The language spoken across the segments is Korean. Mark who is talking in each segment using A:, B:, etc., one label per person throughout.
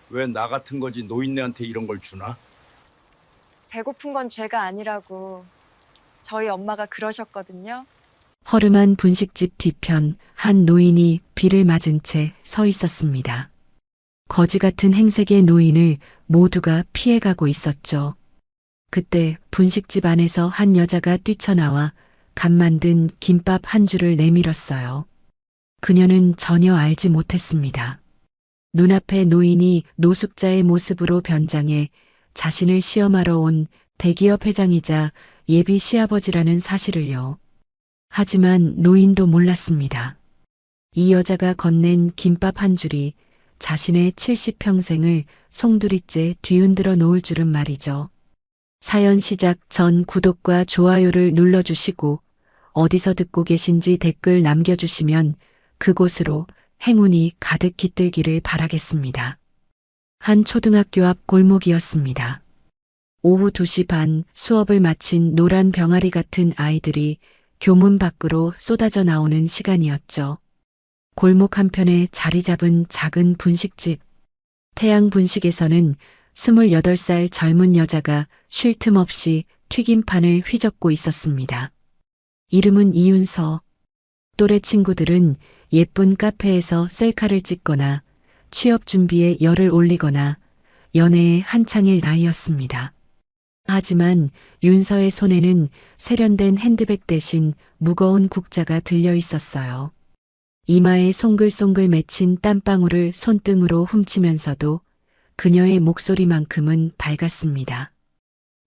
A: 왜 나 같은 거지 노인네한테 이런 걸 주나?
B: 배고픈 건 죄가 아니라고 저희 엄마가 그러셨거든요.
C: 허름한 분식집 뒤편 한 노인이 비를 맞은 채 서 있었습니다. 거지 같은 행색의 노인을 모두가 피해가고 있었죠. 그때 분식집 안에서 한 여자가 뛰쳐나와 갓 만든 김밥 한 줄을 내밀었어요. 그녀는 전혀 알지 못했습니다. 눈앞에 노인이 노숙자의 모습으로 변장해 자신을 시험하러 온 대기업 회장이자 예비 시아버지라는 사실을요. 하지만 노인도 몰랐습니다. 이 여자가 건넨 김밥 한 줄이 자신의 70평생을 송두리째 뒤흔들어 놓을 줄은 말이죠. 사연 시작 전 구독과 좋아요를 눌러주시고 어디서 듣고 계신지 댓글 남겨주시면 그곳으로 행운이 가득 깃들기를 바라겠습니다. 한 초등학교 앞 골목이었습니다. 오후 2시 반 수업을 마친 노란 병아리 같은 아이들이 교문 밖으로 쏟아져 나오는 시간이었죠. 골목 한편에 자리 잡은 작은 분식집. 태양 분식에서는 28살 젊은 여자가 쉴 틈 없이 튀김판을 휘젓고 있었습니다. 이름은 이윤서. 또래 친구들은 예쁜 카페에서 셀카를 찍거나 취업 준비에 열을 올리거나 연애에 한창일 나이였습니다. 하지만 윤서의 손에는 세련된 핸드백 대신 무거운 국자가 들려 있었어요. 이마에 송글송글 맺힌 땀방울을 손등으로 훔치면서도 그녀의 목소리만큼은 밝았습니다.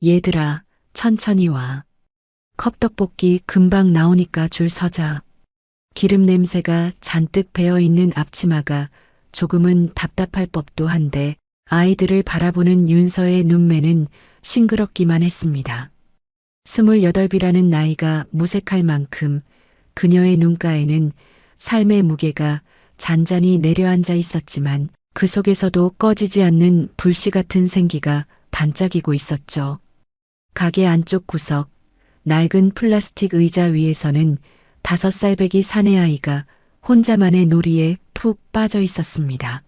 C: 얘들아, 천천히 와. 컵떡볶이 금방 나오니까 줄 서자. 기름 냄새가 잔뜩 배어있는 앞치마가 조금은 답답할 법도 한데 아이들을 바라보는 윤서의 눈매는 싱그럽기만 했습니다. 28이라는 나이가 무색할 만큼 그녀의 눈가에는 삶의 무게가 잔잔히 내려앉아 있었지만 그 속에서도 꺼지지 않는 불씨 같은 생기가 반짝이고 있었죠. 가게 안쪽 구석, 낡은 플라스틱 의자 위에서는 5살배기 사내아이가 혼자만의 놀이에 푹 빠져 있었습니다.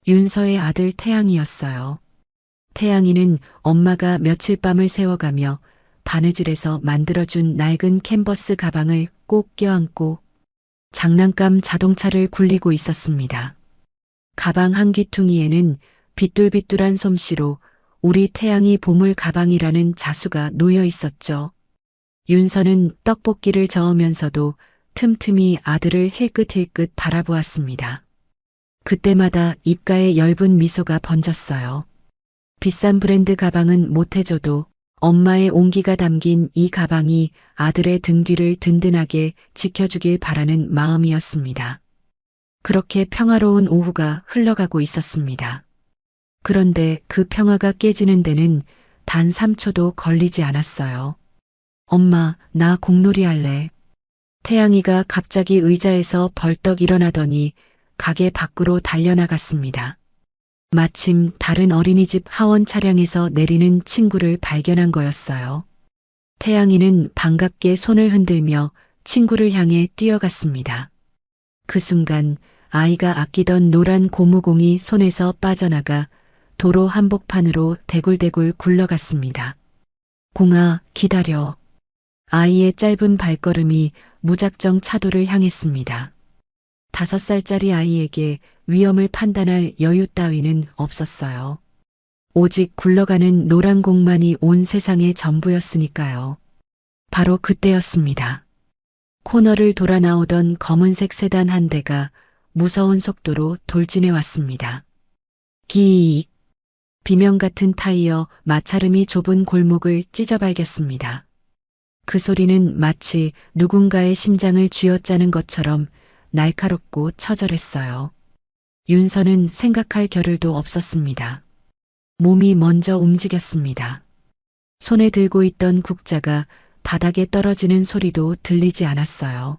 C: 윤서의 아들 태양이었어요. 태양이는 엄마가 며칠 밤을 새워가며 바느질에서 만들어준 낡은 캔버스 가방을 꼭 껴안고 장난감 자동차를 굴리고 있었습니다. 가방 한 귀퉁이에는 비뚤비뚤한 솜씨로 우리 태양이 보물 가방이라는 자수가 놓여 있었죠. 윤서는 떡볶이를 저으면서도 틈틈이 아들을 힐끗힐끗 바라보았습니다. 그때마다 입가에 엷은 미소가 번졌어요. 비싼 브랜드 가방은 못해줘도 엄마의 온기가 담긴 이 가방이 아들의 등 뒤를 든든하게 지켜주길 바라는 마음이었습니다. 그렇게 평화로운 오후가 흘러가고 있었습니다. 그런데 그 평화가 깨지는 데는 단 3초도 걸리지 않았어요. 엄마, 나 공놀이 할래. 태양이가 갑자기 의자에서 벌떡 일어나더니 가게 밖으로 달려나갔습니다. 마침 다른 어린이집 하원 차량에서 내리는 친구를 발견한 거였어요. 태양이는 반갑게 손을 흔들며 친구를 향해 뛰어갔습니다. 그 순간 아이가 아끼던 노란 고무공이 손에서 빠져나가 도로 한복판으로 대굴대굴 굴러갔습니다. 공아, 기다려. 아이의 짧은 발걸음이 무작정 차도를 향했습니다. 5살짜리 아이에게 위험을 판단할 여유 따위는 없었어요. 오직 굴러가는 노란 공만이 온 세상의 전부였으니까요. 바로 그때였습니다. 코너를 돌아 나오던 검은색 세단 한 대가 무서운 속도로 돌진해 왔습니다. 기익. 비명 같은 타이어 마찰음이 좁은 골목을 찢어발겼습니다. 그 소리는 마치 누군가의 심장을 쥐어짜는 것처럼 날카롭고 처절했어요. 윤서는 생각할 겨를도 없었습니다. 몸이 먼저 움직였습니다. 손에 들고 있던 국자가 바닥에 떨어지는 소리도 들리지 않았어요.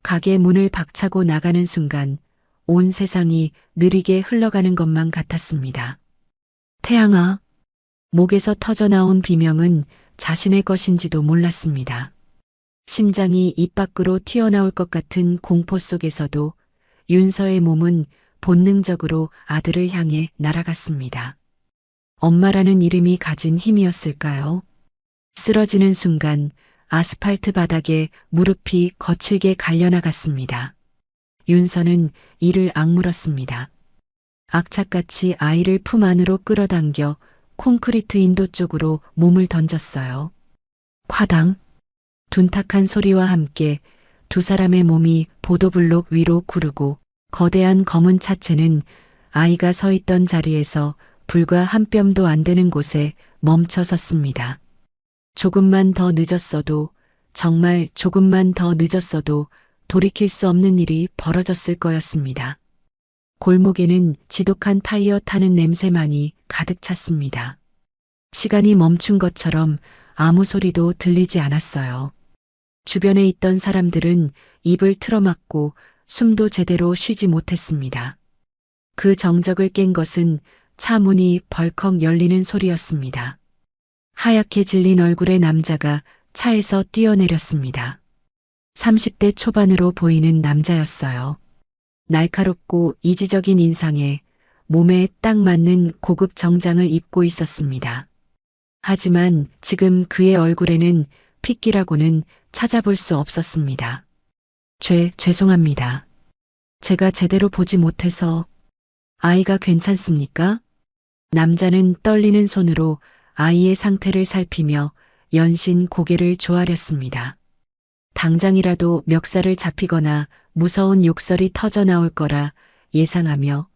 C: 가게 문을 박차고 나가는 순간 온 세상이 느리게 흘러가는 것만 같았습니다. 태양아. 목에서 터져나온 비명은 자신의 것인지도 몰랐습니다. 심장이 입 밖으로 튀어나올 것 같은 공포 속에서도 윤서의 몸은 본능적으로 아들을 향해 날아갔습니다. 엄마라는 이름이 가진 힘이었을까요? 쓰러지는 순간 아스팔트 바닥에 무릎이 거칠게 갈려나갔습니다. 윤서는 이를 악물었습니다. 악착같이 아이를 품 안으로 끌어당겨 콘크리트 인도 쪽으로 몸을 던졌어요. 콰당! 둔탁한 소리와 함께 두 사람의 몸이 보도블록 위로 구르고 거대한 검은 차체는 아이가 서 있던 자리에서 불과 한 뼘도 안 되는 곳에 멈춰 섰습니다. 조금만 더 늦었어도, 정말 조금만 더 늦었어도 돌이킬 수 없는 일이 벌어졌을 거였습니다. 골목에는 지독한 타이어 타는 냄새만이 가득 찼습니다. 시간이 멈춘 것처럼 아무 소리도 들리지 않았어요. 주변에 있던 사람들은 입을 틀어막고 숨도 제대로 쉬지 못했습니다. 그 정적을 깬 것은 차 문이 벌컥 열리는 소리였습니다. 하얗게 질린 얼굴의 남자가 차에서 뛰어내렸습니다. 30대 초반으로 보이는 남자였어요. 날카롭고 이지적인 인상에 몸에 딱 맞는 고급 정장을 입고 있었습니다. 하지만 지금 그의 얼굴에는 핏기라고는 찾아볼 수 없었습니다. 죄송합니다. 제가 제대로 보지 못해서. 아이가 괜찮습니까? 남자는 떨리는 손으로 아이의 상태를 살피며 연신 고개를 조아렸습니다. 당장이라도 멱살을 잡히거나 무서운 욕설이 터져 나올 거라 예상하며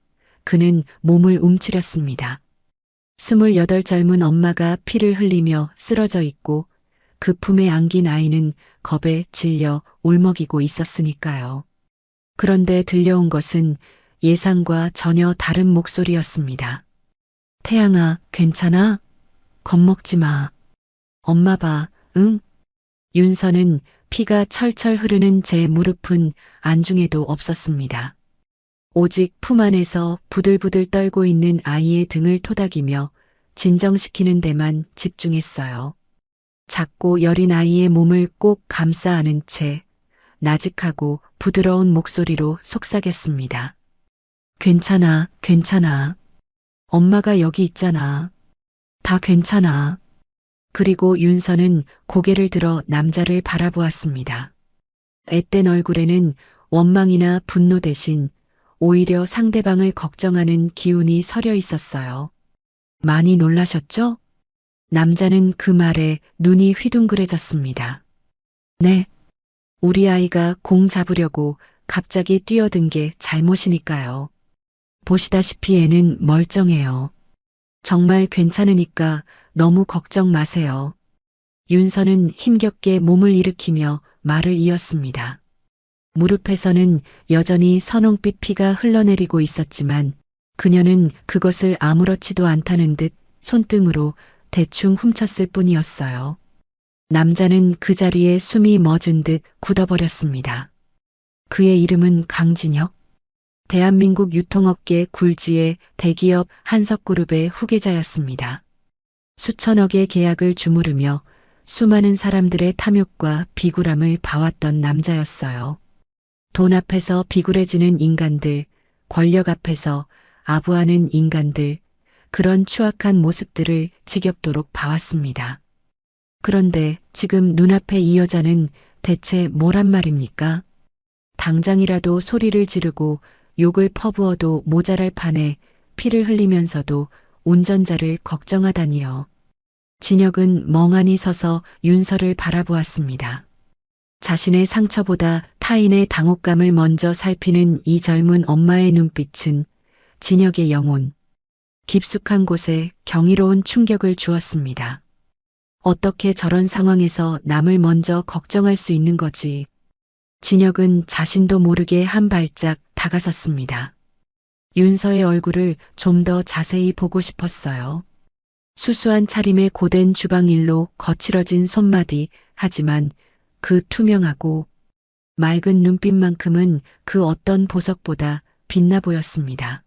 C: 그는 몸을 움츠렸습니다. 28 젊은 엄마가 피를 흘리며 쓰러져 있고 그 품에 안긴 아이는 겁에 질려 울먹이고 있었으니까요. 그런데 들려온 것은 예상과 전혀 다른 목소리였습니다. 태양아, 괜찮아? 겁먹지 마. 엄마 봐, 응? 윤서는 피가 철철 흐르는 제 무릎은 안중에도 없었습니다. 오직 품 안에서 부들부들 떨고 있는 아이의 등을 토닥이며 진정시키는 데만 집중했어요. 작고 여린 아이의 몸을 꼭 감싸 안은 채 나직하고 부드러운 목소리로 속삭였습니다. 괜찮아, 괜찮아. 엄마가 여기 있잖아. 다 괜찮아. 그리고 윤서는 고개를 들어 남자를 바라보았습니다. 앳된 얼굴에는 원망이나 분노 대신 오히려 상대방을 걱정하는 기운이 서려 있었어요. 많이 놀라셨죠? 남자는 그 말에 눈이 휘둥그레졌습니다. 네. 우리 아이가 공 잡으려고 갑자기 뛰어든 게 잘못이니까요. 보시다시피 애는 멀쩡해요. 정말 괜찮으니까 너무 걱정 마세요. 윤서는 힘겹게 몸을 일으키며 말을 이었습니다. 무릎에서는 여전히 선홍빛 피가 흘러내리고 있었지만 그녀는 그것을 아무렇지도 않다는 듯 손등으로 대충 훔쳤을 뿐이었어요. 남자는 그 자리에 숨이 멎은 듯 굳어버렸습니다. 그의 이름은 강진혁. 대한민국 유통업계 굴지의 대기업 한석그룹의 후계자였습니다. 수천억의 계약을 주무르며 수많은 사람들의 탐욕과 비굴함을 봐왔던 남자였어요. 돈 앞에서 비굴해지는 인간들, 권력 앞에서 아부하는 인간들, 그런 추악한 모습들을 지겹도록 봐왔습니다. 그런데 지금 눈앞에 이 여자는 대체 뭐란 말입니까? 당장이라도 소리를 지르고 욕을 퍼부어도 모자랄 판에 피를 흘리면서도 운전자를 걱정하다니요. 진혁은 멍하니 서서 윤서를 바라보았습니다. 자신의 상처보다 타인의 당혹감을 먼저 살피는 이 젊은 엄마의 눈빛은 진혁의 영혼, 깊숙한 곳에 경이로운 충격을 주었습니다. 어떻게 저런 상황에서 남을 먼저 걱정할 수 있는 거지? 진혁은 자신도 모르게 한 발짝 다가섰습니다. 윤서의 얼굴을 좀 더 자세히 보고 싶었어요. 수수한 차림의 고된 주방일로 거칠어진 손마디, 하지만 그 투명하고 맑은 눈빛만큼은 그 어떤 보석보다 빛나 보였습니다.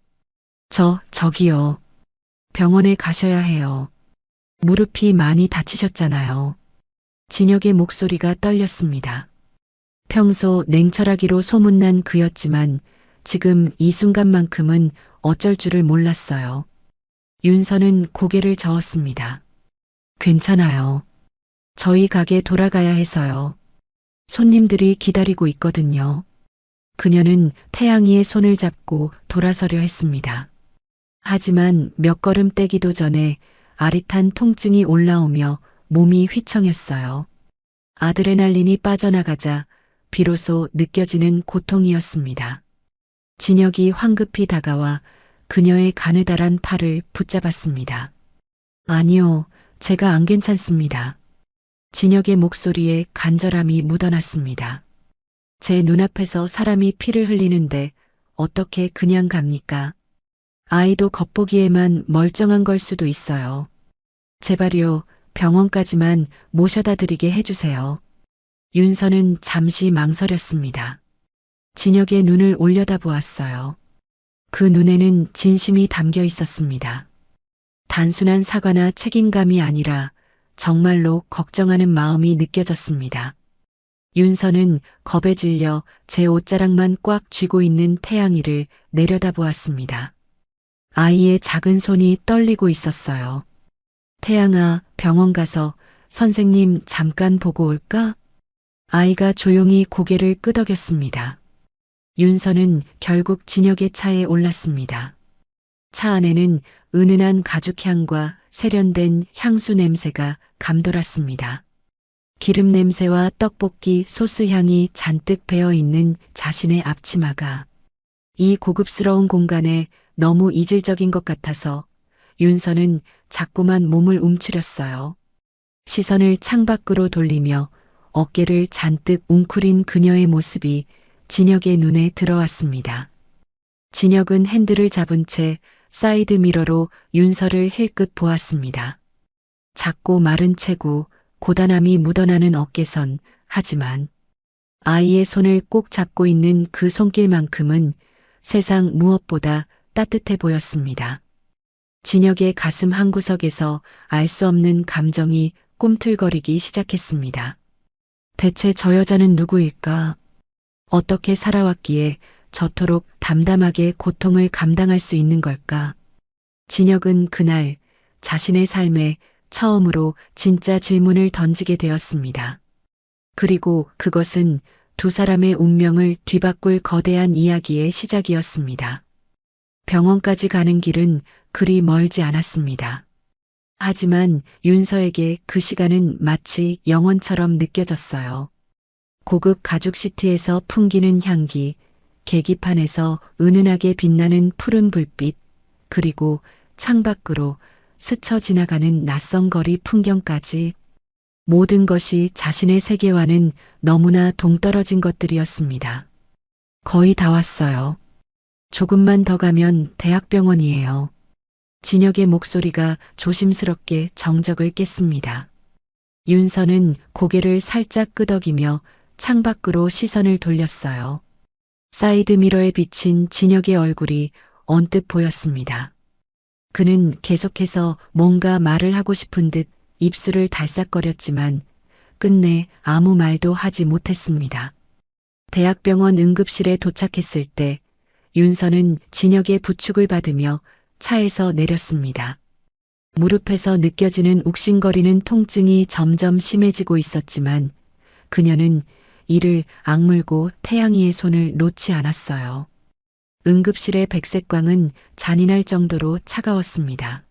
C: 저기요. 병원에 가셔야 해요. 무릎이 많이 다치셨잖아요. 진혁의 목소리가 떨렸습니다. 평소 냉철하기로 소문난 그였지만 지금 이 순간만큼은 어쩔 줄을 몰랐어요. 윤서는 고개를 저었습니다. 괜찮아요. 저희 가게 돌아가야 해서요. 손님들이 기다리고 있거든요. 그녀는 태양이의 손을 잡고 돌아서려 했습니다. 하지만 몇 걸음 떼기도 전에 아릿한 통증이 올라오며 몸이 휘청였어요. 아드레날린이 빠져나가자 비로소 느껴지는 고통이었습니다. 진혁이 황급히 다가와 그녀의 가느다란 팔을 붙잡았습니다. 아니요, 제가 안 괜찮습니다. 진혁의 목소리에 간절함이 묻어났습니다. 제 눈앞에서 사람이 피를 흘리는데 어떻게 그냥 갑니까? 아이도 겉보기에만 멀쩡한 걸 수도 있어요. 제발요, 병원까지만 모셔다 드리게 해주세요. 윤서는 잠시 망설였습니다. 진혁의 눈을 올려다보았어요. 그 눈에는 진심이 담겨 있었습니다. 단순한 사과나 책임감이 아니라 정말로 걱정하는 마음이 느껴졌습니다. 윤서는 겁에 질려 제 옷자락만 꽉 쥐고 있는 태양이를 내려다보았습니다. 아이의 작은 손이 떨리고 있었어요. 태양아, 병원 가서 선생님 잠깐 보고 올까? 아이가 조용히 고개를 끄덕였습니다. 윤서는 결국 진혁의 차에 올랐습니다. 차 안에는 은은한 가죽향과 세련된 향수 냄새가 감돌았습니다. 기름 냄새와 떡볶이 소스 향이 잔뜩 배어 있는 자신의 앞치마가 이 고급스러운 공간에 너무 이질적인 것 같아서 윤서는 자꾸만 몸을 움츠렸어요. 시선을 창밖으로 돌리며 어깨를 잔뜩 웅크린 그녀의 모습이 진혁의 눈에 들어왔습니다. 진혁은 핸들을 잡은 채 사이드 미러로 윤서를 힐끗 보았습니다. 작고 마른 체구, 고단함이 묻어나는 어깨선, 하지만 아이의 손을 꼭 잡고 있는 그 손길만큼은 세상 무엇보다 따뜻해 보였습니다. 진혁의 가슴 한구석에서 알 수 없는 감정이 꿈틀거리기 시작했습니다. 대체 저 여자는 누구일까? 어떻게 살아왔기에 저토록 담담하게 고통을 감당할 수 있는 걸까? 진혁은 그날 자신의 삶에 처음으로 진짜 질문을 던지게 되었습니다. 그리고 그것은 두 사람의 운명을 뒤바꿀 거대한 이야기의 시작이었습니다. 병원까지 가는 길은 그리 멀지 않았습니다. 하지만 윤서에게 그 시간은 마치 영원처럼 느껴졌어요. 고급 가죽 시트에서 풍기는 향기, 계기판에서 은은하게 빛나는 푸른 불빛, 그리고 창밖으로 스쳐 지나가는 낯선 거리 풍경까지 모든 것이 자신의 세계와는 너무나 동떨어진 것들이었습니다. 거의 다 왔어요. 조금만 더 가면 대학병원이에요. 진혁의 목소리가 조심스럽게 정적을 깼습니다. 윤서는 고개를 살짝 끄덕이며 창밖으로 시선을 돌렸어요. 사이드 미러에 비친 진혁의 얼굴이 언뜻 보였습니다. 그는 계속해서 뭔가 말을 하고 싶은 듯 입술을 달싹거렸지만 끝내 아무 말도 하지 못했습니다. 대학병원 응급실에 도착했을 때 윤서는 진혁의 부축을 받으며 차에서 내렸습니다. 무릎에서 느껴지는 욱신거리는 통증이 점점 심해지고 있었지만 그녀는 이를 악물고 태양이의 손을 놓지 않았어요. 응급실의 백색광은 잔인할 정도로 차가웠습니다.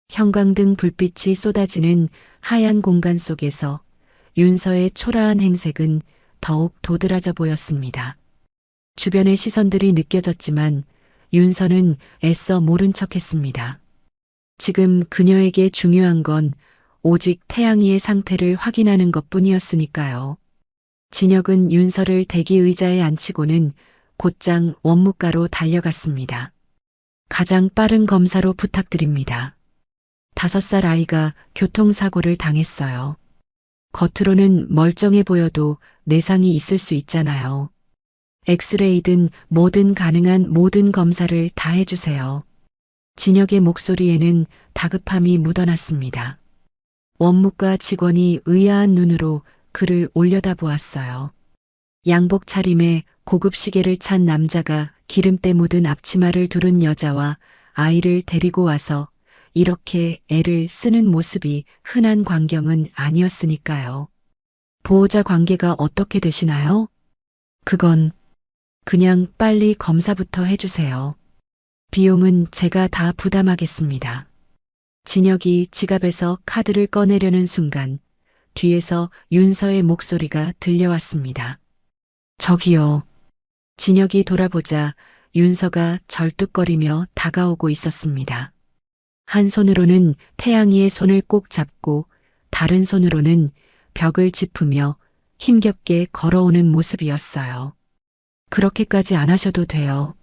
C: 형광등 불빛이 쏟아지는 하얀 공간 속에서 윤서의 초라한 행색은 더욱 도드라져 보였습니다. 주변의 시선들이 느껴졌지만 윤서는 애써 모른 척했습니다. 지금 그녀에게 중요한 건 오직 태양이의 상태를 확인하는 것뿐이었으니까요. 진혁은 윤서를 대기 의자에 앉히고는 곧장 원무과로 달려갔습니다. 가장 빠른 검사로 부탁드립니다. 5살 아이가 교통사고를 당했어요. 겉으로는 멀쩡해 보여도 내상이 있을 수 있잖아요. 엑스레이든 뭐든 가능한 모든 검사를 다 해주세요. 진혁의 목소리에는 다급함이 묻어났습니다. 원무과 직원이 의아한 눈으로 그를 올려다보았어요. 양복 차림에 고급 시계를 찬 남자가 기름때 묻은 앞치마를 두른 여자와 아이를 데리고 와서 이렇게 애를 쓰는 모습이 흔한 광경은 아니었으니까요. 보호자 관계가 어떻게 되시나요? 그건 그냥 빨리 검사부터 해주세요. 비용은 제가 다 부담하겠습니다. 진혁이 지갑에서 카드를 꺼내려는 순간 뒤에서 윤서의 목소리가 들려왔습니다. 저기요. 진혁이 돌아보자 윤서가 절뚝거리며 다가오고 있었습니다. 한 손으로는 태양이의 손을 꼭 잡고 다른 손으로는 벽을 짚으며 힘겹게 걸어오는 모습이었어요. 그렇게까지 안 하셔도 돼요.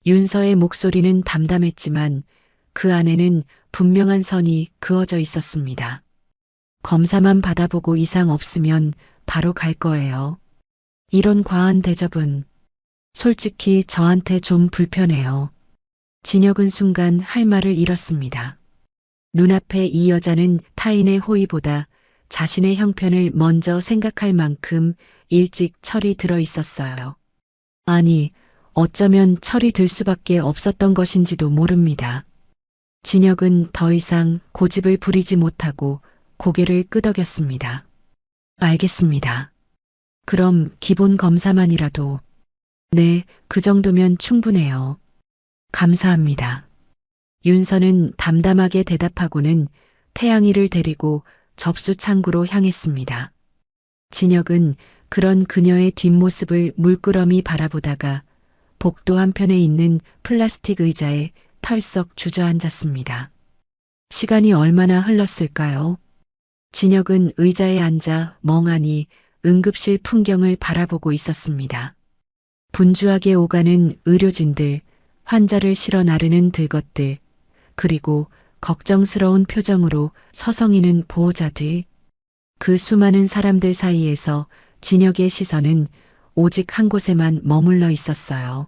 C: 윤서의 목소리는 담담했지만 그 안에는 분명한 선이 그어져 있었습니다. 검사만 받아보고 이상 없으면 바로 갈 거예요. 이런 과한 대접은 솔직히 저한테 좀 불편해요. 진혁은 순간 할 말을 잃었습니다. 눈앞에 이 여자는 타인의 호의보다 자신의 형편을 먼저 생각할 만큼 일찍 철이 들어 있었어요. 아니, 어쩌면 철이 들 수밖에 없었던 것인지도 모릅니다. 진혁은 더 이상 고집을 부리지 못하고 고개를 끄덕였습니다. 알겠습니다. 그럼 기본 검사만이라도. 네, 그 정도면 충분해요. 감사합니다. 윤서는 담담하게 대답하고는 태양이를 데리고 접수 창구로 향했습니다. 진혁은 그런 그녀의 뒷모습을 물끄러미 바라보다가 복도 한편에 있는 플라스틱 의자에 털썩 주저앉았습니다. 시간이 얼마나 흘렀을까요? 진혁은 의자에 앉아 멍하니 응급실 풍경을 바라보고 있었습니다. 분주하게 오가는 의료진들, 환자를 실어 나르는 들것들, 그리고 걱정스러운 표정으로 서성이는 보호자들. 그 수많은 사람들 사이에서 진혁의 시선은 오직 한 곳에만 머물러 있었어요.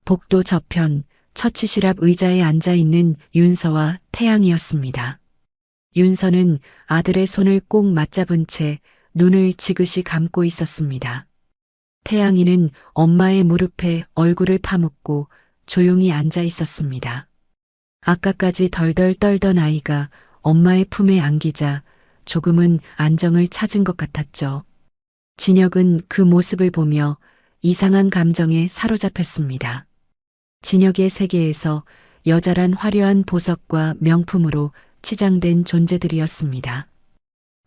C: 복도 저편 처치실 앞 의자에 앉아 있는 윤서와 태양이었습니다. 윤서는 아들의 손을 꼭 맞잡은 채 눈을 지그시 감고 있었습니다. 태양이는 엄마의 무릎에 얼굴을 파묻고 조용히 앉아 있었습니다. 아까까지 덜덜 떨던 아이가 엄마의 품에 안기자 조금은 안정을 찾은 것 같았죠. 진혁은 그 모습을 보며 이상한 감정에 사로잡혔습니다. 진혁의 세계에서 여자란 화려한 보석과 명품으로 치장된 존재들이었습니다.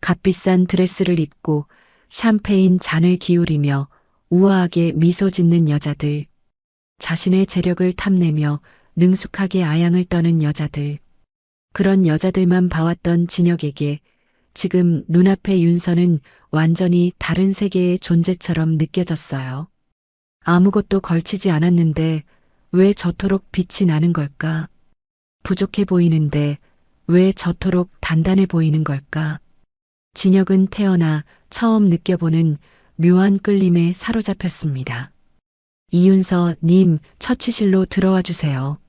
C: 값비싼 드레스를 입고 샴페인 잔을 기울이며 우아하게 미소 짓는 여자들, 자신의 재력을 탐내며 능숙하게 아양을 떠는 여자들, 그런 여자들만 봐왔던 진혁에게 지금 눈앞의 윤서는 완전히 다른 세계의 존재처럼 느껴졌어요. 아무것도 걸치지 않았는데 왜 저토록 빛이 나는 걸까? 부족해 보이는데 왜 저토록 단단해 보이는 걸까? 진혁은 태어나 처음 느껴보는 묘한 끌림에 사로잡혔습니다. 이윤서 님, 처치실로 들어와 주세요.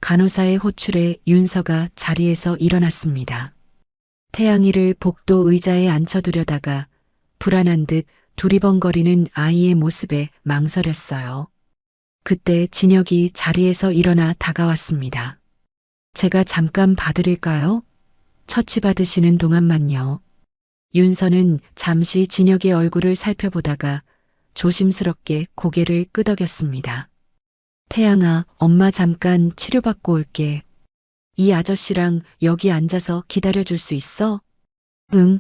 C: 간호사의 호출에 윤서가 자리에서 일어났습니다. 태양이를 복도 의자에 앉혀두려다가 불안한 듯 두리번거리는 아이의 모습에 망설였어요. 그때 진혁이 자리에서 일어나 다가왔습니다. 제가 잠깐 봐드릴까요? 처치받으시는 동안만요. 윤서는 잠시 진혁의 얼굴을 살펴보다가 조심스럽게 고개를 끄덕였습니다. 태양아, 엄마 잠깐 치료받고 올게. 이 아저씨랑 여기 앉아서 기다려줄 수 있어? 응.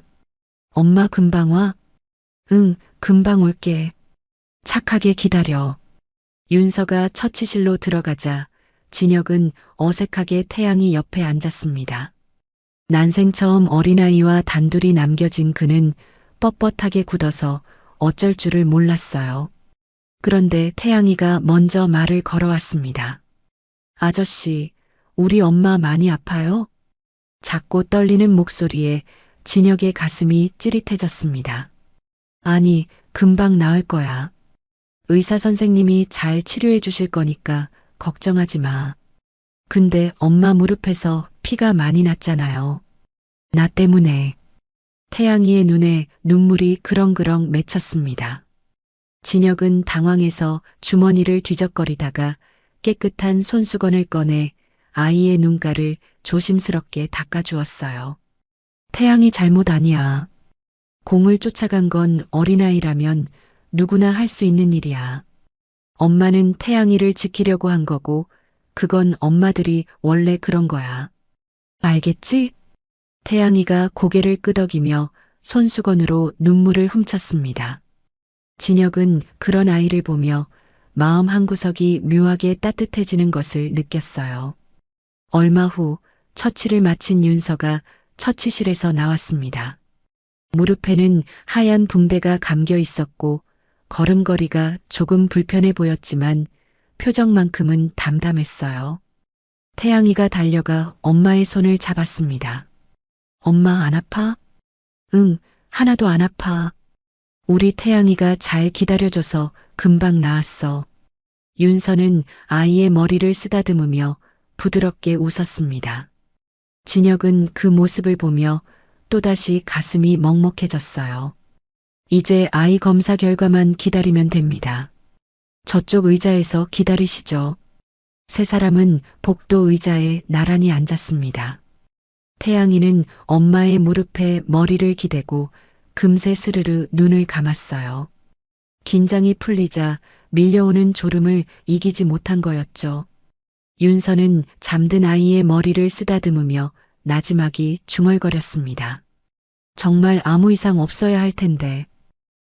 C: 엄마 금방 와? 응, 금방 올게. 착하게 기다려. 윤서가 처치실로 들어가자 진혁은 어색하게 태양이 옆에 앉았습니다. 난생 처음 어린아이와 단둘이 남겨진 그는 뻣뻣하게 굳어서 어쩔 줄을 몰랐어요. 그런데 태양이가 먼저 말을 걸어왔습니다. 아저씨, 우리 엄마 많이 아파요? 작고 떨리는 목소리에 진혁의 가슴이 찌릿해졌습니다. 아니, 금방 나을 거야. 의사 선생님이 잘 치료해 주실 거니까 걱정하지 마. 근데 엄마 무릎에서 피가 많이 났잖아요. 나 때문에. 태양이의 눈에 눈물이 그렁그렁 맺혔습니다. 진혁은 당황해서 주머니를 뒤적거리다가 깨끗한 손수건을 꺼내 아이의 눈가를 조심스럽게 닦아주었어요. 태양이 잘못 아니야. 공을 쫓아간 건 어린아이라면 누구나 할 수 있는 일이야. 엄마는 태양이를 지키려고 한 거고 그건 엄마들이 원래 그런 거야. 알겠지? 태양이가 고개를 끄덕이며 손수건으로 눈물을 훔쳤습니다. 진혁은 그런 아이를 보며 마음 한구석이 묘하게 따뜻해지는 것을 느꼈어요. 얼마 후 처치를 마친 윤서가 처치실에서 나왔습니다. 무릎에는 하얀 붕대가 감겨 있었고 걸음걸이가 조금 불편해 보였지만 표정만큼은 담담했어요. 태양이가 달려가 엄마의 손을 잡았습니다. 엄마 안 아파? 응, 하나도 안 아파. 우리 태양이가 잘 기다려줘서 금방 나았어. 윤서는 아이의 머리를 쓰다듬으며 부드럽게 웃었습니다. 진혁은 그 모습을 보며 또다시 가슴이 먹먹해졌어요. 이제 아이 검사 결과만 기다리면 됩니다. 저쪽 의자에서 기다리시죠. 세 사람은 복도 의자에 나란히 앉았습니다. 태양이는 엄마의 무릎에 머리를 기대고 금세 스르르 눈을 감았어요. 긴장이 풀리자 밀려오는 졸음을 이기지 못한 거였죠. 윤서는 잠든 아이의 머리를 쓰다듬으며 나지막이 중얼거렸습니다. 정말 아무 이상 없어야 할 텐데.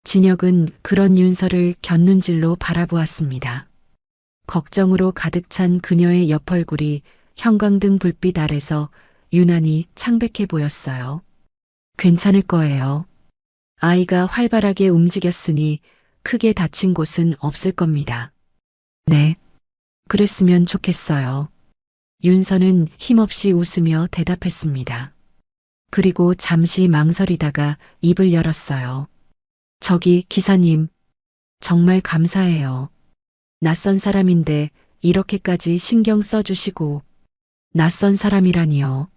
C: 진혁은 그런 윤서를 곁눈질로 바라보았습니다. 걱정으로 가득 찬 그녀의 옆 얼굴이 형광등 불빛 아래서 유난히 창백해 보였어요. 괜찮을 거예요. 아이가 활발하게 움직였으니 크게 다친 곳은 없을 겁니다. 네. 그랬으면 좋겠어요. 윤서는 힘없이 웃으며 대답했습니다. 그리고 잠시 망설이다가 입을 열었어요. 저기 기사님, 정말 감사해요. 낯선 사람인데 이렇게까지 신경 써주시고. 낯선 사람이라니요.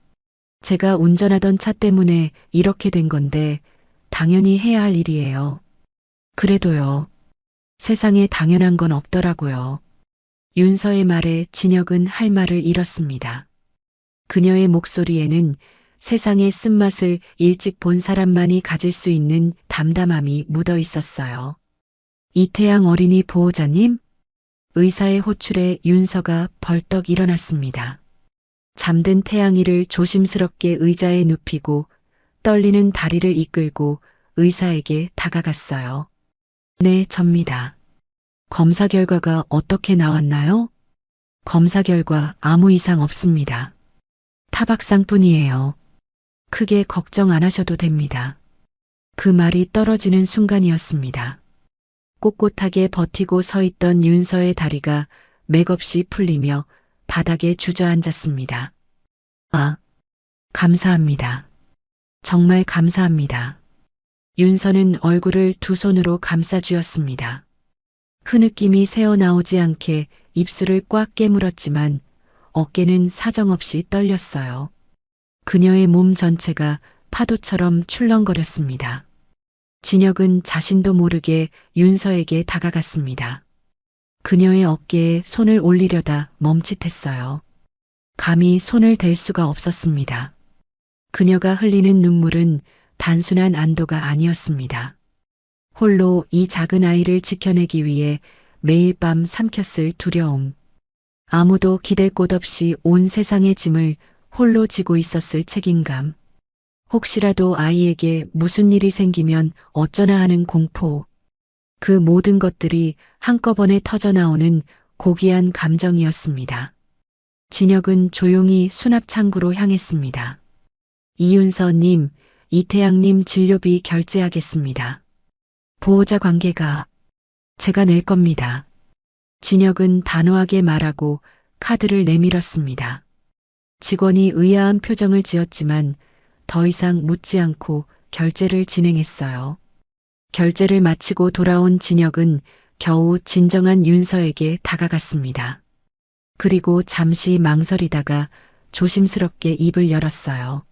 C: 제가 운전하던 차 때문에 이렇게 된 건데 당연히 해야 할 일이에요. 그래도요. 세상에 당연한 건 없더라고요. 윤서의 말에 진혁은 할 말을 잃었습니다. 그녀의 목소리에는 세상의 쓴맛을 일찍 본 사람만이 가질 수 있는 담담함이 묻어 있었어요. 이태양 어린이 보호자님? 의사의 호출에 윤서가 벌떡 일어났습니다. 잠든 태양이를 조심스럽게 의자에 눕히고 떨리는 다리를 이끌고 의사에게 다가갔어요. 네, 접니다. 검사 결과가 어떻게 나왔나요? 검사 결과 아무 이상 없습니다. 타박상뿐이에요. 크게 걱정 안 하셔도 됩니다. 그 말이 떨어지는 순간이었습니다. 꼿꼿하게 버티고 서 있던 윤서의 다리가 맥없이 풀리며 바닥에 주저앉았습니다. 아, 감사합니다. 정말 감사합니다. 윤서는 얼굴을 두 손으로 감싸쥐었습니다. 흐느낌이 새어나오지 않게 입술을 꽉 깨물었지만 어깨는 사정없이 떨렸어요. 그녀의 몸 전체가 파도처럼 출렁거렸습니다. 진혁은 자신도 모르게 윤서에게 다가갔습니다. 그녀의 어깨에 손을 올리려다 멈칫했어요. 감히 손을 댈 수가 없었습니다. 그녀가 흘리는 눈물은 단순한 안도가 아니었습니다. 홀로 이 작은 아이를 지켜내기 위해 매일 밤 삼켰을 두려움. 아무도 기댈 곳 없이 온 세상의 짐을 홀로 지고 있었을 책임감. 혹시라도 아이에게 무슨 일이 생기면 어쩌나 하는 공포. 그 모든 것들이 한꺼번에 터져나오는 고귀한 감정이었습니다. 진혁은 조용히 수납창구로 향했습니다. 이윤서님, 이태양님 진료비 결제하겠습니다. 보호자 관계가 제가 낼 겁니다. 진혁은 단호하게 말하고 카드를 내밀었습니다. 직원이 의아한 표정을 지었지만 더 이상 묻지 않고 결제를 진행했어요. 결제를 마치고 돌아온 진혁은 겨우 진정한 윤서에게 다가갔습니다. 그리고 잠시 망설이다가 조심스럽게 입을 열었어요.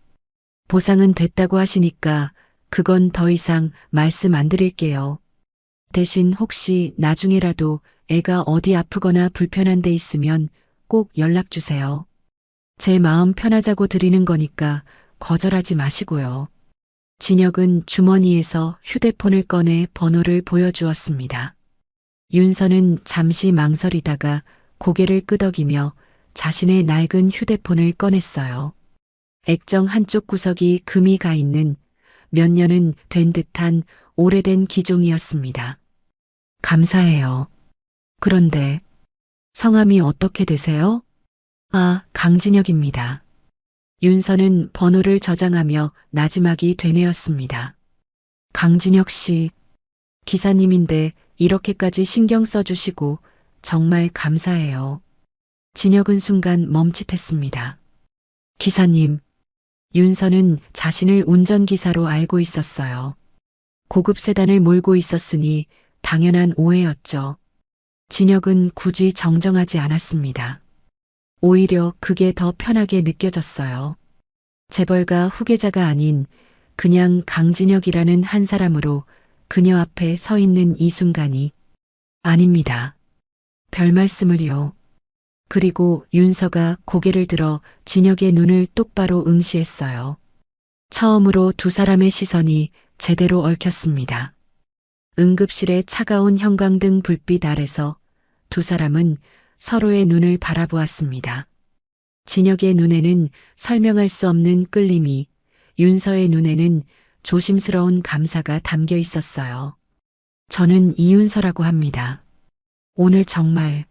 C: 보상은 됐다고 하시니까 그건 더 이상 말씀 안 드릴게요. 대신 혹시 나중에라도 애가 어디 아프거나 불편한 데 있으면 꼭 연락 주세요. 제 마음 편하자고 드리는 거니까 거절하지 마시고요. 진혁은 주머니에서 휴대폰을 꺼내 번호를 보여주었습니다. 윤서는 잠시 망설이다가 고개를 끄덕이며 자신의 낡은 휴대폰을 꺼냈어요. 액정 한쪽 구석이 금이 가 있는 몇 년은 된 듯한 오래된 기종이었습니다. 감사해요. 그런데 성함이 어떻게 되세요? 아, 강진혁입니다. 윤서는 번호를 저장하며 나지막이 되뇌었습니다. 강진혁 씨, 기사님인데 이렇게까지 신경 써주시고 정말 감사해요. 진혁은 순간 멈칫했습니다. 기사님, 윤서는 자신을 운전기사로 알고 있었어요. 고급 세단을 몰고 있었으니 당연한 오해였죠. 진혁은 굳이 정정하지 않았습니다. 오히려 그게 더 편하게 느껴졌어요. 재벌가 후계자가 아닌 그냥 강진혁이라는 한 사람으로 그녀 앞에 서 있는 이 순간이 아닙니다. 별 말씀을요. 그리고 윤서가 고개를 들어 진혁의 눈을 똑바로 응시했어요. 처음으로 두 사람의 시선이 제대로 얽혔습니다. 응급실의 차가운 형광등 불빛 아래서 두 사람은 서로의 눈을 바라보았습니다. 진혁의 눈에는 설명할 수 없는 끌림이, 윤서의 눈에는 조심스러운 감사가 담겨 있었어요. 저는 이윤서라고 합니다. 오늘 정말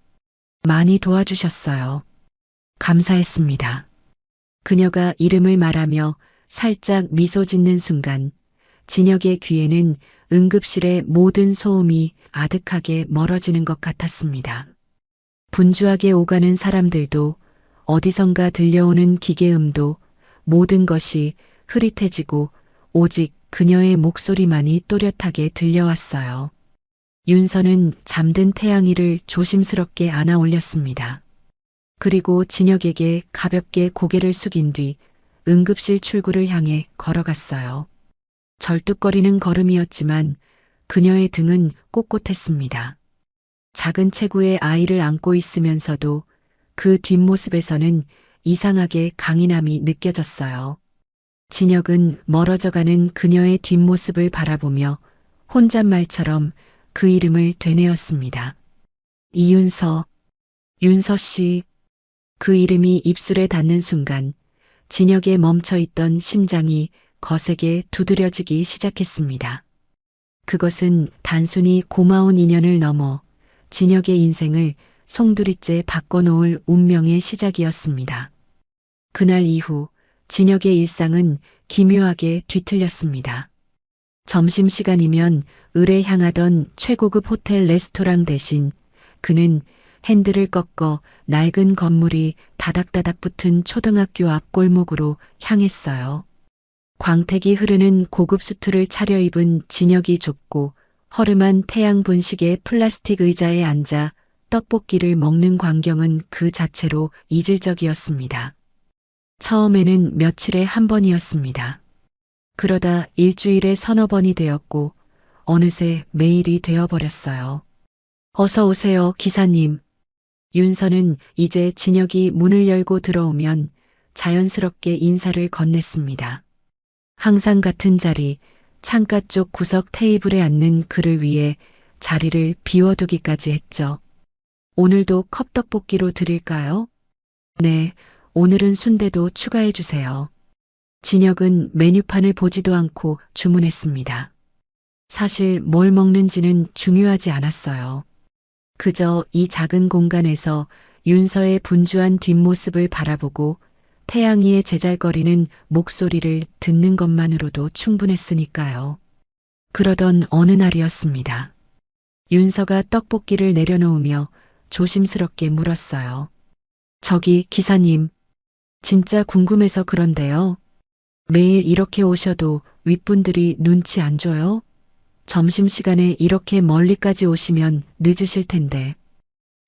C: 많이 도와주셨어요. 감사했습니다. 그녀가 이름을 말하며 살짝 미소 짓는 순간 진혁의 귀에는 응급실의 모든 소음이 아득하게 멀어지는 것 같았습니다. 분주하게 오가는 사람들도 어디선가 들려오는 기계음도 모든 것이 흐릿해지고 오직 그녀의 목소리만이 또렷하게 들려왔어요. 윤서는 잠든 태양이를 조심스럽게 안아 올렸습니다. 그리고 진혁에게 가볍게 고개를 숙인 뒤 응급실 출구를 향해 걸어갔어요. 절뚝거리는 걸음이었지만 그녀의 등은 꼿꼿했습니다. 작은 체구의 아이를 안고 있으면서도 그 뒷모습에서는 이상하게 강인함이 느껴졌어요. 진혁은 멀어져가는 그녀의 뒷모습을 바라보며 혼잣말처럼 그 이름을 되뇌었습니다. 이윤서, 윤서 씨. 그 이름이 입술에 닿는 순간 진혁의 멈춰있던 심장이 거세게 두드려지기 시작했습니다. 그것은 단순히 고마운 인연을 넘어 진혁의 인생을 송두리째 바꿔놓을 운명의 시작이었습니다. 그날 이후 진혁의 일상은 기묘하게 뒤틀렸습니다. 점심시간이면 을에 향하던 최고급 호텔 레스토랑 대신 그는 핸들을 꺾어 낡은 건물이 다닥다닥 붙은 초등학교 앞 골목으로 향했어요. 광택이 흐르는 고급 수트를 차려입은 진혁이 좁고 허름한 태양 분식의 플라스틱 의자에 앉아 떡볶이를 먹는 광경은 그 자체로 이질적이었습니다. 처음에는 며칠에 한 번이었습니다. 그러다 일주일에 서너 번이 되었고 어느새 매일이 되어버렸어요. 어서 오세요, 기사님. 윤서는 이제 진혁이 문을 열고 들어오면 자연스럽게 인사를 건넸습니다. 항상 같은 자리, 창가 쪽 구석 테이블에 앉는 그를 위해 자리를 비워두기까지 했죠. 오늘도 컵떡볶이로 드릴까요? 네, 오늘은 순대도 추가해 주세요. 진혁은 메뉴판을 보지도 않고 주문했습니다. 사실 뭘 먹는지는 중요하지 않았어요. 그저 이 작은 공간에서 윤서의 분주한 뒷모습을 바라보고 태양이의 제잘거리는 목소리를 듣는 것만으로도 충분했으니까요. 그러던 어느 날이었습니다. 윤서가 떡볶이를 내려놓으며 조심스럽게 물었어요. 저기 기사님, 진짜 궁금해서 그런데요. 매일 이렇게 오셔도 윗분들이 눈치 안 줘요? 점심시간에 이렇게 멀리까지 오시면 늦으실 텐데.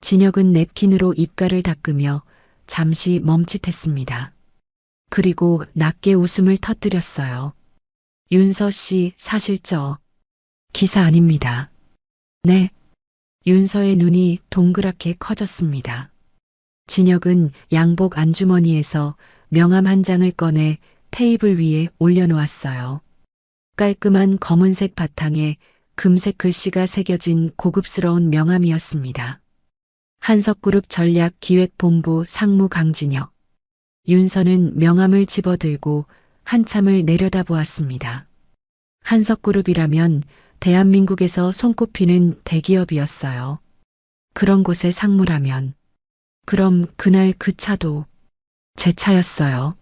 C: 진혁은 냅킨으로 입가를 닦으며 잠시 멈칫했습니다. 그리고 낮게 웃음을 터뜨렸어요. 윤서 씨, 사실 저 기사 아닙니다. 네. 윤서의 눈이 동그랗게 커졌습니다. 진혁은 양복 안주머니에서 명함 한 장을 꺼내 테이블 위에 올려놓았어요. 깔끔한 검은색 바탕에 금색 글씨가 새겨진 고급스러운 명함이었습니다. 한석그룹 전략기획본부 상무 강진혁. 윤서는 명함을 집어들고 한참을 내려다보았습니다. 한석그룹이라면 대한민국에서 손꼽히는 대기업이었어요. 그런 곳의 상무라면 그럼 그날 그 차도 제 차였어요.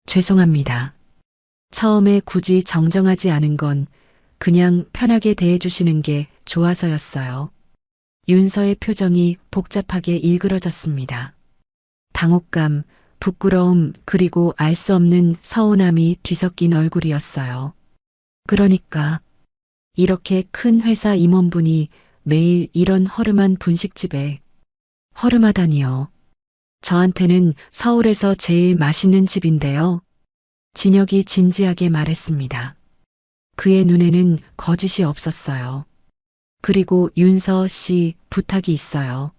C: 죄송합니다. 처음에 굳이 정정하지 않은 건 그냥 편하게 대해주시는 게 좋아서였어요. 윤서의 표정이 복잡하게 일그러졌습니다. 당혹감, 부끄러움, 그리고 알 수 없는 서운함이 뒤섞인 얼굴이었어요. 그러니까 이렇게 큰 회사 임원분이 매일 이런 허름한 분식집에 허름하다니요. 저한테는 서울에서 제일 맛있는 집인데요. 진혁이 진지하게 말했습니다. 그의 눈에는 거짓이 없었어요. 그리고 윤서 씨 부탁이 있어요.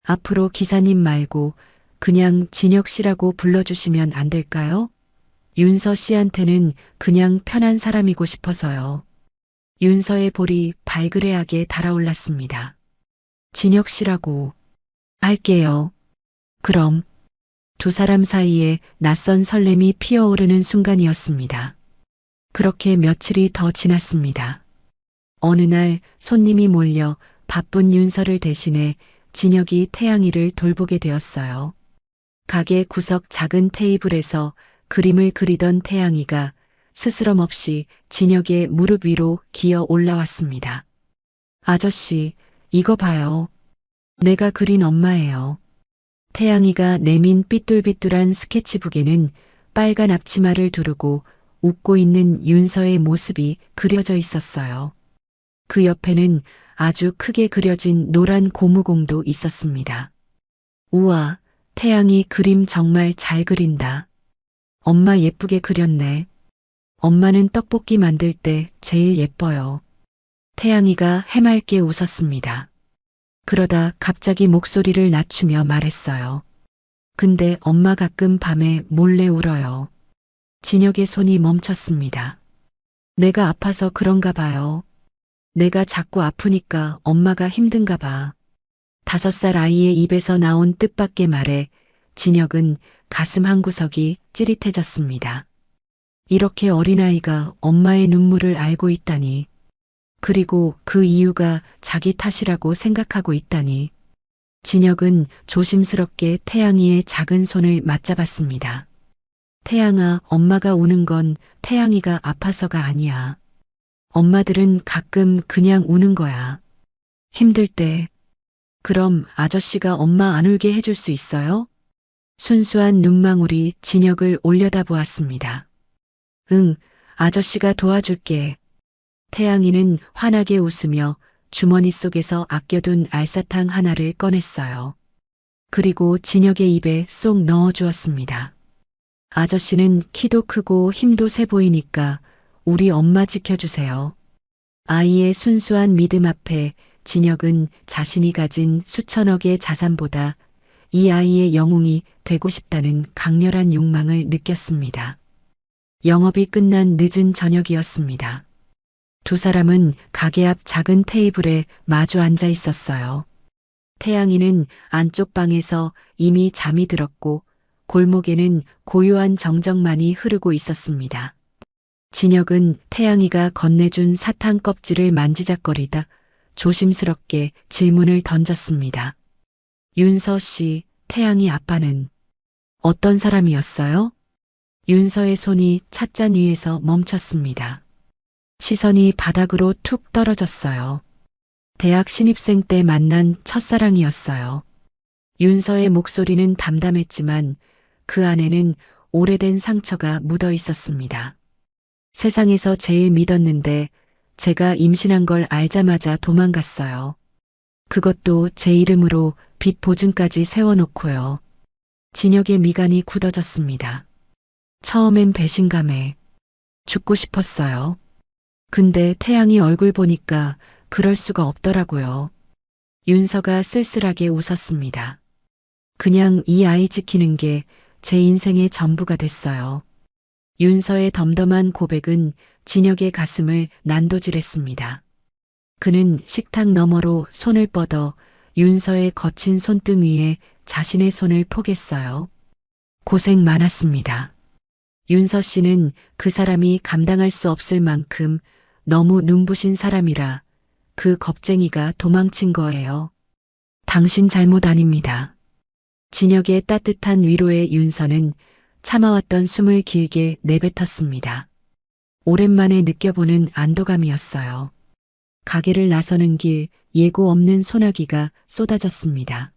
C: 앞으로 기사님 말고 그냥 진혁 씨라고 불러주시면 안 될까요? 윤서 씨한테는 그냥 편한 사람이고 싶어서요. 윤서의 볼이 발그레하게 달아올랐습니다. 진혁 씨라고 할게요. 그럼 두 사람 사이에 낯선 설렘이 피어오르는 순간이었습니다. 그렇게 며칠이 더 지났습니다. 어느 날 손님이 몰려 바쁜 윤서를 대신해 진혁이 태양이를 돌보게 되었어요. 가게 구석 작은 테이블에서 그림을 그리던 태양이가 스스럼 없이 진혁의 무릎 위로 기어 올라왔습니다. 아저씨, 이거 봐요. 내가 그린 엄마예요. 태양이가 내민 삐뚤삐뚤한 스케치북에는 빨간 앞치마를 두르고 웃고 있는 윤서의 모습이 그려져 있었어요. 그 옆에는 아주 크게 그려진 노란 고무공도 있었습니다. 우와, 태양이 그림 정말 잘 그린다. 엄마 예쁘게 그렸네. 엄마는 떡볶이 만들 때 제일 예뻐요. 태양이가 해맑게 웃었습니다. 그러다 갑자기 목소리를 낮추며 말했어요. 근데 엄마 가끔 밤에 몰래 울어요. 진혁의 손이 멈췄습니다. 내가 아파서 그런가 봐요. 내가 자꾸 아프니까 엄마가 힘든가 봐. 5살 아이의 입에서 나온 뜻밖의 말에 진혁은 가슴 한구석이 찌릿해졌습니다. 이렇게 어린아이가 엄마의 눈물을 알고 있다니. 그리고 그 이유가 자기 탓이라고 생각하고 있다니. 진혁은 조심스럽게 태양이의 작은 손을 맞잡았습니다. 태양아, 엄마가 우는 건 태양이가 아파서가 아니야. 엄마들은 가끔 그냥 우는 거야. 힘들 때. 그럼 아저씨가 엄마 안 울게 해줄 수 있어요? 순수한 눈망울이 진혁을 올려다보았습니다. 응, 아저씨가 도와줄게. 태양이는 환하게 웃으며 주머니 속에서 아껴둔 알사탕 하나를 꺼냈어요. 그리고 진혁의 입에 쏙 넣어주었습니다. 아저씨는 키도 크고 힘도 세 보이니까 우리 엄마 지켜주세요. 아이의 순수한 믿음 앞에 진혁은 자신이 가진 수천억의 자산보다 이 아이의 영웅이 되고 싶다는 강렬한 욕망을 느꼈습니다. 영업이 끝난 늦은 저녁이었습니다. 두 사람은 가게 앞 작은 테이블에 마주 앉아 있었어요. 태양이는 안쪽 방에서 이미 잠이 들었고 골목에는 고요한 정적만이 흐르고 있었습니다. 진혁은 태양이가 건네준 사탕 껍질을 만지작거리다 조심스럽게 질문을 던졌습니다. 윤서 씨, 태양이 아빠는 어떤 사람이었어요? 윤서의 손이 찻잔 위에서 멈췄습니다. 시선이 바닥으로 툭 떨어졌어요. 대학 신입생 때 만난 첫사랑이었어요. 윤서의 목소리는 담담했지만 그 안에는 오래된 상처가 묻어 있었습니다. 세상에서 제일 믿었는데 제가 임신한 걸 알자마자 도망갔어요. 그것도 제 이름으로 빚 보증까지 세워놓고요. 진혁의 미간이 굳어졌습니다. 처음엔 배신감에 죽고 싶었어요. 근데 태양이 얼굴 보니까 그럴 수가 없더라고요. 윤서가 쓸쓸하게 웃었습니다. 그냥 이 아이 지키는 게 제 인생의 전부가 됐어요. 윤서의 덤덤한 고백은 진혁의 가슴을 난도질했습니다. 그는 식탁 너머로 손을 뻗어 윤서의 거친 손등 위에 자신의 손을 포겠어요. 고생 많았습니다. 윤서 씨는 그 사람이 감당할 수 없을 만큼 너무 눈부신 사람이라 그 겁쟁이가 도망친 거예요. 당신 잘못 아닙니다. 진혁의 따뜻한 위로에 윤서는 참아왔던 숨을 길게 내뱉었습니다. 오랜만에 느껴보는 안도감이었어요. 가게를 나서는 길 예고 없는 소나기가 쏟아졌습니다.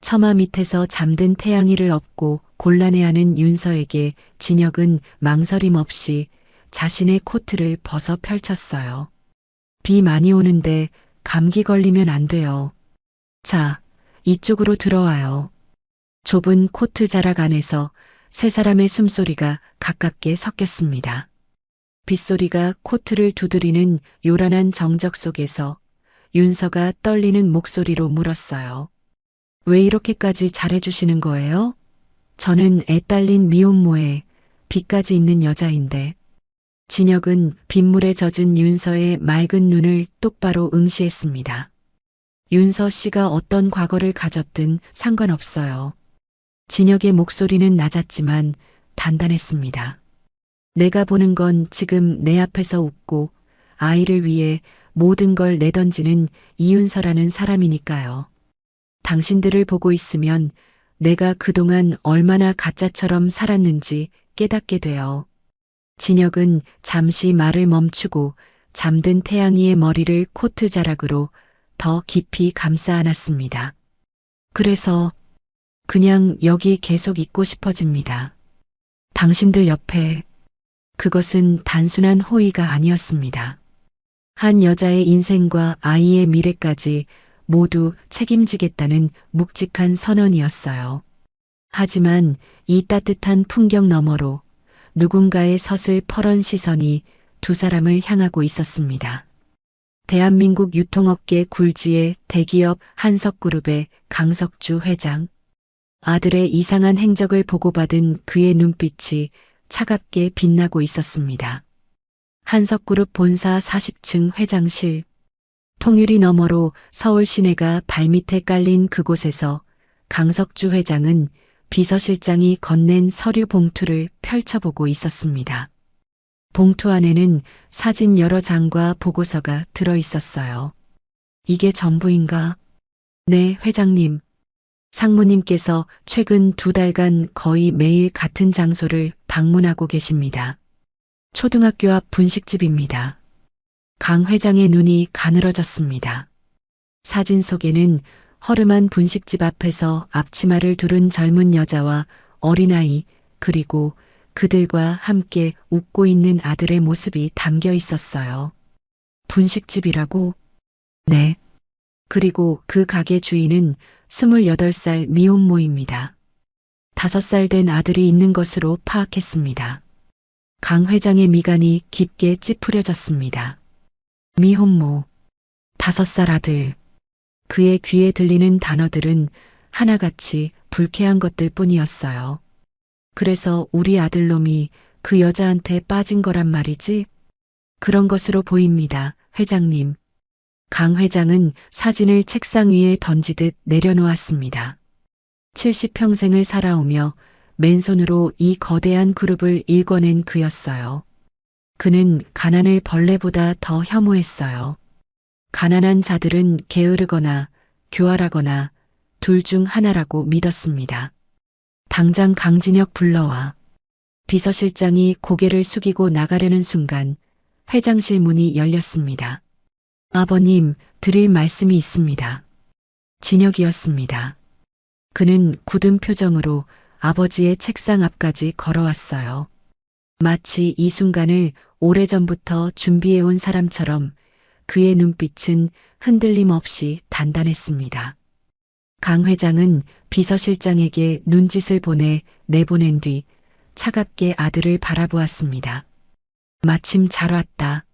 C: 처마 밑에서 잠든 태양이를 업고 곤란해하는 윤서에게 진혁은 망설임 없이 자신의 코트를 벗어 펼쳤어요. 비 많이 오는데 감기 걸리면 안 돼요. 자, 이쪽으로 들어와요. 좁은 코트 자락 안에서 세 사람의 숨소리가 가깝게 섞였습니다. 빗소리가 코트를 두드리는 요란한 정적 속에서 윤서가 떨리는 목소리로 물었어요. 왜 이렇게까지 잘해주시는 거예요? 저는 애 딸린 미혼모에 빚까지 있는 여자인데. 진혁은 빗물에 젖은 윤서의 맑은 눈을 똑바로 응시했습니다. 윤서 씨가 어떤 과거를 가졌든 상관없어요. 진혁의 목소리는 낮았지만 단단했습니다. 내가 보는 건 지금 내 앞에서 웃고 아이를 위해 모든 걸 내던지는 이윤서라는 사람이니까요. 당신들을 보고 있으면 내가 그동안 얼마나 가짜처럼 살았는지 깨닫게 돼요. 진혁은 잠시 말을 멈추고 잠든 태양이의 머리를 코트 자락으로 더 깊이 감싸 안았습니다. 그래서 그냥 여기 계속 있고 싶어집니다. 당신들 옆에. 그것은 단순한 호의가 아니었습니다. 한 여자의 인생과 아이의 미래까지 모두 책임지겠다는 묵직한 선언이었어요. 하지만 이 따뜻한 풍경 너머로 누군가의 서슬퍼런 시선이 두 사람을 향하고 있었습니다. 대한민국 유통업계 굴지의 대기업 한석그룹의 강석주 회장. 아들의 이상한 행적을 보고받은 그의 눈빛이 차갑게 빛나고 있었습니다. 한석그룹 본사 40층 회장실. 통유리 너머로 서울 시내가 발밑에 깔린 그곳에서 강석주 회장은 비서실장이 건넨 서류 봉투를 펼쳐보고 있었습니다. 봉투 안에는 사진 여러 장과 보고서가 들어 있었어요. 이게 전부인가? 네, 회장님. 상무님께서 최근 2달간 거의 매일 같은 장소를 방문하고 계십니다. 초등학교 앞 분식집입니다. 강 회장의 눈이 가늘어졌습니다. 사진 속에는 허름한 분식집 앞에서 앞치마를 두른 젊은 여자와 어린아이 그리고 그들과 함께 웃고 있는 아들의 모습이 담겨 있었어요. 분식집이라고? 네. 그리고 그 가게 주인은 28살 미혼모입니다. 5살 된 아들이 있는 것으로 파악했습니다. 강 회장의 미간이 깊게 찌푸려졌습니다. 미혼모, 5살 아들. 그의 귀에 들리는 단어들은 하나같이 불쾌한 것들 뿐이었어요. 그래서 우리 아들놈이 그 여자한테 빠진 거란 말이지? 그런 것으로 보입니다, 회장님. 강 회장은 사진을 책상 위에 던지듯 내려놓았습니다. 70평생을 살아오며 맨손으로 이 거대한 그룹을 일궈낸 그였어요. 그는 가난을 벌레보다 더 혐오했어요. 가난한 자들은 게으르거나 교활하거나 둘 중 하나라고 믿었습니다. 당장 강진혁 불러와. 비서실장이 고개를 숙이고 나가려는 순간 회장실 문이 열렸습니다. 아버님, 드릴 말씀이 있습니다. 진혁이었습니다. 그는 굳은 표정으로 아버지의 책상 앞까지 걸어왔어요. 마치 이 순간을 오래전부터 준비해온 사람처럼 그의 눈빛은 흔들림 없이 단단했습니다. 강 회장은 비서실장에게 눈짓을 보내 내보낸 뒤 차갑게 아들을 바라보았습니다. 마침 잘 왔다.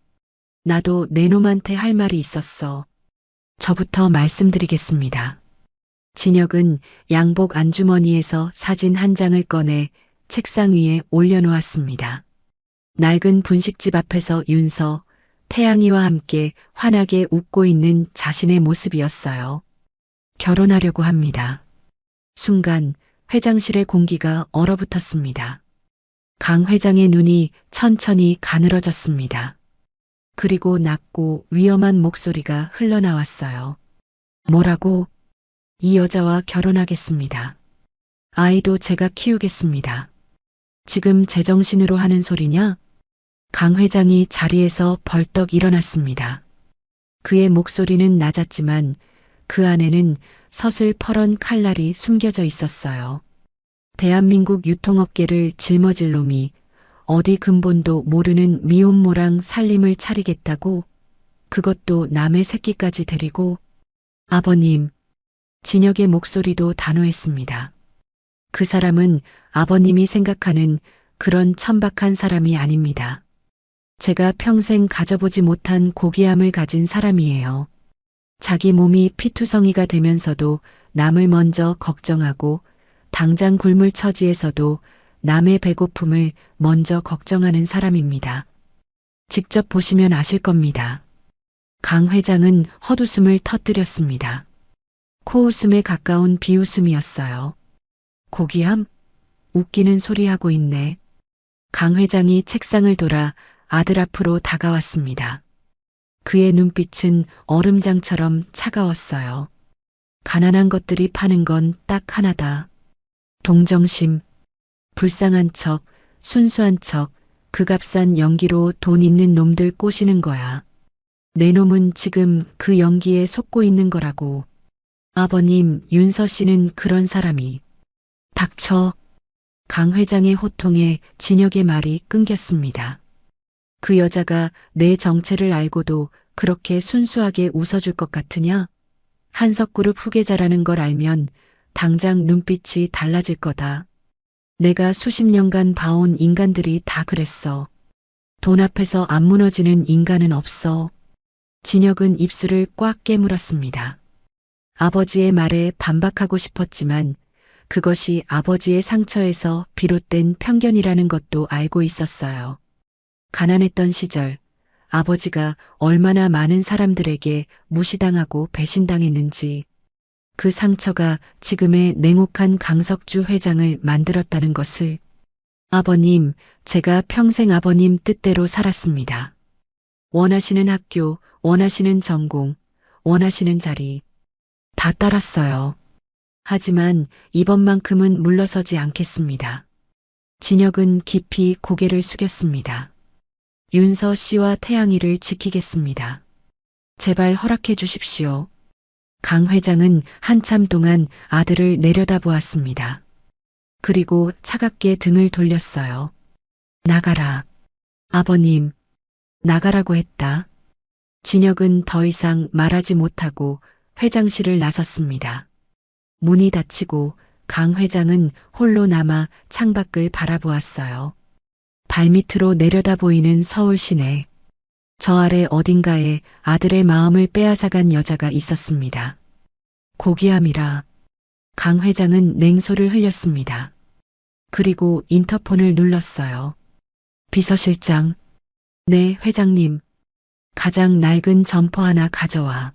C: 나도 내 놈한테 할 말이 있었어. 저부터 말씀드리겠습니다. 진혁은 양복 안주머니에서 사진 한 장을 꺼내 책상 위에 올려놓았습니다. 낡은 분식집 앞에서 윤서, 태양이와 함께 환하게 웃고 있는 자신의 모습이었어요. 결혼하려고 합니다. 순간 회장실의 공기가 얼어붙었습니다. 강 회장의 눈이 천천히 가늘어졌습니다. 그리고 낮고 위험한 목소리가 흘러나왔어요. 뭐라고? 이 여자와 결혼하겠습니다. 아이도 제가 키우겠습니다. 지금 제정신으로 하는 소리냐? 강 회장이 자리에서 벌떡 일어났습니다. 그의 목소리는 낮았지만 그 안에는 서슬퍼런 칼날이 숨겨져 있었어요. 대한민국 유통업계를 짊어질 놈이 어디 근본도 모르는 미혼모랑 살림을 차리겠다고? 그것도 남의 새끼까지 데리고? 아버님, 진혁의 목소리도 단호했습니다. 그 사람은 아버님이 생각하는 그런 천박한 사람이 아닙니다. 제가 평생 가져보지 못한 고귀함을 가진 사람이에요. 자기 몸이 피투성이가 되면서도 남을 먼저 걱정하고 당장 굶을 처지에서도 남의 배고픔을 먼저 걱정하는 사람입니다. 직접 보시면 아실 겁니다. 강 회장은 헛웃음을 터뜨렸습니다. 코웃음에 가까운 비웃음이었어요. 고귀함? 웃기는 소리 하고 있네. 강 회장이 책상을 돌아 아들 앞으로 다가왔습니다. 그의 눈빛은 얼음장처럼 차가웠어요. 가난한 것들이 파는 건 딱 하나다. 동정심, 불쌍한 척, 순수한 척, 그 값싼 연기로 돈 있는 놈들 꼬시는 거야. 내 놈은 지금 그 연기에 속고 있는 거라고. 아버님, 윤서 씨는 그런 사람이. 닥쳐. 강 회장의 호통에 진혁의 말이 끊겼습니다. 그 여자가 내 정체를 알고도 그렇게 순수하게 웃어줄 것 같으냐? 한석그룹 후계자라는 걸 알면 당장 눈빛이 달라질 거다. 내가 수십 년간 봐온 인간들이 다 그랬어. 돈 앞에서 안 무너지는 인간은 없어. 진혁은 입술을 꽉 깨물었습니다. 아버지의 말에 반박하고 싶었지만 그것이 아버지의 상처에서 비롯된 편견이라는 것도 알고 있었어요. 가난했던 시절 아버지가 얼마나 많은 사람들에게 무시당하고 배신당했는지 그 상처가 지금의 냉혹한 강석주 회장을 만들었다는 것을. 아버님, 제가 평생 아버님 뜻대로 살았습니다. 원하시는 학교, 원하시는 전공, 원하시는 자리 다 따랐어요. 하지만 이번만큼은 물러서지 않겠습니다. 진혁은 깊이 고개를 숙였습니다. 윤서 씨와 태양이를 지키겠습니다. 제발 허락해 주십시오. 강 회장은 한참 동안 아들을 내려다보았습니다. 그리고 차갑게 등을 돌렸어요. 나가라. 아버님, 나가라고 했다. 진혁은 더 이상 말하지 못하고 회장실을 나섰습니다. 문이 닫히고 강 회장은 홀로 남아 창밖을 바라보았어요. 발밑으로 내려다 보이는 서울 시내. 저 아래 어딘가에 아들의 마음을 빼앗아간 여자가 있었습니다. 고귀함이라. 강 회장은 냉소를 흘렸습니다. 그리고 인터폰을 눌렀어요. 비서실장. 네, 회장님. 가장 낡은 점퍼 하나 가져와.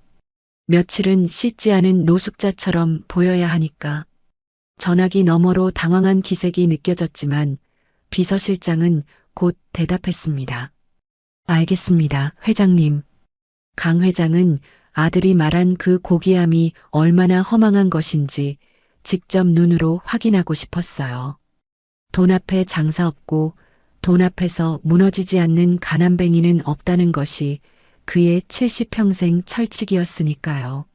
C: 며칠은 씻지 않은 노숙자처럼 보여야 하니까. 전화기 너머로 당황한 기색이 느껴졌지만 비서실장은 곧 대답했습니다. 알겠습니다, 회장님. 강 회장은 아들이 말한 그 고귀함이 얼마나 허망한 것인지 직접 눈으로 확인하고 싶었어요. 돈 앞에 장사 없고 돈 앞에서 무너지지 않는 가난뱅이는 없다는 것이 그의 70평생 철칙이었으니까요.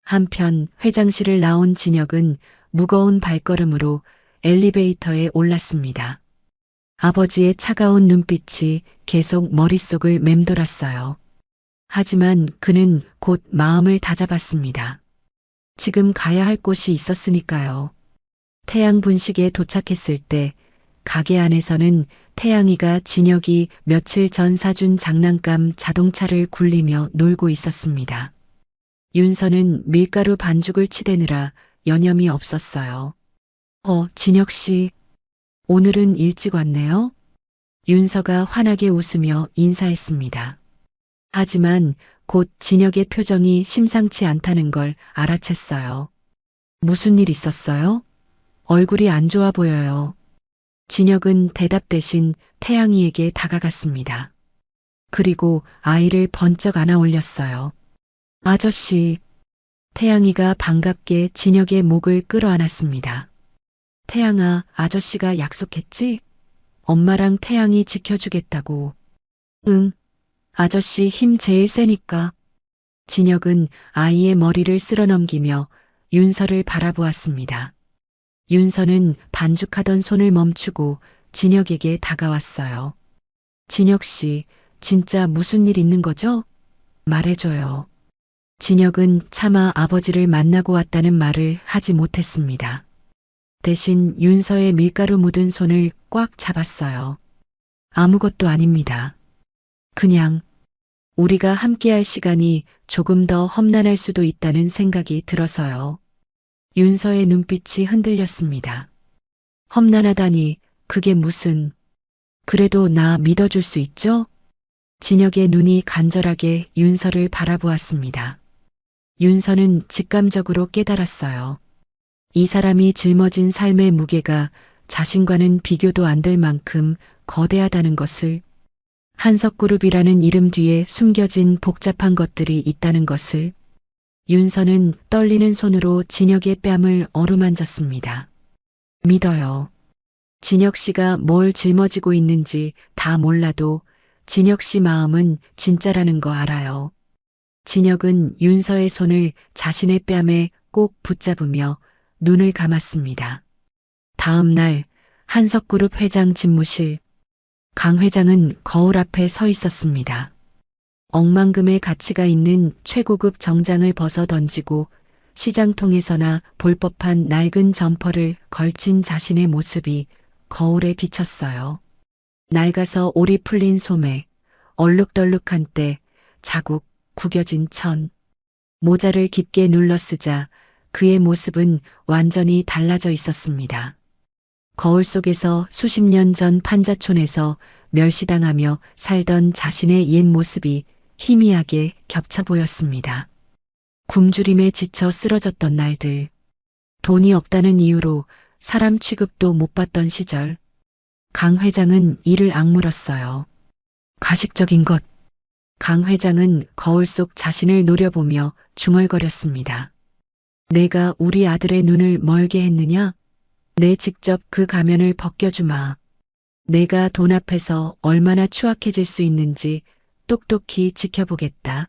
C: 한편 회장실을 나온 진혁은 무거운 발걸음으로 엘리베이터에 올랐습니다. 아버지의 차가운 눈빛이 계속 머릿속을 맴돌았어요. 하지만 그는 곧 마음을 다잡았습니다. 지금 가야 할 곳이 있었으니까요. 태양 분식에 도착했을 때 가게 안에서는 태양이가 진혁이 며칠 전 사준 장난감 자동차를 굴리며 놀고 있었습니다. 윤서는 밀가루 반죽을 치대느라 여념이 없었어요. 진혁 씨, 오늘은 일찍 왔네요. 윤서가 환하게 웃으며 인사했습니다. 하지만 곧 진혁의 표정이 심상치 않다는 걸 알아챘어요. 무슨 일 있었어요? 얼굴이 안 좋아 보여요. 진혁은 대답 대신 태양이에게 다가갔습니다. 그리고 아이를 번쩍 안아 올렸어요. 아저씨. 태양이가 반갑게 진혁의 목을 끌어안았습니다. 태양아, 아저씨가 약속했지? 엄마랑 태양이 지켜주겠다고. 응. 아저씨 힘 제일 세니까. 진혁은 아이의 머리를 쓸어넘기며 윤서를 바라보았습니다. 윤서는 반죽하던 손을 멈추고 진혁에게 다가왔어요. 진혁 씨, 진짜 무슨 일 있는 거죠? 말해줘요. 진혁은 차마 아버지를 만나고 왔다는 말을 하지 못했습니다. 대신 윤서의 밀가루 묻은 손을 꽉 잡았어요. 아무것도 아닙니다. 그냥 우리가 함께할 시간이 조금 더 험난할 수도 있다는 생각이 들어서요. 윤서의 눈빛이 흔들렸습니다. 험난하다니, 그게 무슨... 그래도 나 믿어줄 수 있죠? 진혁의 눈이 간절하게 윤서를 바라보았습니다. 윤서는 직감적으로 깨달았어요. 이 사람이 짊어진 삶의 무게가 자신과는 비교도 안 될 만큼 거대하다는 것을, 한석그룹이라는 이름 뒤에 숨겨진 복잡한 것들이 있다는 것을. 윤서는 떨리는 손으로 진혁의 뺨을 어루만졌습니다. 믿어요. 진혁 씨가 뭘 짊어지고 있는지 다 몰라도 진혁 씨 마음은 진짜라는 거 알아요. 진혁은 윤서의 손을 자신의 뺨에 꼭 붙잡으며 눈을 감았습니다. 다음 날 한석그룹 회장 집무실. 강 회장은 거울 앞에 서 있었습니다. 억만금의 가치가 있는 최고급 정장을 벗어 던지고 시장통에서나 볼 법한 낡은 점퍼를 걸친 자신의 모습이 거울에 비쳤어요. 낡아서 올이 풀린 소매, 얼룩덜룩한 때, 자국, 구겨진 천. 모자를 깊게 눌러 쓰자 그의 모습은 완전히 달라져 있었습니다. 거울 속에서 수십 년 전 판자촌에서 멸시당하며 살던 자신의 옛 모습이 희미하게 겹쳐 보였습니다. 굶주림에 지쳐 쓰러졌던 날들, 돈이 없다는 이유로 사람 취급도 못 받던 시절, 강 회장은 이를 악물었어요. 가식적인 것. 강 회장은 거울 속 자신을 노려보며 중얼거렸습니다. 내가 우리 아들의 눈을 멀게 했느냐? 내 직접 그 가면을 벗겨주마. 내가 돈 앞에서 얼마나 추악해질 수 있는지 똑똑히 지켜보겠다.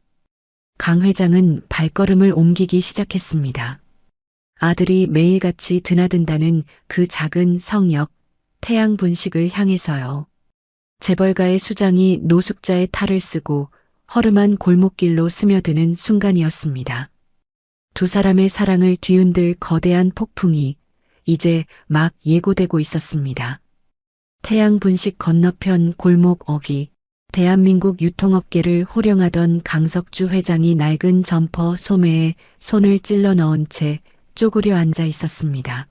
C: 강 회장은 발걸음을 옮기기 시작했습니다. 아들이 매일같이 드나든다는 그 작은 성역, 태양 분식을 향해서요. 재벌가의 수장이 노숙자의 탈을 쓰고 허름한 골목길로 스며드는 순간이었습니다. 두 사람의 사랑을 뒤흔들 거대한 폭풍이 이제 막 예고되고 있었습니다. 태양 분식 건너편 골목 어귀, 대한민국 유통업계를 호령하던 강석주 회장이 낡은 점퍼 소매에 손을 찔러 넣은 채 쪼그려 앉아 있었습니다.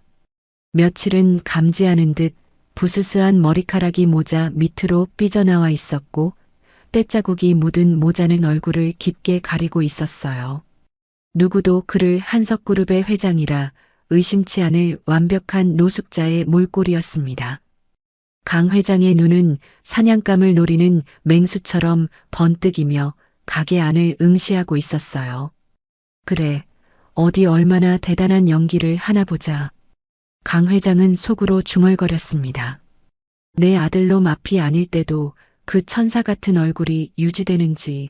C: 며칠은 감지하는 듯 부스스한 머리카락이 모자 밑으로 삐져나와 있었고 때자국이 묻은 모자는 얼굴을 깊게 가리고 있었어요. 누구도 그를 한석그룹의 회장이라 의심치 않을 완벽한 노숙자의 몰골이었습니다. 강 회장의 눈은 사냥감을 노리는 맹수처럼 번뜩이며 가게 안을 응시하고 있었어요. 그래, 어디 얼마나 대단한 연기를 하나 보자. 강 회장은 속으로 중얼거렸습니다. 내 아들로 앞이 아닐 때도 그 천사 같은 얼굴이 유지되는지,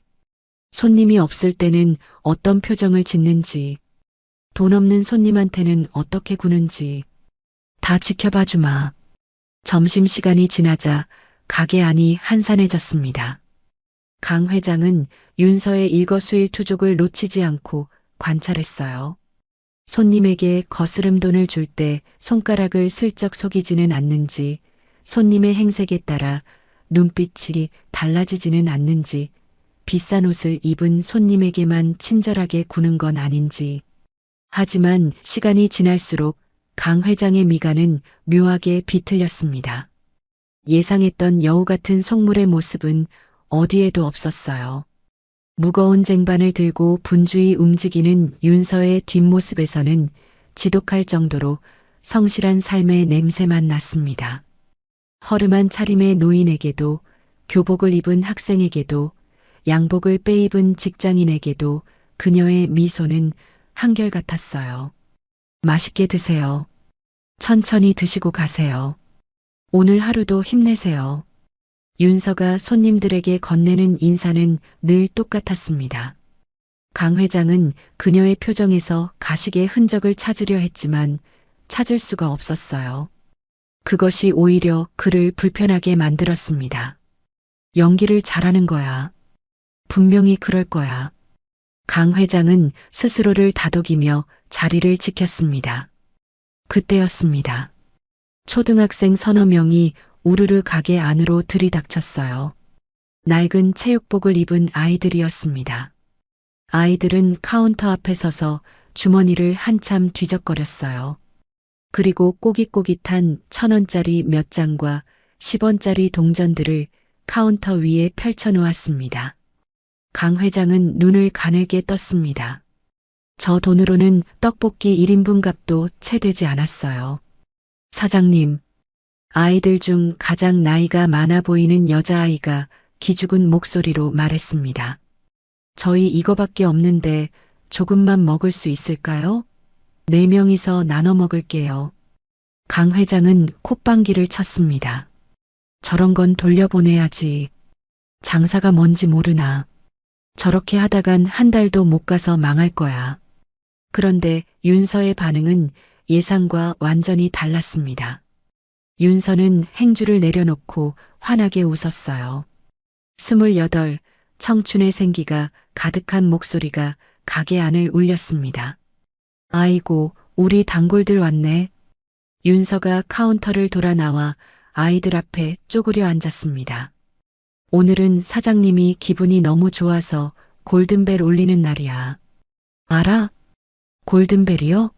C: 손님이 없을 때는 어떤 표정을 짓는지, 돈 없는 손님한테는 어떻게 구는지 다 지켜봐 주마. 점심시간이 지나자 가게 안이 한산해졌습니다. 강 회장은 윤서의 일거수일투족을 놓치지 않고 관찰했어요. 손님에게 거스름 돈을 줄 때 손가락을 슬쩍 속이지는 않는지, 손님의 행색에 따라 눈빛이 달라지지는 않는지, 비싼 옷을 입은 손님에게만 친절하게 구는 건 아닌지. 하지만 시간이 지날수록 강 회장의 미간은 묘하게 비틀렸습니다. 예상했던 여우 같은 속물의 모습은 어디에도 없었어요. 무거운 쟁반을 들고 분주히 움직이는 윤서의 뒷모습에서는 지독할 정도로 성실한 삶의 냄새만 났습니다. 허름한 차림의 노인에게도, 교복을 입은 학생에게도, 양복을 빼입은 직장인에게도 그녀의 미소는 한결같았어요. 맛있게 드세요. 천천히 드시고 가세요. 오늘 하루도 힘내세요. 윤서가 손님들에게 건네는 인사는 늘 똑같았습니다. 강 회장은 그녀의 표정에서 가식의 흔적을 찾으려 했지만 찾을 수가 없었어요. 그것이 오히려 그를 불편하게 만들었습니다. 연기를 잘하는 거야. 분명히 그럴 거야. 강 회장은 스스로를 다독이며 자리를 지켰습니다. 그때였습니다. 초등학생 서너 명이 우르르 가게 안으로 들이닥쳤어요. 낡은 체육복을 입은 아이들이었습니다. 아이들은 카운터 앞에 서서 주머니를 한참 뒤적거렸어요. 그리고 꼬깃꼬깃한 1,000원짜리 몇 장과 10원짜리 동전들을 카운터 위에 펼쳐놓았습니다. 강 회장은 눈을 가늘게 떴습니다. 저 돈으로는 떡볶이 1인분 값도 채 되지 않았어요. 사장님, 아이들 중 가장 나이가 많아 보이는 여자아이가 기죽은 목소리로 말했습니다. 저희 이거밖에 없는데 조금만 먹을 수 있을까요? 4명이서 나눠 먹을게요. 강 회장은 콧방귀를 쳤습니다. 저런 건 돌려보내야지. 장사가 뭔지 모르나. 저렇게 하다간 한 달도 못 가서 망할 거야. 그런데 윤서의 반응은 예상과 완전히 달랐습니다. 윤서는 행주를 내려놓고 환하게 웃었어요. 28, 청춘의 생기가 가득한 목소리가 가게 안을 울렸습니다. 아이고, 우리 단골들 왔네. 윤서가 카운터를 돌아 나와 아이들 앞에 쪼그려 앉았습니다. 오늘은 사장님이 기분이 너무 좋아서 골든벨 울리는 날이야. 알아? 골든벨이요?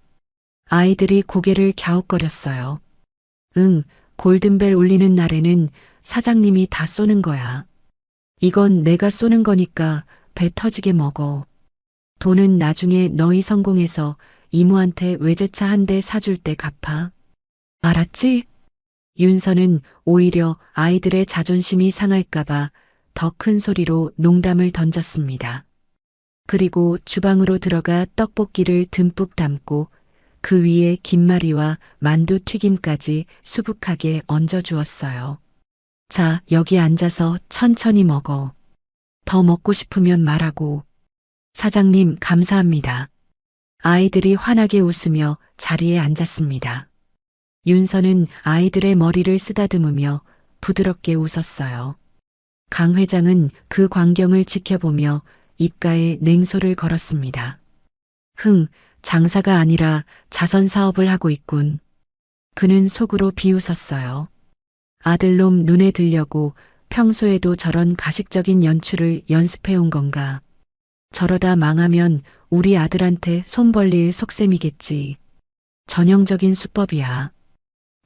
C: 아이들이 고개를 갸웃거렸어요. 응, 골든벨 울리는 날에는 사장님이 다 쏘는 거야. 이건 내가 쏘는 거니까 배 터지게 먹어. 돈은 나중에 너희 성공해서 이모한테 외제차 한 대 사줄 때 갚아. 알았지? 윤서는 오히려 아이들의 자존심이 상할까봐 더 큰 소리로 농담을 던졌습니다. 그리고 주방으로 들어가 떡볶이를 듬뿍 담고 그 위에 김말이와 만두 튀김까지 수북하게 얹어주었어요. 자, 여기 앉아서 천천히 먹어. 더 먹고 싶으면 말하고. 사장님, 감사합니다. 아이들이 환하게 웃으며 자리에 앉았습니다. 윤서는 아이들의 머리를 쓰다듬으며 부드럽게 웃었어요. 강 회장은 그 광경을 지켜보며 입가에 냉소를 걸었습니다. 장사가 아니라 자선 사업을 하고 있군. 그는 속으로 비웃었어요. 아들놈 눈에 들려고 평소에도 저런 가식적인 연출을 연습해온 건가. 저러다 망하면 우리 아들한테 손 벌릴 속셈이겠지. 전형적인 수법이야.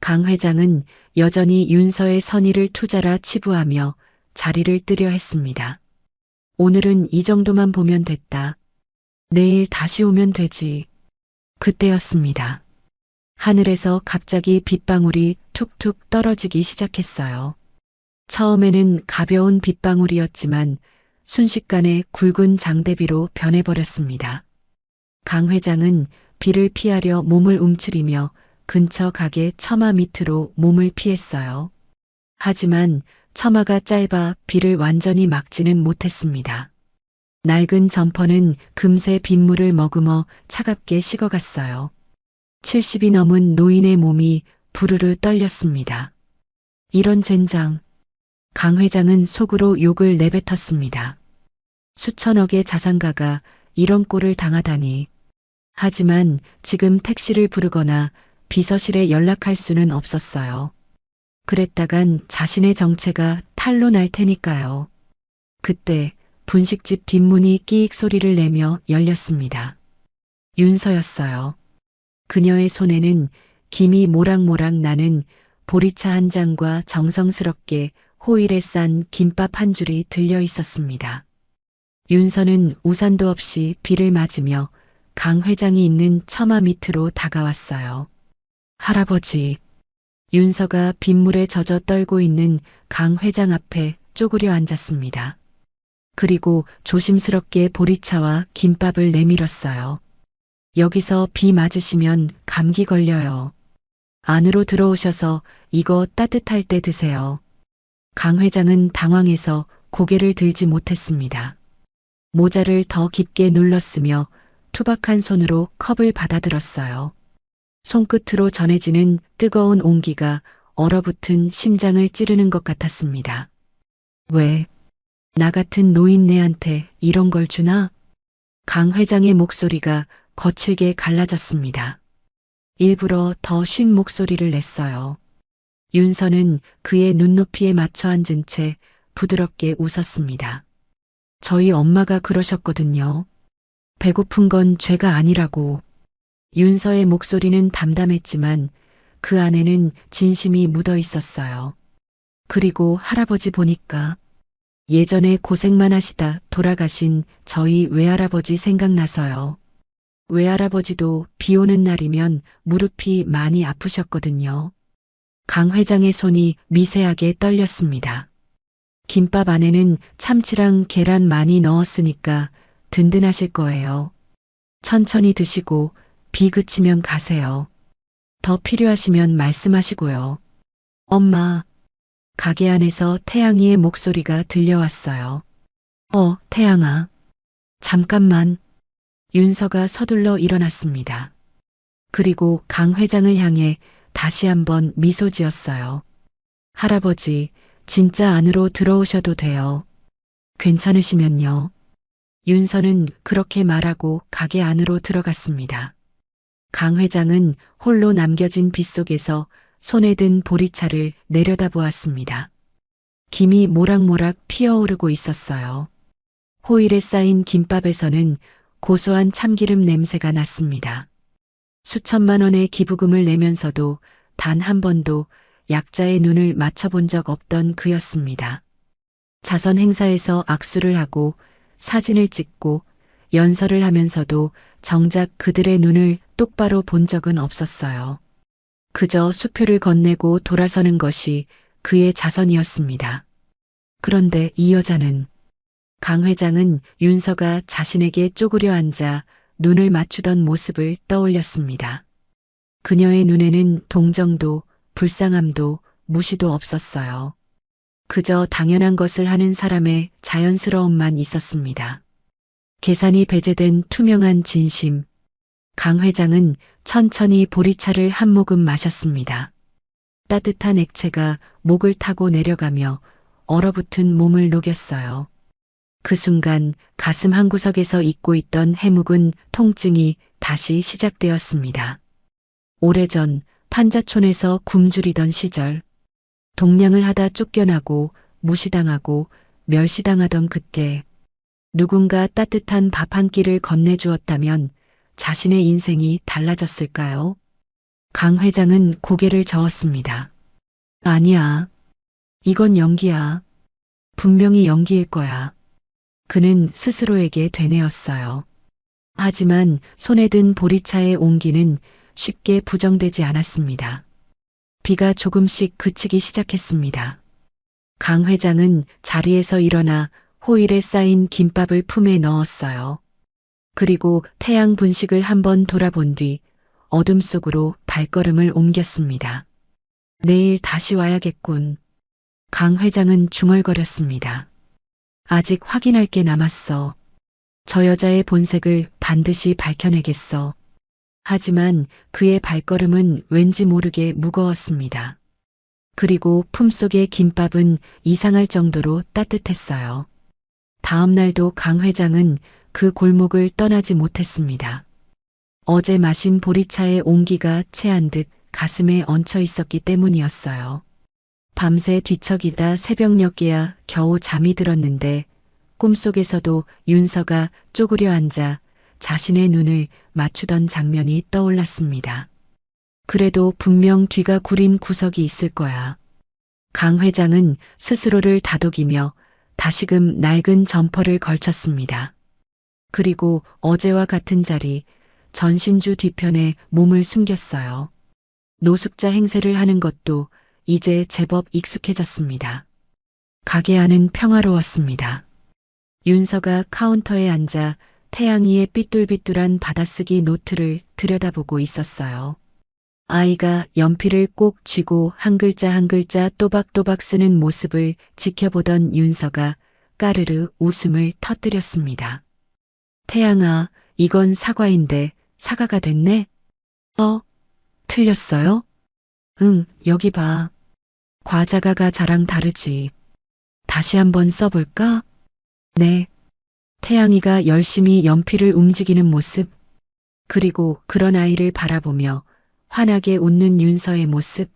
C: 강 회장은 여전히 윤서의 선의를 투자라 치부하며 자리를 뜨려 했습니다. 오늘은 이 정도만 보면 됐다. 내일 다시 오면 되지. 그때였습니다. 하늘에서 갑자기 빗방울이 툭툭 떨어지기 시작했어요. 처음에는 가벼운 빗방울이었지만 순식간에 굵은 장대비로 변해버렸습니다. 강 회장은 비를 피하려 몸을 움츠리며 근처 가게 처마 밑으로 몸을 피했어요. 하지만 처마가 짧아 비를 완전히 막지는 못했습니다. 낡은 점퍼는 금세 빗물을 머금어 차갑게 식어갔어요. 70이 넘은 노인의 몸이 부르르 떨렸습니다. 이런 젠장. 강 회장은 속으로 욕을 내뱉었습니다. 수천억의 자산가가 이런 꼴을 당하다니. 하지만 지금 택시를 부르거나 비서실에 연락할 수는 없었어요. 그랬다간 자신의 정체가 탄로 날 테니까요. 그때 분식집 뒷문이 끼익 소리를 내며 열렸습니다. 윤서였어요. 그녀의 손에는 김이 모락모락 나는 보리차 한 잔과 정성스럽게 호일에 싼 김밥 한 줄이 들려 있었습니다. 윤서는 우산도 없이 비를 맞으며 강 회장이 있는 처마 밑으로 다가왔어요. 할아버지. 윤서가 빗물에 젖어 떨고 있는 강 회장 앞에 쪼그려 앉았습니다. 그리고 조심스럽게 보리차와 김밥을 내밀었어요. 여기서 비 맞으시면 감기 걸려요. 안으로 들어오셔서 이거 따뜻할 때 드세요. 강 회장은 당황해서 고개를 들지 못했습니다. 모자를 더 깊게 눌렀으며 투박한 손으로 컵을 받아들었어요. 손끝으로 전해지는 뜨거운 온기가 얼어붙은 심장을 찌르는 것 같았습니다. 왜? 나 같은 노인네한테 이런 걸 주나? 강 회장의 목소리가 거칠게 갈라졌습니다. 일부러 더 쉰 목소리를 냈어요. 윤서는 그의 눈높이에 맞춰 앉은 채 부드럽게 웃었습니다. 저희 엄마가 그러셨거든요. 배고픈 건 죄가 아니라고. 윤서의 목소리는 담담했지만 그 안에는 진심이 묻어 있었어요. 그리고 할아버지 보니까 예전에 고생만 하시다 돌아가신 저희 외할아버지 생각나서요. 외할아버지도 비 오는 날이면 무릎이 많이 아프셨거든요. 강 회장의 손이 미세하게 떨렸습니다. 김밥 안에는 참치랑 계란 많이 넣었으니까 든든하실 거예요. 천천히 드시고 비 그치면 가세요. 더 필요하시면 말씀하시고요. 엄마. 가게 안에서 태양이의 목소리가 들려왔어요. 태양아. 잠깐만. 윤서가 서둘러 일어났습니다. 그리고 강 회장을 향해 다시 한번 미소 지었어요. 할아버지, 진짜 안으로 들어오셔도 돼요. 괜찮으시면요. 윤서는 그렇게 말하고 가게 안으로 들어갔습니다. 강 회장은 홀로 남겨진 빗속에서 손에 든 보리차를 내려다보았습니다. 김이 모락모락 피어오르고 있었어요. 호일에 쌓인 김밥에서는 고소한 참기름 냄새가 났습니다. 수천만 원의 기부금을 내면서도 단 한 번도 약자의 눈을 맞춰본 적 없던 그였습니다. 자선 행사에서 악수를 하고 사진을 찍고 연설을 하면서도 정작 그들의 눈을 똑바로 본 적은 없었어요. 그저 수표를 건네고 돌아서는 것이 그의 자선이었습니다. 그런데 이 여자는 강 회장은 윤서가 자신에게 쪼그려 앉아 눈을 맞추던 모습을 떠올렸습니다. 그녀의 눈에는 동정도, 불쌍함도, 무시도 없었어요. 그저 당연한 것을 하는 사람의 자연스러움만 있었습니다. 계산이 배제된 투명한 진심. 강 회장은 천천히 보리차를 한 모금 마셨습니다. 따뜻한 액체가 목을 타고 내려가며 얼어붙은 몸을 녹였어요. 그 순간 가슴 한구석에서 잊고 있던 해묵은 통증이 다시 시작되었습니다. 오래전 판자촌에서 굶주리던 시절, 동냥을 하다 쫓겨나고 무시당하고 멸시당하던 그때 누군가 따뜻한 밥 한 끼를 건네주었다면 자신의 인생이 달라졌을까요? 강 회장은 고개를 저었습니다. 아니야. 이건 연기야. 분명히 연기일 거야. 그는 스스로에게 되뇌었어요. 하지만 손에 든 보리차의 온기는 쉽게 부정되지 않았습니다. 비가 조금씩 그치기 시작했습니다. 강 회장은 자리에서 일어나 호일에 쌓인 김밥을 품에 넣었어요. 그리고 태양 분식을 한번 돌아본 뒤 어둠 속으로 발걸음을 옮겼습니다. 내일 다시 와야겠군. 강 회장은 중얼거렸습니다. 아직 확인할 게 남았어. 저 여자의 본색을 반드시 밝혀내겠어. 하지만 그의 발걸음은 왠지 모르게 무거웠습니다. 그리고 품속의 김밥은 이상할 정도로 따뜻했어요. 다음 날도 강 회장은 그 골목을 떠나지 못했습니다. 어제 마신 보리차의 온기가 체한 듯 가슴에 얹혀 있었기 때문이었어요. 밤새 뒤척이다 새벽녘이야 겨우 잠이 들었는데 꿈속에서도 윤서가 쪼그려 앉아 자신의 눈을 맞추던 장면이 떠올랐습니다. 그래도 분명 뒤가 구린 구석이 있을 거야. 강 회장은 스스로를 다독이며 다시금 낡은 점퍼를 걸쳤습니다. 그리고 어제와 같은 자리, 전신주 뒤편에 몸을 숨겼어요. 노숙자 행세를 하는 것도 이제 제법 익숙해졌습니다. 가게 안은 평화로웠습니다. 윤서가 카운터에 앉아 태양이의 삐뚤삐뚤한 받아쓰기 노트를 들여다보고 있었어요. 아이가 연필을 꼭 쥐고 한 글자 한 글자 또박또박 쓰는 모습을 지켜보던 윤서가 까르르 웃음을 터뜨렸습니다. 태양아, 이건 사과인데 사과가 됐네? 틀렸어요? 응, 여기 봐. 과자가가 자랑 다르지. 다시 한번 써볼까? 네. 태양이가 열심히 연필을 움직이는 모습, 그리고 그런 아이를 바라보며 환하게 웃는 윤서의 모습.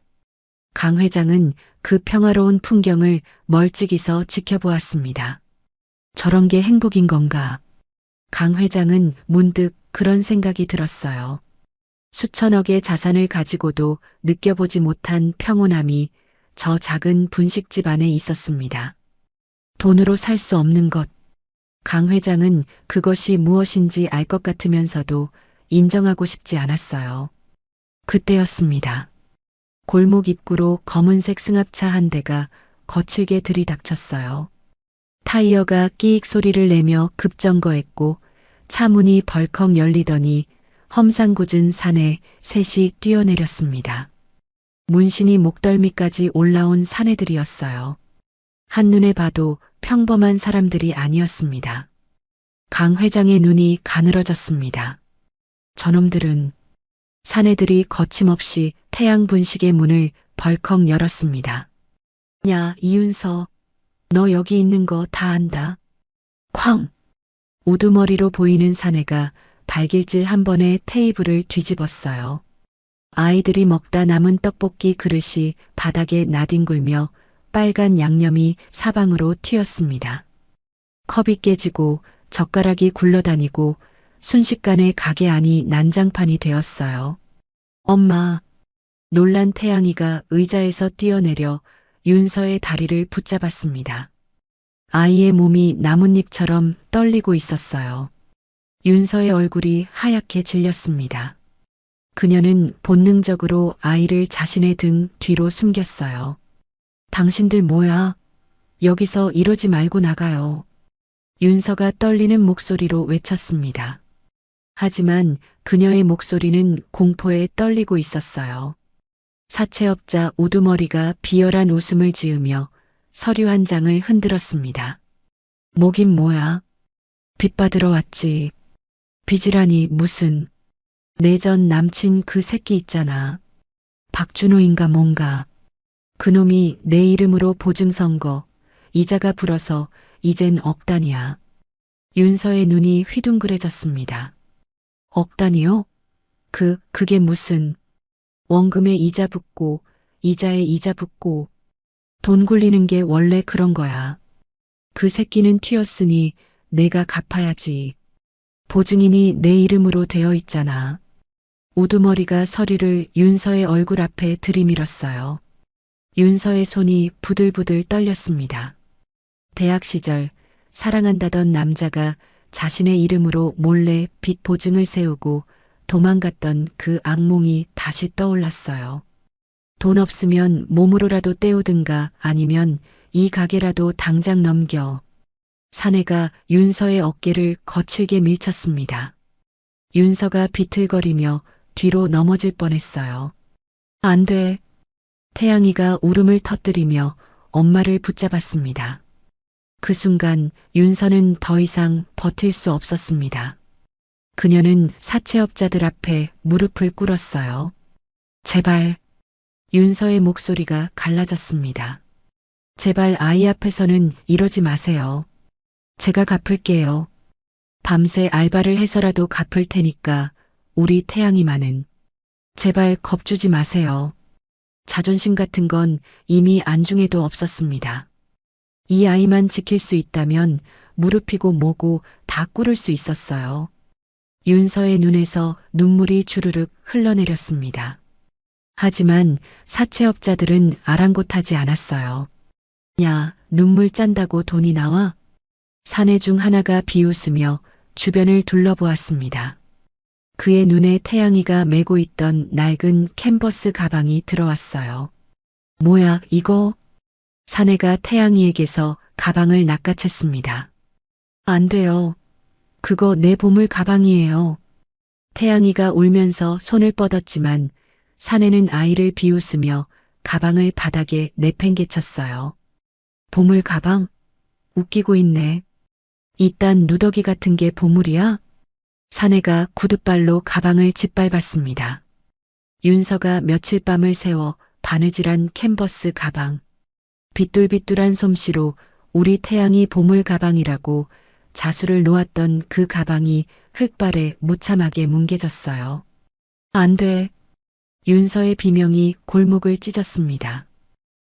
C: 강 회장은 그 평화로운 풍경을 멀찍이서 지켜보았습니다. 저런 게 행복인 건가? 강 회장은 문득 그런 생각이 들었어요. 수천억의 자산을 가지고도 느껴보지 못한 평온함이 저 작은 분식집 안에 있었습니다. 돈으로 살 수 없는 것. 강 회장은 그것이 무엇인지 알 것 같으면서도 인정하고 싶지 않았어요. 그때였습니다. 골목 입구로 검은색 승합차 한 대가 거칠게 들이닥쳤어요. 타이어가 끼익 소리를 내며 급정거했고 차 문이 벌컥 열리더니 험상궂은 산에 셋이 뛰어내렸습니다. 문신이 목덜미까지 올라온 사내들이었어요. 한눈에 봐도 평범한 사람들이 아니었습니다. 강 회장의 눈이 가늘어졌습니다. 저놈들은 사내들이 거침없이 태양 분식의 문을 벌컥 열었습니다. 야, 이윤서, 너 여기 있는 거 다 안다. 쾅! 우두머리로 보이는 사내가 발길질 한 번에 테이블을 뒤집었어요. 아이들이 먹다 남은 떡볶이 그릇이 바닥에 나뒹굴며 빨간 양념이 사방으로 튀었습니다. 컵이 깨지고 젓가락이 굴러다니고 순식간에 가게 안이 난장판이 되었어요. 엄마, 놀란 태양이가 의자에서 뛰어내려 윤서의 다리를 붙잡았습니다. 아이의 몸이 나뭇잎처럼 떨리고 있었어요. 윤서의 얼굴이 하얗게 질렸습니다. 그녀는 본능적으로 아이를 자신의 등 뒤로 숨겼어요. 당신들 뭐야? 여기서 이러지 말고 나가요. 윤서가 떨리는 목소리로 외쳤습니다. 하지만 그녀의 목소리는 공포에 떨리고 있었어요. 사채업자 우두머리가 비열한 웃음을 지으며 서류 한 장을 흔들었습니다. 뭐긴 뭐야? 빚 받으러 왔지. 빚이라니 무슨. 내 전 남친 그 새끼 있잖아. 박준호인가 뭔가. 그놈이 내 이름으로 보증선거, 이자가 불어서 이젠 억 단이야. 윤서의 눈이 휘둥그레졌습니다. 억 단이요? 그게 무슨. 원금에 이자 붙고 이자에 이자 붙고 돈 굴리는 게 원래 그런 거야. 그 새끼는 튀었으니 내가 갚아야지. 보증인이 내 이름으로 되어 있잖아. 우두머리가 서류를 윤서의 얼굴 앞에 들이밀었어요. 윤서의 손이 부들부들 떨렸습니다. 대학 시절 사랑한다던 남자가 자신의 이름으로 몰래 빚 보증을 세우고 도망갔던 그 악몽이 다시 떠올랐어요. 돈 없으면 몸으로라도 때우든가 아니면 이 가게라도 당장 넘겨. 사내가 윤서의 어깨를 거칠게 밀쳤습니다. 윤서가 비틀거리며 뒤로 넘어질 뻔했어요. 안 돼. 태양이가 울음을 터뜨리며 엄마를 붙잡았습니다. 그 순간 윤서는 더 이상 버틸 수 없었습니다. 그녀는 사채업자들 앞에 무릎을 꿇었어요. 제발. 윤서의 목소리가 갈라졌습니다. 제발 아이 앞에서는 이러지 마세요. 제가 갚을게요. 밤새 알바를 해서라도 갚을 테니까 우리 태양이만은. 제발 겁주지 마세요. 자존심 같은 건 이미 안중에도 없었습니다. 이 아이만 지킬 수 있다면 무릎이고 뭐고 다 꿇을 수 있었어요. 윤서의 눈에서 눈물이 주르륵 흘러내렸습니다. 하지만 사채업자들은 아랑곳하지 않았어요. 야, 눈물 짠다고 돈이 나와? 사내 중 하나가 비웃으며 주변을 둘러보았습니다. 그의 눈에 태양이가 메고 있던 낡은 캔버스 가방이 들어왔어요. 뭐야, 이거? 사내가 태양이에게서 가방을 낚아챘습니다. 안 돼요. 그거 내 보물 가방이에요. 태양이가 울면서 손을 뻗었지만 사내는 아이를 비웃으며 가방을 바닥에 내팽개쳤어요. 보물 가방? 웃기고 있네. 이딴 누더기 같은 게 보물이야? 사내가 구둣발로 가방을 짓밟았습니다. 윤서가 며칠 밤을 새워 바느질한 캔버스 가방. 비뚤비뚤한 솜씨로 우리 태양이 보물 가방이라고 자수를 놓았던 그 가방이 흙발에 무참하게 뭉개졌어요. 안 돼. 윤서의 비명이 골목을 찢었습니다.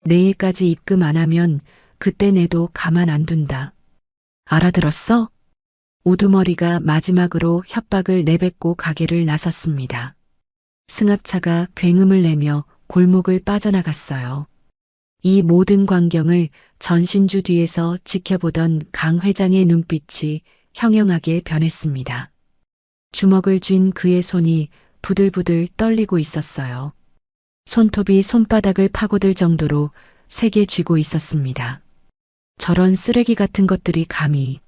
C: 내일까지 입금 안 하면 그때 내도 가만 안 둔다. 알아들었어? 우두머리가 마지막으로 협박을 내뱉고 가게를 나섰습니다. 승합차가 굉음을 내며 골목을 빠져나갔어요. 이 모든 광경을 전신주 뒤에서 지켜보던 강 회장의 눈빛이 형형하게 변했습니다. 주먹을 쥔 그의 손이 부들부들 떨리고 있었어요. 손톱이 손바닥을 파고들 정도로 세게 쥐고 있었습니다. 저런 쓰레기 같은 것들이 감히.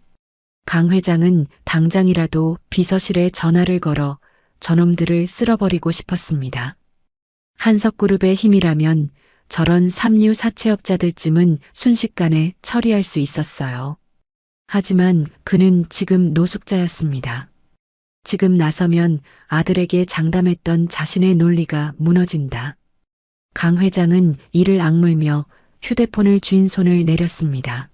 C: 강 회장은 당장이라도 비서실에 전화를 걸어 저놈들을 쓸어버리고 싶었습니다. 한석그룹의 힘이라면 저런 삼류 사채업자들쯤은 순식간에 처리할 수 있었어요. 하지만 그는 지금 노숙자였습니다. 지금 나서면 아들에게 장담했던 자신의 논리가 무너진다. 강 회장은 이를 악물며 휴대폰을 쥔 손을 내렸습니다.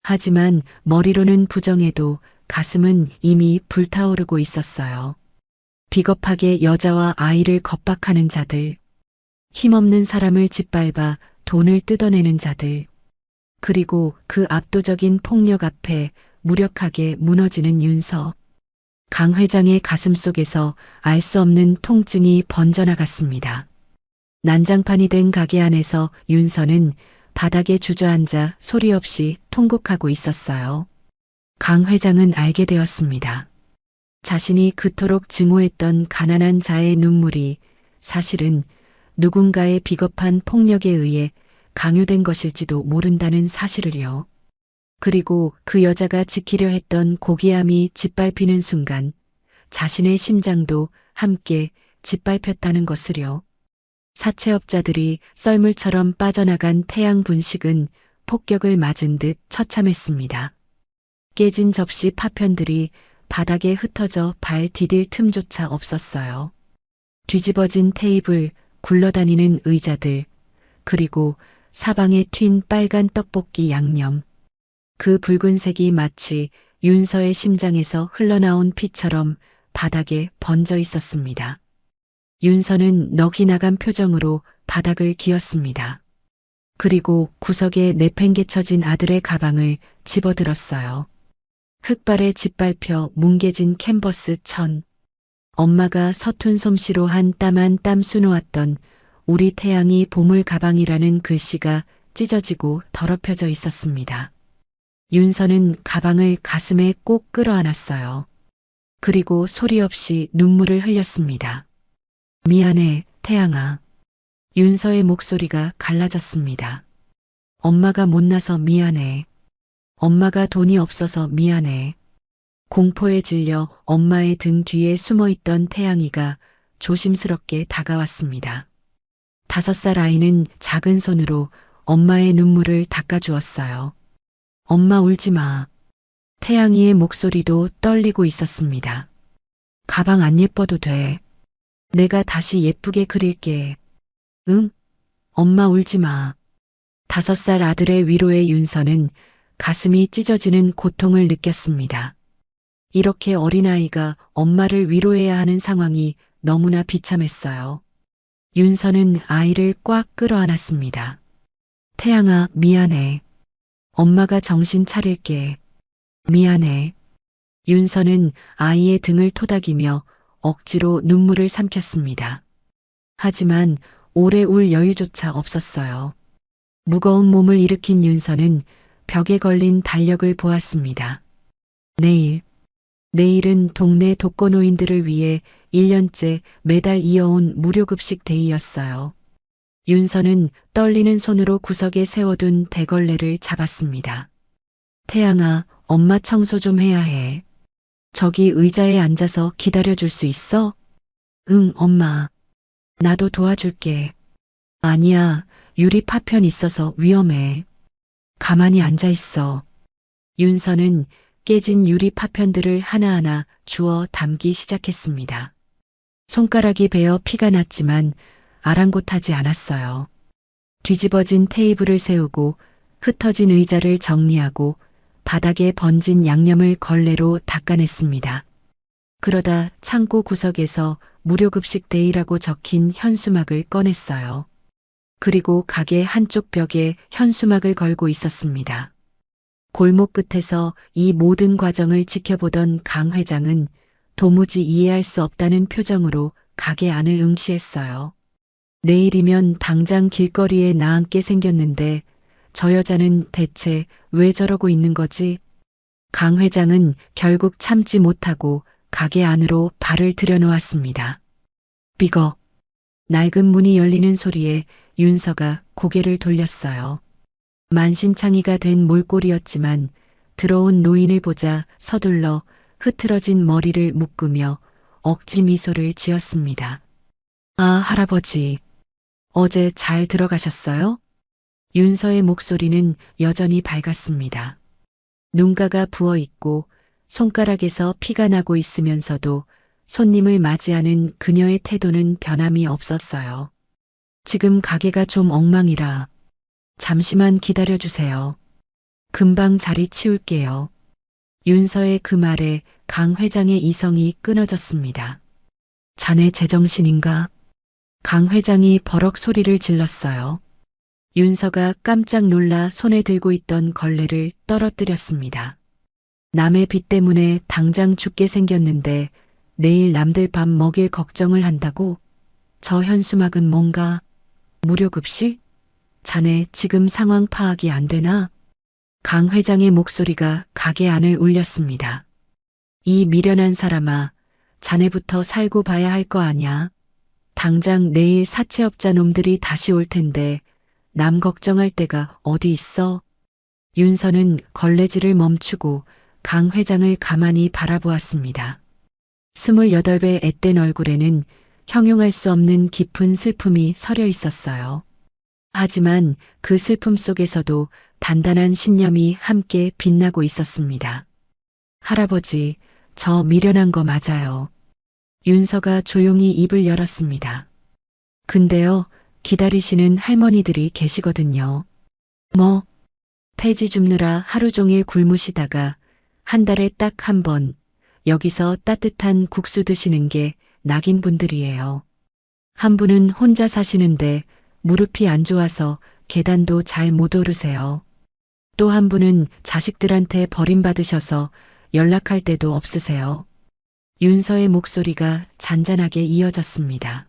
C: 하지만 머리로는 부정해도 가슴은 이미 불타오르고 있었어요. 비겁하게 여자와 아이를 겁박하는 자들, 힘없는 사람을 짓밟아 돈을 뜯어내는 자들, 그리고 그 압도적인 폭력 앞에 무력하게 무너지는 윤서. 강 회장의 가슴 속에서 알 수 없는 통증이 번져나갔습니다. 난장판이 된 가게 안에서 윤서는 바닥에 주저앉아 소리 없이 통곡하고 있었어요. 강 회장은 알게 되었습니다. 자신이 그토록 증오했던 가난한 자의 눈물이 사실은 누군가의 비겁한 폭력에 의해 강요된 것일지도 모른다는 사실을요. 그리고 그 여자가 지키려 했던 고귀함이 짓밟히는 순간 자신의 심장도 함께 짓밟혔다는 것을요. 사채업자들이 썰물처럼 빠져나간 태양 분식은 폭격을 맞은 듯 처참했습니다. 깨진 접시 파편들이 바닥에 흩어져 발 디딜 틈조차 없었어요. 뒤집어진 테이블, 굴러다니는 의자들, 그리고 사방에 튄 빨간 떡볶이 양념. 그 붉은색이 마치 윤서의 심장에서 흘러나온 피처럼 바닥에 번져 있었습니다. 윤서는 넋이 나간 표정으로 바닥을 기었습니다. 그리고 구석에 내팽개쳐진 아들의 가방을 집어들었어요. 흙발에 짓밟혀 뭉개진 캔버스 천. 엄마가 서툰 솜씨로 한 땀 한 땀 수놓았던 우리 태양이 보물 가방이라는 글씨가 찢어지고 더럽혀져 있었습니다. 윤서는 가방을 가슴에 꼭 끌어안았어요. 그리고 소리 없이 눈물을 흘렸습니다. 미안해, 태양아. 윤서의 목소리가 갈라졌습니다. 엄마가 못나서 미안해. 엄마가 돈이 없어서 미안해. 공포에 질려 엄마의 등 뒤에 숨어있던 태양이가 조심스럽게 다가왔습니다. 5살 아이는 작은 손으로 엄마의 눈물을 닦아주었어요. 엄마 울지 마. 태양이의 목소리도 떨리고 있었습니다. 가방 안 예뻐도 돼. 내가 다시 예쁘게 그릴게. 응? 엄마 울지 마. 5살 아들의 위로에 윤서는 가슴이 찢어지는 고통을 느꼈습니다. 이렇게 어린아이가 엄마를 위로해야 하는 상황이 너무나 비참했어요. 윤서는 아이를 꽉 끌어안았습니다. 태양아, 미안해. 엄마가 정신 차릴게. 미안해. 윤서는 아이의 등을 토닥이며 억지로 눈물을 삼켰습니다. 하지만 오래 울 여유조차 없었어요. 무거운 몸을 일으킨 윤서는 벽에 걸린 달력을 보았습니다. 내일은 동네 독거노인들을 위해 1년째 매달 이어온 무료급식 데이였어요. 윤서는 떨리는 손으로 구석에 세워둔 대걸레를 잡았습니다. 태양아, 엄마 청소 좀 해야 해. 저기 의자에 앉아서 기다려줄 수 있어? 응, 엄마. 나도 도와줄게. 아니야, 유리 파편 있어서 위험해. 가만히 앉아 있어. 윤서는 깨진 유리 파편들을 하나하나 주워 담기 시작했습니다. 손가락이 베어 피가 났지만 아랑곳하지 않았어요. 뒤집어진 테이블을 세우고 흩어진 의자를 정리하고 바닥에 번진 양념을 걸레로 닦아냈습니다. 그러다 창고 구석에서 무료급식 데이라고 적힌 현수막을 꺼냈어요. 그리고 가게 한쪽 벽에 현수막을 걸고 있었습니다. 골목 끝에서 이 모든 과정을 지켜보던 강 회장은 도무지 이해할 수 없다는 표정으로 가게 안을 응시했어요. 내일이면 당장 길거리에 나앉게 생겼는데 저 여자는 대체 왜 저러고 있는 거지? 강 회장은 결국 참지 못하고 가게 안으로 발을 들여놓았습니다. 삐걱. 낡은 문이 열리는 소리에 윤서가 고개를 돌렸어요. 만신창이가 된 몰골이었지만 들어온 노인을 보자 서둘러 흐트러진 머리를 묶으며 억지 미소를 지었습니다. 아, 할아버지. 어제 잘 들어가셨어요? 윤서의 목소리는 여전히 밝았습니다. 눈가가 부어 있고 손가락에서 피가 나고 있으면서도 손님을 맞이하는 그녀의 태도는 변함이 없었어요. 지금 가게가 좀 엉망이라 잠시만 기다려주세요. 금방 자리 치울게요. 윤서의 그 말에 강 회장의 이성이 끊어졌습니다. 자네 제정신인가? 강 회장이 버럭 소리를 질렀어요. 윤서가 깜짝 놀라 손에 들고 있던 걸레를 떨어뜨렸습니다. 남의 빚 때문에 당장 죽게 생겼는데 내일 남들 밥 먹일 걱정을 한다고? 저 현수막은 뭔가? 무료급식? 자네 지금 상황 파악이 안 되나? 강 회장의 목소리가 가게 안을 울렸습니다. 이 미련한 사람아, 자네부터 살고 봐야 할 거 아냐? 당장 내일 사채업자 놈들이 다시 올 텐데 남 걱정할 데가 어디 있어? 윤서는 걸레질을 멈추고 강 회장을 가만히 바라보았습니다. 28배 앳된 얼굴에는 형용할 수 없는 깊은 슬픔이 서려 있었어요. 하지만 그 슬픔 속에서도 단단한 신념이 함께 빛나고 있었습니다. 할아버지, 저 미련한 거 맞아요. 윤서가 조용히 입을 열었습니다. 근데요, 기다리시는 할머니들이 계시거든요. 뭐? 폐지 줍느라 하루 종일 굶으시다가 한 달에 딱 한 번 여기서 따뜻한 국수 드시는 게 낙인분들이에요. 한 분은 혼자 사시는데 무릎이 안 좋아서 계단도 잘 못 오르세요. 또 한 분은 자식들한테 버림받으셔서 연락할 데도 없으세요. 윤서의 목소리가 잔잔하게 이어졌습니다.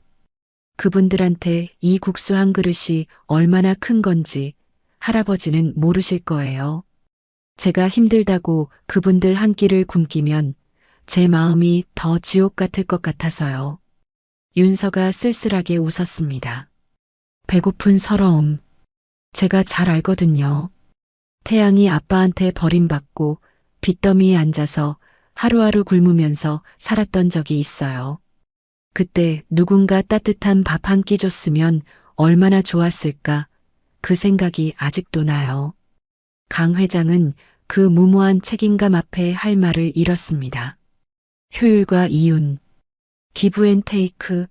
C: 그분들한테 이 국수 한 그릇이 얼마나 큰 건지 할아버지는 모르실 거예요. 제가 힘들다고 그분들 한 끼를 굶기면 제 마음이 더 지옥 같을 것 같아서요. 윤서가 쓸쓸하게 웃었습니다. 배고픈 서러움. 제가 잘 알거든요. 태양이 아빠한테 버림받고 빚더미에 앉아서 하루하루 굶으면서 살았던 적이 있어요. 그때 누군가 따뜻한 밥 한 끼 줬으면 얼마나 좋았을까 그 생각이 아직도 나요. 강 회장은 그 무모한 책임감 앞에 할 말을 잃었습니다. 효율과 이윤, 기브앤테이크,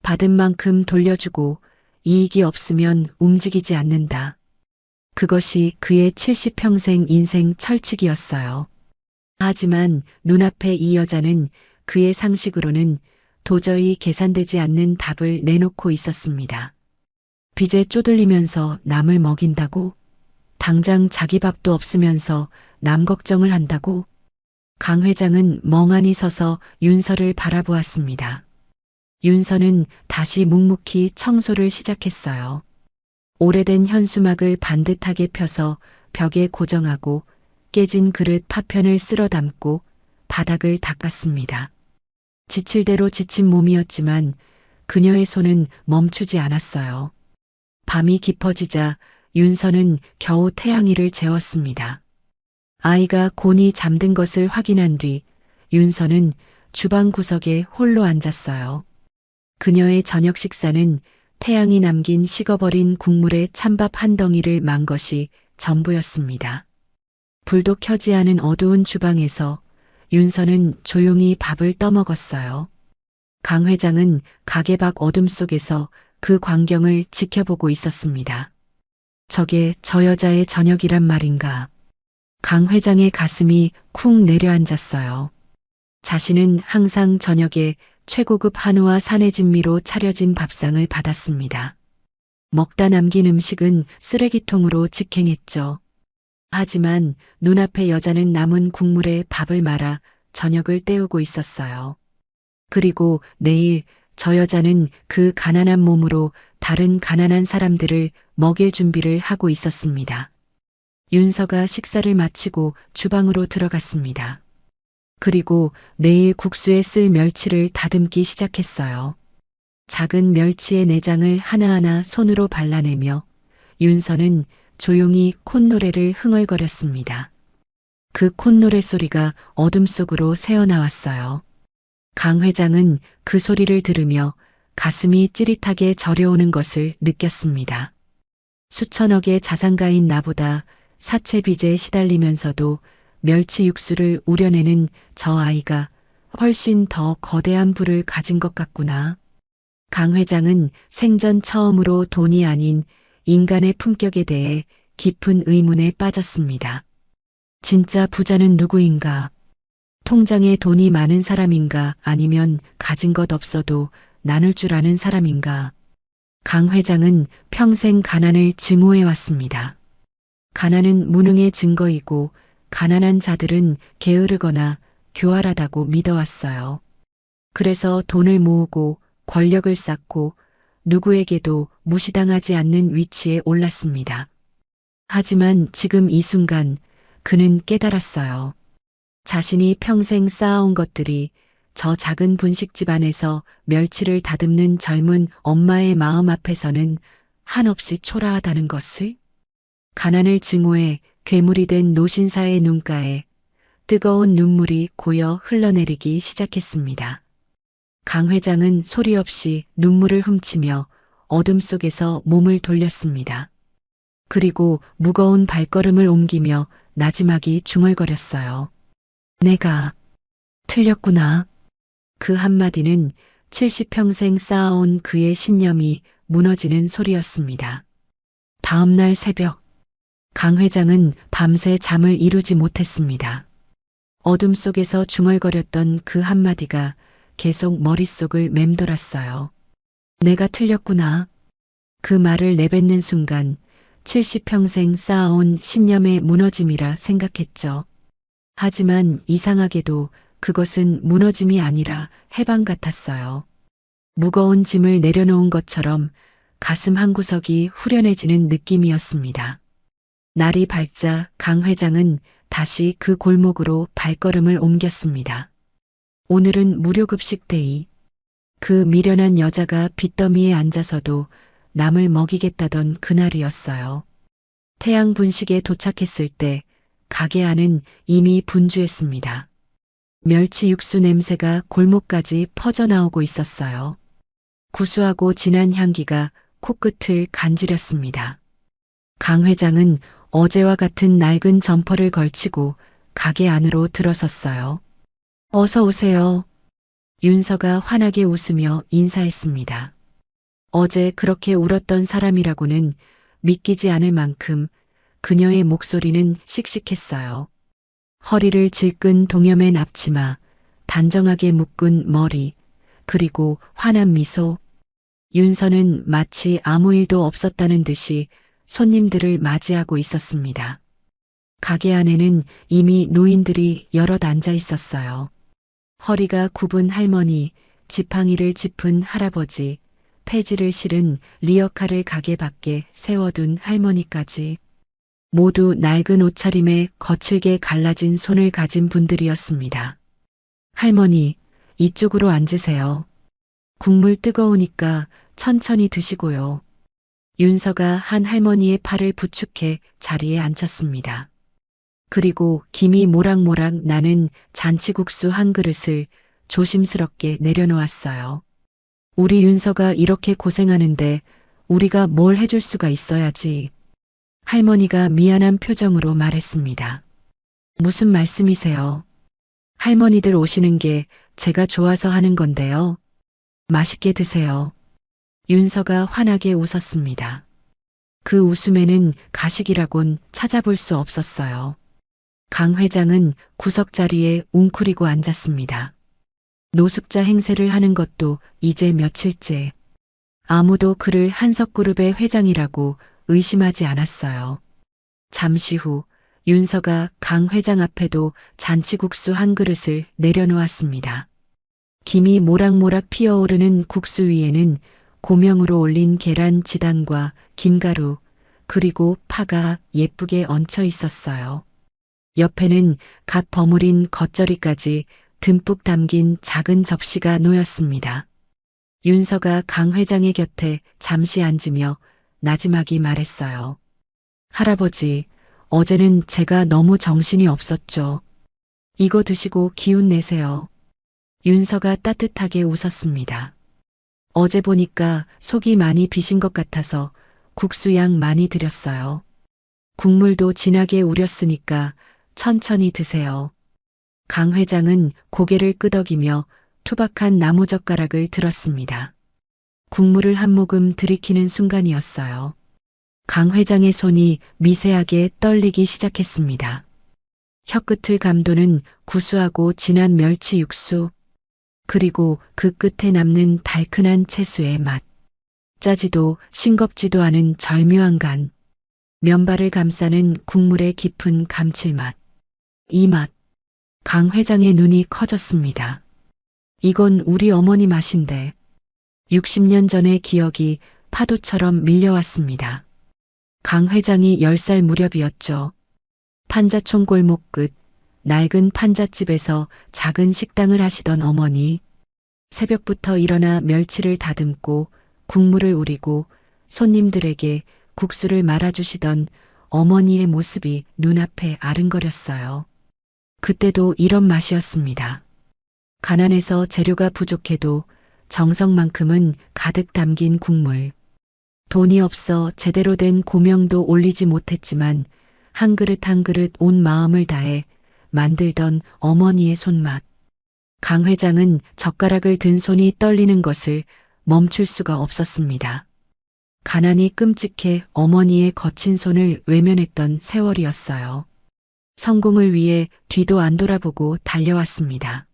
C: 받은 만큼 돌려주고 이익이 없으면 움직이지 않는다. 그것이 그의 70평생 인생 철칙이었어요. 하지만 눈앞에 이 여자는 그의 상식으로는 도저히 계산되지 않는 답을 내놓고 있었습니다. 빚에 쪼들리면서 남을 먹인다고? 당장 자기 밥도 없으면서 남 걱정을 한다고? 강 회장은 멍하니 서서 윤서를 바라보았습니다. 윤서는 다시 묵묵히 청소를 시작했어요. 오래된 현수막을 반듯하게 펴서 벽에 고정하고 깨진 그릇 파편을 쓸어 담고 바닥을 닦았습니다. 지칠 대로 지친 몸이었지만 그녀의 손은 멈추지 않았어요. 밤이 깊어지자 윤서는 겨우 태양이를 재웠습니다. 아이가 곤히 잠든 것을 확인한 뒤 윤서는 주방 구석에 홀로 앉았어요. 그녀의 저녁 식사는 태양이 남긴 식어버린 국물에 찬밥 한 덩이를 만 것이 전부였습니다. 불도 켜지 않은 어두운 주방에서 윤서는 조용히 밥을 떠먹었어요. 강 회장은 가게 밖 어둠 속에서 그 광경을 지켜보고 있었습니다. 저게 저 여자의 저녁이란 말인가. 강 회장의 가슴이 쿵 내려앉았어요. 자신은 항상 저녁에 최고급 한우와 산해진미로 차려진 밥상을 받았습니다. 먹다 남긴 음식은 쓰레기통으로 직행했죠. 하지만 눈앞의 여자는 남은 국물에 밥을 말아 저녁을 때우고 있었어요. 그리고 내일 저 여자는 그 가난한 몸으로 다른 가난한 사람들을 먹일 준비를 하고 있었습니다. 윤서가 식사를 마치고 주방으로 들어갔습니다. 그리고 내일 국수에 쓸 멸치를 다듬기 시작했어요. 작은 멸치의 내장을 하나하나 손으로 발라내며 윤서는 조용히 콧노래를 흥얼거렸습니다. 그 콧노래 소리가 어둠 속으로 새어나왔어요. 강 회장은 그 소리를 들으며 가슴이 찌릿하게 저려오는 것을 느꼈습니다. 수천억의 자산가인 나보다 사채 빚에 시달리면서도 멸치 육수를 우려내는 저 아이가 훨씬 더 거대한 부를 가진 것 같구나. 강 회장은 생전 처음으로 돈이 아닌 인간의 품격에 대해 깊은 의문에 빠졌습니다. 진짜 부자는 누구인가? 통장에 돈이 많은 사람인가 아니면 가진 것 없어도 나눌 줄 아는 사람인가? 강 회장은 평생 가난을 증오해 왔습니다. 가난은 무능의 증거이고 가난한 자들은 게으르거나 교활하다고 믿어왔어요. 그래서 돈을 모으고 권력을 쌓고 누구에게도 무시당하지 않는 위치에 올랐습니다. 하지만 지금 이 순간 그는 깨달았어요. 자신이 평생 쌓아온 것들이 저 작은 분식 집안에서 멸치를 다듬는 젊은 엄마의 마음 앞에서는 한없이 초라하다는 것을. 가난을 증오해 괴물이 된 노신사의 눈가에 뜨거운 눈물이 고여 흘러내리기 시작했습니다. 강 회장은 소리 없이 눈물을 훔치며 어둠 속에서 몸을 돌렸습니다. 그리고 무거운 발걸음을 옮기며 나지막이 중얼거렸어요. 내가 틀렸구나. 그 한마디는 70평생 쌓아온 그의 신념이 무너지는 소리였습니다. 다음 날 새벽, 강 회장은 밤새 잠을 이루지 못했습니다. 어둠 속에서 중얼거렸던 그 한마디가 계속 머릿속을 맴돌았어요. 내가 틀렸구나. 그 말을 내뱉는 순간 70평생 쌓아온 신념의 무너짐이라 생각했죠. 하지만 이상하게도 그것은 무너짐이 아니라 해방 같았어요. 무거운 짐을 내려놓은 것처럼 가슴 한구석이 후련해지는 느낌이었습니다. 날이 밝자 강 회장은 다시 그 골목으로 발걸음을 옮겼습니다. 오늘은 무료급식 데이. 그 미련한 여자가 빚더미에 앉아서도 남을 먹이겠다던 그날이었어요. 태양 분식에 도착했을 때 가게 안은 이미 분주했습니다. 멸치 육수 냄새가 골목까지 퍼져나오고 있었어요. 구수하고 진한 향기가 코끝을 간지렸습니다. 강 회장은 어제와 같은 낡은 점퍼를 걸치고 가게 안으로 들어섰어요. 어서 오세요. 윤서가 환하게 웃으며 인사했습니다. 어제 그렇게 울었던 사람이라고는 믿기지 않을 만큼 그녀의 목소리는 씩씩했어요. 허리를 질끈 동여맨 앞치마, 단정하게 묶은 머리, 그리고 환한 미소. 윤서는 마치 아무 일도 없었다는 듯이 손님들을 맞이하고 있었습니다. 가게 안에는 이미 노인들이 여럿 앉아 있었어요. 허리가 굽은 할머니, 지팡이를 짚은 할아버지, 폐지를 실은 리어카를 가게 밖에 세워둔 할머니까지 모두 낡은 옷차림에 거칠게 갈라진 손을 가진 분들이었습니다. 할머니, 이쪽으로 앉으세요. 국물 뜨거우니까 천천히 드시고요. 윤서가 한 할머니의 팔을 부축해 자리에 앉혔습니다. 그리고 김이 모락모락 나는 잔치국수 한 그릇을 조심스럽게 내려놓았어요. 우리 윤서가 이렇게 고생하는데 우리가 뭘 해줄 수가 있어야지. 할머니가 미안한 표정으로 말했습니다. 무슨 말씀이세요? 할머니들 오시는 게 제가 좋아서 하는 건데요. 맛있게 드세요. 윤서가 환하게 웃었습니다. 그 웃음에는 가식이라곤 찾아볼 수 없었어요. 강 회장은 구석자리에 웅크리고 앉았습니다. 노숙자 행세를 하는 것도 이제 며칠째. 아무도 그를 한석그룹의 회장이라고 의심하지 않았어요. 잠시 후 윤서가 강 회장 앞에도 잔치국수 한 그릇을 내려놓았습니다. 김이 모락모락 피어오르는 국수 위에는 고명으로 올린 계란 지단과 김가루 그리고 파가 예쁘게 얹혀 있었어요. 옆에는 갓 버무린 겉절이까지 듬뿍 담긴 작은 접시가 놓였습니다. 윤서가 강 회장의 곁에 잠시 앉으며 나지막이 말했어요. 할아버지, 어제는 제가 너무 정신이 없었죠. 이거 드시고 기운 내세요. 윤서가 따뜻하게 웃었습니다. 어제 보니까 속이 많이 비신 것 같아서 국수양 많이 드렸어요. 국물도 진하게 우렸으니까 천천히 드세요. 강 회장은 고개를 끄덕이며 투박한 나무젓가락을 들었습니다. 국물을 한 모금 들이키는 순간이었어요. 강 회장의 손이 미세하게 떨리기 시작했습니다. 혀끝을 감도는 구수하고 진한 멸치 육수, 그리고 그 끝에 남는 달큰한 채수의 맛. 짜지도 싱겁지도 않은 절묘한 간. 면발을 감싸는 국물의 깊은 감칠맛. 이 맛. 강 회장의 눈이 커졌습니다. 이건 우리 어머니 맛인데. 60년 전의 기억이 파도처럼 밀려왔습니다. 강 회장이 10살 무렵이었죠. 판자촌 골목 끝 낡은 판잣집에서 작은 식당을 하시던 어머니. 새벽부터 일어나 멸치를 다듬고 국물을 우리고 손님들에게 국수를 말아주시던 어머니의 모습이 눈앞에 아른거렸어요. 그때도 이런 맛이었습니다. 가난해서 재료가 부족해도 정성만큼은 가득 담긴 국물. 돈이 없어 제대로 된 고명도 올리지 못했지만 한 그릇 한 그릇 온 마음을 다해 만들던 어머니의 손맛. 강 회장은 젓가락을 든 손이 떨리는 것을 멈출 수가 없었습니다. 가난이 끔찍해 어머니의 거친 손을 외면했던 세월이었어요. 성공을 위해 뒤도 안 돌아보고 달려왔습니다.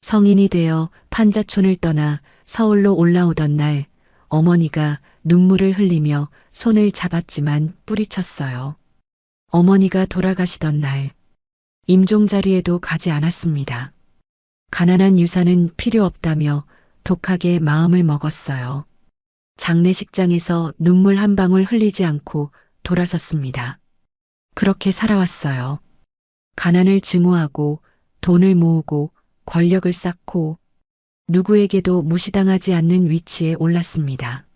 C: 성인이 되어 판자촌을 떠나 서울로 올라오던 날 어머니가 눈물을 흘리며 손을 잡았지만 뿌리쳤어요. 어머니가 돌아가시던 날 임종 자리에도 가지 않았습니다. 가난한 유산은 필요 없다며 독하게 마음을 먹었어요. 장례식장에서 눈물 한 방울 흘리지 않고 돌아섰습니다. 그렇게 살아왔어요. 가난을 증오하고 돈을 모으고 권력을 쌓고 누구에게도 무시당하지 않는 위치에 올랐습니다.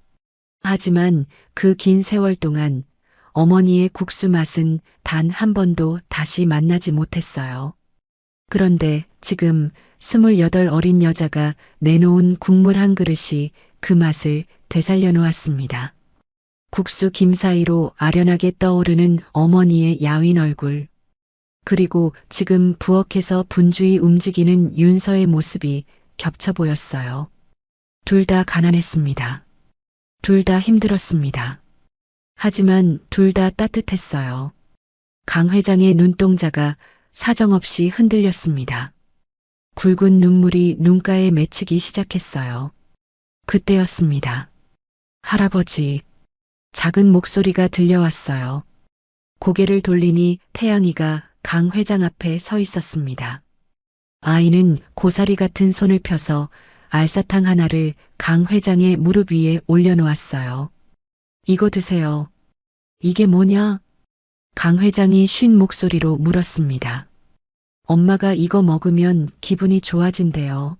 C: 하지만 그 긴 세월 동안 어머니의 국수 맛은 단 한 번도 다시 만나지 못했어요. 그런데 지금 28 어린 여자가 내놓은 국물 한 그릇이 그 맛을 되살려 놓았습니다. 국수 김 사이로 아련하게 떠오르는 어머니의 야윈 얼굴. 그리고 지금 부엌에서 분주히 움직이는 윤서의 모습이 겹쳐 보였어요. 둘 다 가난했습니다. 둘 다 힘들었습니다. 하지만 둘 다 따뜻했어요. 강 회장의 눈동자가 사정없이 흔들렸습니다. 굵은 눈물이 눈가에 맺히기 시작했어요. 그때였습니다. 할아버지. 작은 목소리가 들려왔어요. 고개를 돌리니 태양이가 강 회장 앞에 서 있었습니다. 아이는 고사리 같은 손을 펴서 알사탕 하나를 강 회장의 무릎 위에 올려놓았어요. 이거 드세요. 이게 뭐냐? 강 회장이 쉰 목소리로 물었습니다. 엄마가 이거 먹으면 기분이 좋아진대요.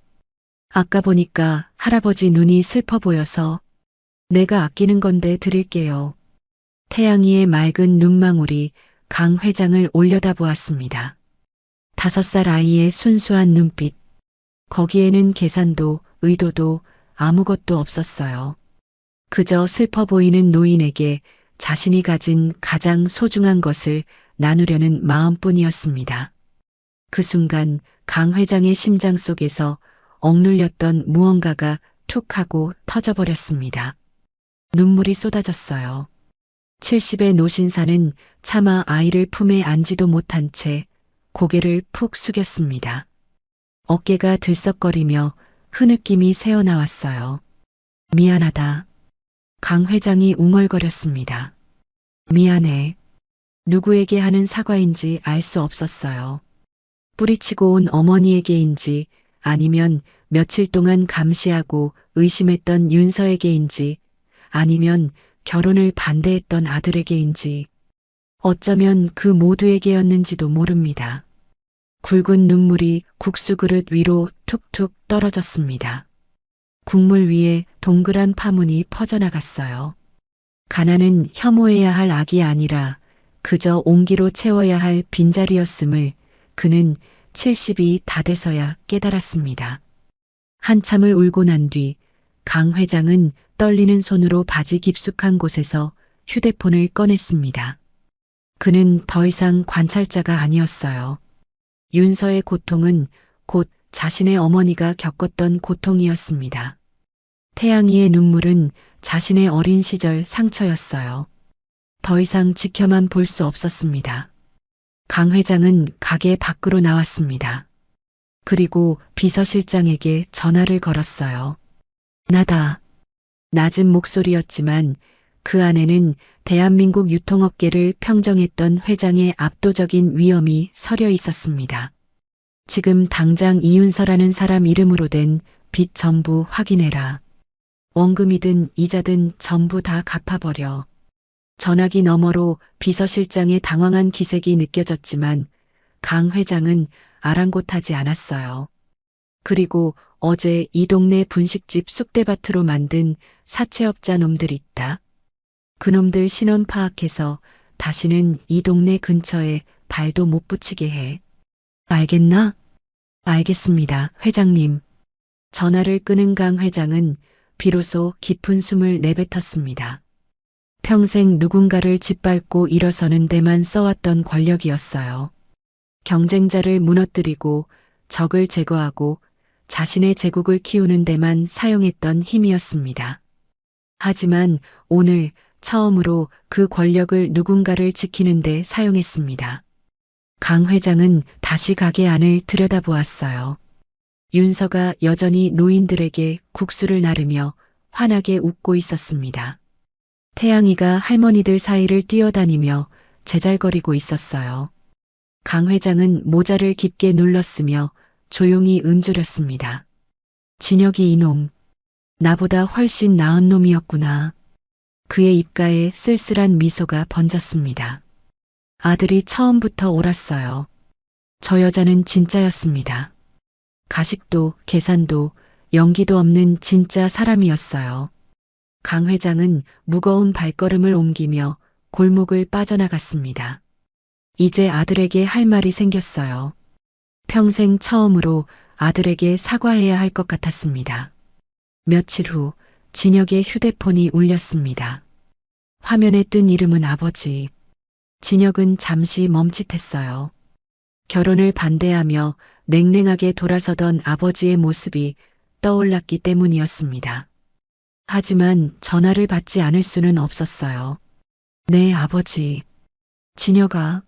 C: 아까 보니까 할아버지 눈이 슬퍼 보여서 내가 아끼는 건데 드릴게요. 태양이의 맑은 눈망울이 강 회장을 올려다보았습니다. 5살 아이의 순수한 눈빛. 거기에는 계산도 의도도 아무것도 없었어요. 그저 슬퍼 보이는 노인에게 자신이 가진 가장 소중한 것을 나누려는 마음뿐이었습니다. 그 순간 강 회장의 심장 속에서 억눌렸던 무언가가 툭 하고 터져버렸습니다. 눈물이 쏟아졌어요. 70의 노신사는 차마 아이를 품에 안지도 못한 채 고개를 푹 숙였습니다. 어깨가 들썩거리며 흐느낌이 새어나왔어요. 미안하다. 강 회장이 웅얼거렸습니다. 미안해. 누구에게 하는 사과인지 알 수 없었어요. 뿌리치고 온 어머니에게인지 아니면 며칠 동안 감시하고 의심했던 윤서에게인지 아니면 결혼을 반대했던 아들에게인지 어쩌면 그 모두에게였는지도 모릅니다. 굵은 눈물이 국수 그릇 위로 툭툭 떨어졌습니다. 국물 위에 동그란 파문이 퍼져나갔어요. 가난은 혐오해야 할 악이 아니라 그저 온기로 채워야 할 빈자리였음을 그는 70이 다 돼서야 깨달았습니다. 한참을 울고 난 뒤 강 회장은 떨리는 손으로 바지 깊숙한 곳에서 휴대폰을 꺼냈습니다. 그는 더 이상 관찰자가 아니었어요. 윤서의 고통은 곧 자신의 어머니가 겪었던 고통이었습니다. 태양이의 눈물은 자신의 어린 시절 상처였어요. 더 이상 지켜만 볼 수 없었습니다. 강 회장은 가게 밖으로 나왔습니다. 그리고 비서실장에게 전화를 걸었어요. 나다. 낮은 목소리였지만 그 안에는 대한민국 유통업계를 평정했던 회장의 압도적인 위엄이 서려 있었습니다. 지금 당장 이윤서라는 사람 이름으로 된 빚 전부 확인해라. 원금이든 이자든 전부 다 갚아버려. 전화기 너머로 비서실장의 당황한 기색이 느껴졌지만 강 회장은 아랑곳하지 않았어요. 그리고 어제 이 동네 분식집 쑥대밭으로 만든 사채업자 놈들 있다. 그놈들 신원 파악해서 다시는 이 동네 근처에 발도 못 붙이게 해. 알겠나? 알겠습니다, 회장님. 전화를 끊은 강 회장은 비로소 깊은 숨을 내뱉었습니다. 평생 누군가를 짓밟고 일어서는 데만 써왔던 권력이었어요. 경쟁자를 무너뜨리고 적을 제거하고 자신의 제국을 키우는 데만 사용했던 힘이었습니다. 하지만 오늘 처음으로 그 권력을 누군가를 지키는 데 사용했습니다. 강 회장은 다시 가게 안을 들여다보았어요. 윤서가 여전히 노인들에게 국수를 나르며 환하게 웃고 있었습니다. 태양이가 할머니들 사이를 뛰어다니며 제잘거리고 있었어요. 강 회장은 모자를 깊게 눌렀으며 조용히 은조렸습니다. 진혁이 이놈, 나보다 훨씬 나은 놈이었구나. 그의 입가에 쓸쓸한 미소가 번졌습니다. 아들이 처음부터 옳았어요. 저 여자는 진짜였습니다. 가식도 계산도 연기도 없는 진짜 사람이었어요. 강 회장은 무거운 발걸음을 옮기며 골목을 빠져나갔습니다. 이제 아들에게 할 말이 생겼어요. 평생 처음으로 아들에게 사과해야 할 것 같았습니다. 며칠 후 진혁의 휴대폰이 울렸습니다. 화면에 뜬 이름은 아버지. 진혁은 잠시 멈칫했어요. 결혼을 반대하며 냉랭하게 돌아서던 아버지의 모습이 떠올랐기 때문이었습니다. 하지만 전화를 받지 않을 수는 없었어요. 네, 아버지. 진혁아.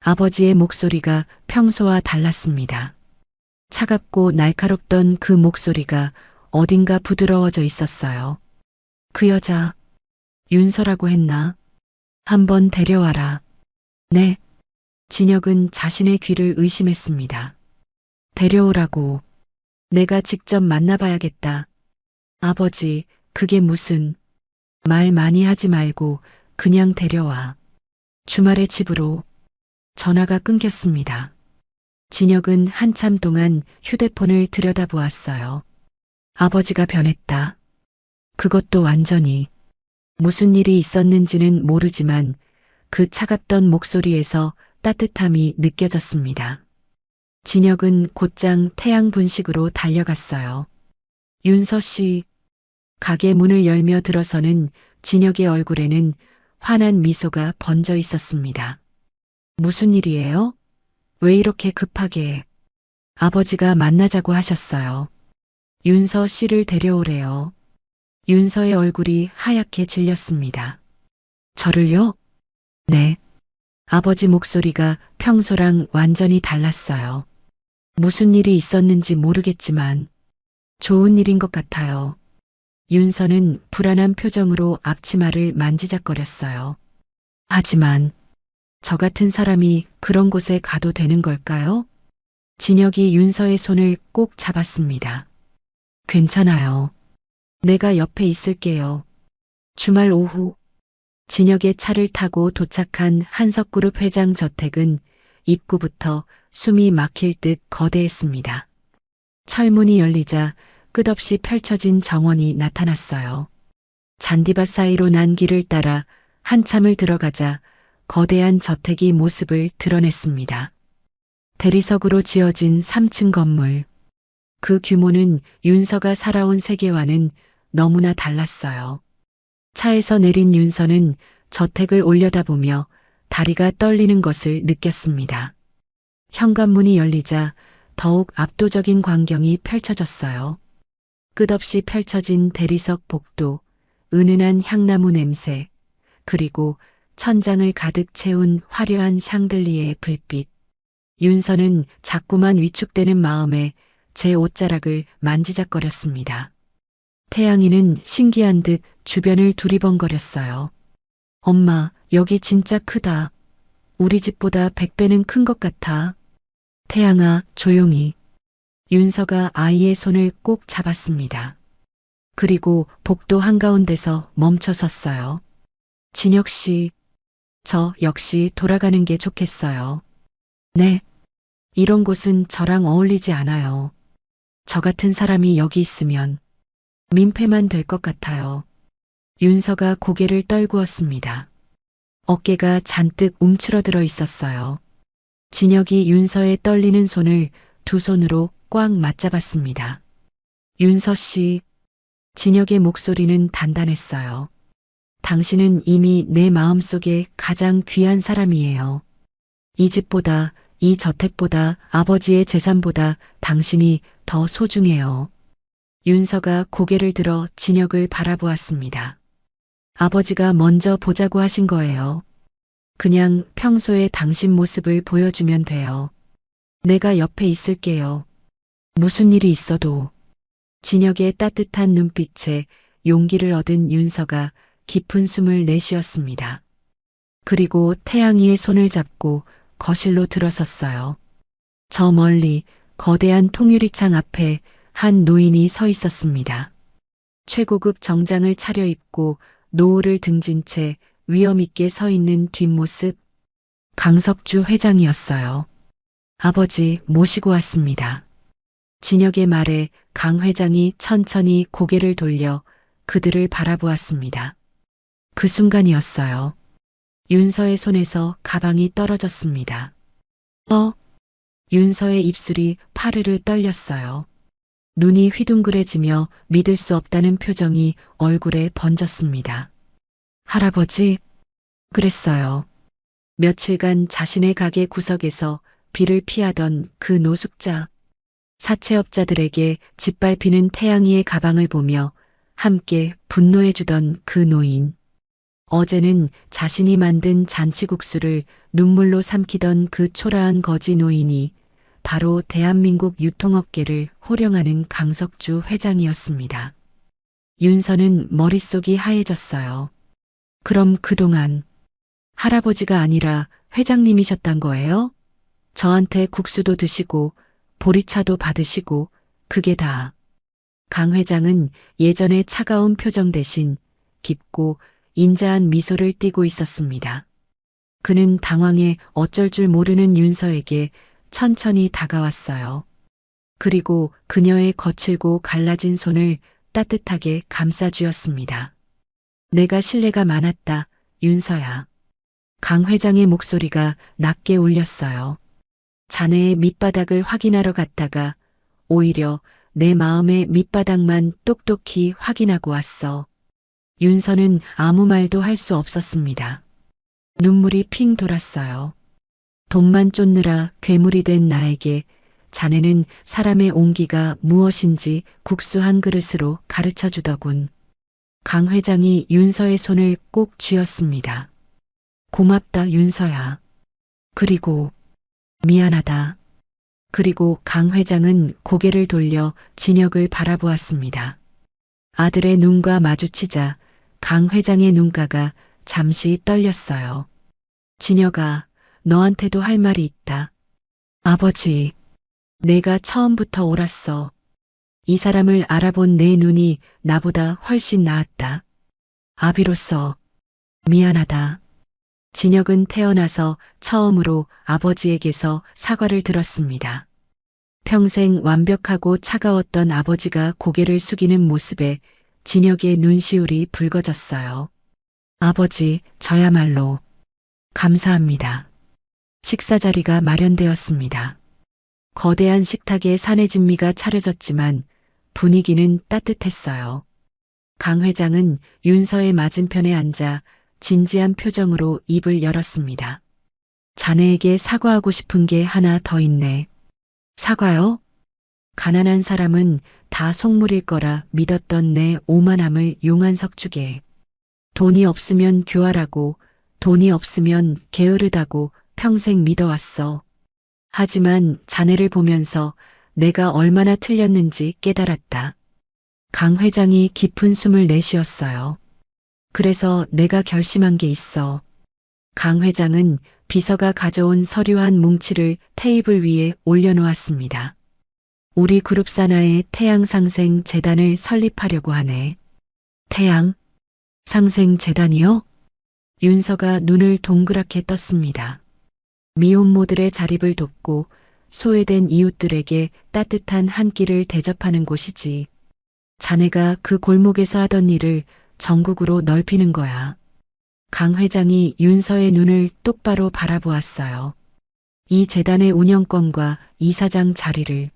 C: 아버지의 목소리가 평소와 달랐습니다. 차갑고 날카롭던 그 목소리가 어딘가 부드러워져 있었어요. 그 여자, 윤서라고 했나? 한번 데려와라. 네. 진혁은 자신의 귀를 의심했습니다. 데려오라고. 내가 직접 만나봐야겠다. 아버지, 그게 무슨. 말 많이 하지 말고 그냥 데려와. 주말에 집으로. 전화가 끊겼습니다. 진혁은 한참 동안 휴대폰을 들여다보았어요. 아버지가 변했다. 그것도 완전히. 무슨 일이 있었는지는 모르지만 그 차갑던 목소리에서 따뜻함이 느껴졌습니다. 진혁은 곧장 태양 분식으로 달려갔어요. 윤서 씨. 가게 문을 열며 들어서는 진혁의 얼굴에는 환한 미소가 번져 있었습니다. 무슨 일이에요? 왜 이렇게 급하게? 아버지가 만나자고 하셨어요. 윤서 씨를 데려오래요. 윤서의 얼굴이 하얗게 질렸습니다. 저를요? 네. 아버지 목소리가 평소랑 완전히 달랐어요. 무슨 일이 있었는지 모르겠지만 좋은 일인 것 같아요. 윤서는 불안한 표정으로 앞치마를 만지작거렸어요. 하지만 저 같은 사람이 그런 곳에 가도 되는 걸까요? 진혁이 윤서의 손을 꼭 잡았습니다. 괜찮아요. 내가 옆에 있을게요. 주말 오후 진혁의 차를 타고 도착한 한석그룹 회장 저택은 입구부터 숨이 막힐 듯 거대했습니다. 철문이 열리자 끝없이 펼쳐진 정원이 나타났어요. 잔디밭 사이로 난 길을 따라 한참을 들어가자 거대한 저택이 모습을 드러냈습니다. 대리석으로 지어진 3층 건물. 그 규모는 윤서가 살아온 세계와는 너무나 달랐어요. 차에서 내린 윤서는 저택을 올려다보며 다리가 떨리는 것을 느꼈습니다. 현관문이 열리자 더욱 압도적인 광경이 펼쳐졌어요. 끝없이 펼쳐진 대리석 복도, 은은한 향나무 냄새, 그리고 천장을 가득 채운 화려한 샹들리에의 불빛. 윤서는 자꾸만 위축되는 마음에 제 옷자락을 만지작거렸습니다. 태양이는 신기한 듯 주변을 두리번거렸어요. 엄마, 여기 진짜 크다. 우리 집보다 100배는 큰 것 같아. 태양아, 조용히. 윤서가 아이의 손을 꼭 잡았습니다. 그리고 복도 한가운데서 멈춰 섰어요. 진혁 씨, 저 역시 돌아가는 게 좋겠어요. 네. 이런 곳은 저랑 어울리지 않아요. 저 같은 사람이 여기 있으면 민폐만 될 것 같아요. 윤서가 고개를 떨구었습니다. 어깨가 잔뜩 움츠러들어 있었어요. 진혁이 윤서의 떨리는 손을 두 손으로 꽉 맞잡았습니다. 윤서 씨, 진혁의 목소리는 단단했어요. 당신은 이미 내 마음속에 가장 귀한 사람이에요. 이 집보다, 이 저택보다, 아버지의 재산보다 당신이 더 소중해요. 윤서가 고개를 들어 진혁을 바라보았습니다. 아버지가 먼저 보자고 하신 거예요. 그냥 평소에 당신 모습을 보여주면 돼요. 내가 옆에 있을게요. 무슨 일이 있어도. 진혁의 따뜻한 눈빛에 용기를 얻은 윤서가 깊은 숨을 내쉬었습니다. 그리고 태양이의 손을 잡고 거실로 들어섰어요. 저 멀리 거대한 통유리창 앞에 한 노인이 서 있었습니다. 최고급 정장을 차려입고 노을을 등진 채 위엄 있게 서 있는 뒷모습. 강석주 회장이었어요. 아버지 모시고 왔습니다. 진혁의 말에 강 회장이 천천히 고개를 돌려 그들을 바라보았습니다. 그 순간이었어요. 윤서의 손에서 가방이 떨어졌습니다. 윤서의 입술이 파르르 떨렸어요. 눈이 휘둥그레지며 믿을 수 없다는 표정이 얼굴에 번졌습니다. 할아버지? 그랬어요. 며칠간 자신의 가게 구석에서 비를 피하던 그 노숙자. 사채업자들에게 짓밟히는 태양이의 가방을 보며 함께 분노해주던 그 노인. 어제는 자신이 만든 잔치국수를 눈물로 삼키던 그 초라한 거지 노인이 바로 대한민국 유통업계를 호령하는 강석주 회장이었습니다. 윤서는 머릿속이 하얘졌어요. 그럼 그동안 할아버지가 아니라 회장님이셨단 거예요? 저한테 국수도 드시고 보리차도 받으시고 그게 다. 강 회장은 예전의 차가운 표정 대신 깊고 인자한 미소를 띠고 있었습니다. 그는 당황해 어쩔 줄 모르는 윤서에게 천천히 다가왔어요. 그리고 그녀의 거칠고 갈라진 손을 따뜻하게 감싸주었습니다. 내가 신뢰가 많았다, 윤서야. 강 회장의 목소리가 낮게 울렸어요. 자네의 밑바닥을 확인하러 갔다가 오히려 내 마음의 밑바닥만 똑똑히 확인하고 왔어. 윤서는 아무 말도 할 수 없었습니다. 눈물이 핑 돌았어요. 돈만 쫓느라 괴물이 된 나에게 자네는 사람의 온기가 무엇인지 국수 한 그릇으로 가르쳐 주더군. 강 회장이 윤서의 손을 꼭 쥐었습니다. 고맙다, 윤서야. 그리고 미안하다. 그리고 강 회장은 고개를 돌려 진혁을 바라보았습니다. 아들의 눈과 마주치자 강 회장의 눈가가 잠시 떨렸어요. 진혁아, 너한테도 할 말이 있다. 아버지, 내가 처음부터 옳았어. 이 사람을 알아본 내 눈이 나보다 훨씬 나았다. 아비로서 미안하다. 진혁은 태어나서 처음으로 아버지에게서 사과를 들었습니다. 평생 완벽하고 차가웠던 아버지가 고개를 숙이는 모습에 진혁의 눈시울이 붉어졌어요. 아버지, 저야말로 감사합니다. 식사 자리가 마련되었습니다. 거대한 식탁에 사내진미가 차려졌지만 분위기는 따뜻했어요. 강 회장은 윤서의 맞은편에 앉아 진지한 표정으로 입을 열었습니다. 자네에게 사과하고 싶은 게 하나 더 있네. 사과요? 가난한 사람은 다 속물일 거라 믿었던 내 오만함을 용한 석주게. 돈이 없으면 교활하고 돈이 없으면 게으르다고 평생 믿어왔어. 하지만 자네를 보면서 내가 얼마나 틀렸는지 깨달았다. 강 회장이 깊은 숨을 내쉬었어요. 그래서 내가 결심한 게 있어. 강 회장은 비서가 가져온 서류 한 뭉치를 테이블 위에 올려놓았습니다. 우리 그룹 산하의 태양상생 재단을 설립하려고 하네. 태양? 상생 재단이요? 윤서가 눈을 동그랗게 떴습니다. 미혼모들의 자립을 돕고 소외된 이웃들에게 따뜻한 한 끼를 대접하는 곳이지. 자네가 그 골목에서 하던 일을 전국으로 넓히는 거야. 강 회장이 윤서의 눈을 똑바로 바라보았어요. 이 재단의 운영권과 이사장 자리를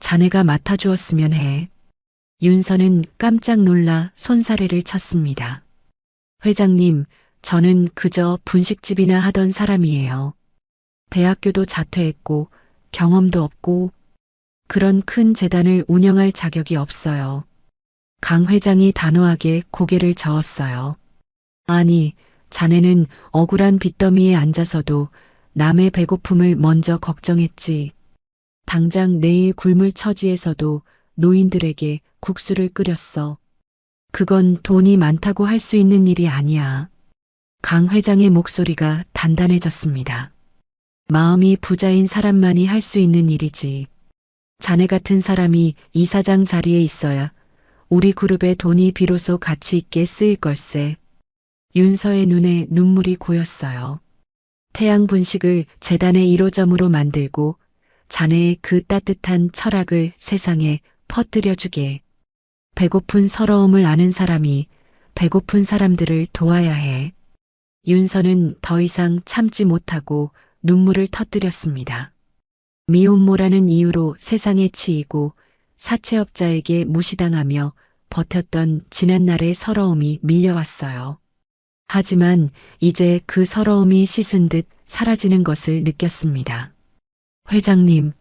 C: 자네가 맡아주었으면 해. 윤서는 깜짝 놀라 손사래를 쳤습니다. 회장님, 저는 그저 분식집이나 하던 사람이에요. 대학교도 자퇴했고 경험도 없고 그런 큰 재단을 운영할 자격이 없어요. 강 회장이 단호하게 고개를 저었어요. 아니, 자네는 억울한 빚더미에 앉아서도 남의 배고픔을 먼저 걱정했지. 당장 내일 굶을 처지에서도 노인들에게 국수를 끓였어. 그건 돈이 많다고 할 수 있는 일이 아니야. 강 회장의 목소리가 단단해졌습니다. 마음이 부자인 사람만이 할 수 있는 일이지. 자네 같은 사람이 이사장 자리에 있어야 우리 그룹의 돈이 비로소 가치 있게 쓰일 걸세. 윤서의 눈에 눈물이 고였어요. 태양 분식을 재단의 1호점으로 만들고 자네의 그 따뜻한 철학을 세상에 퍼뜨려주게. 배고픈 서러움을 아는 사람이 배고픈 사람들을 도와야 해. 윤서는 더 이상 참지 못하고 눈물을 터뜨렸습니다. 미혼모라는 이유로 세상에 치이고 사채업자에게 무시당하며 버텼던 지난날의 서러움이 밀려왔어요. 하지만 이제 그 서러움이 씻은 듯 사라지는 것을 느꼈습니다. 회장님,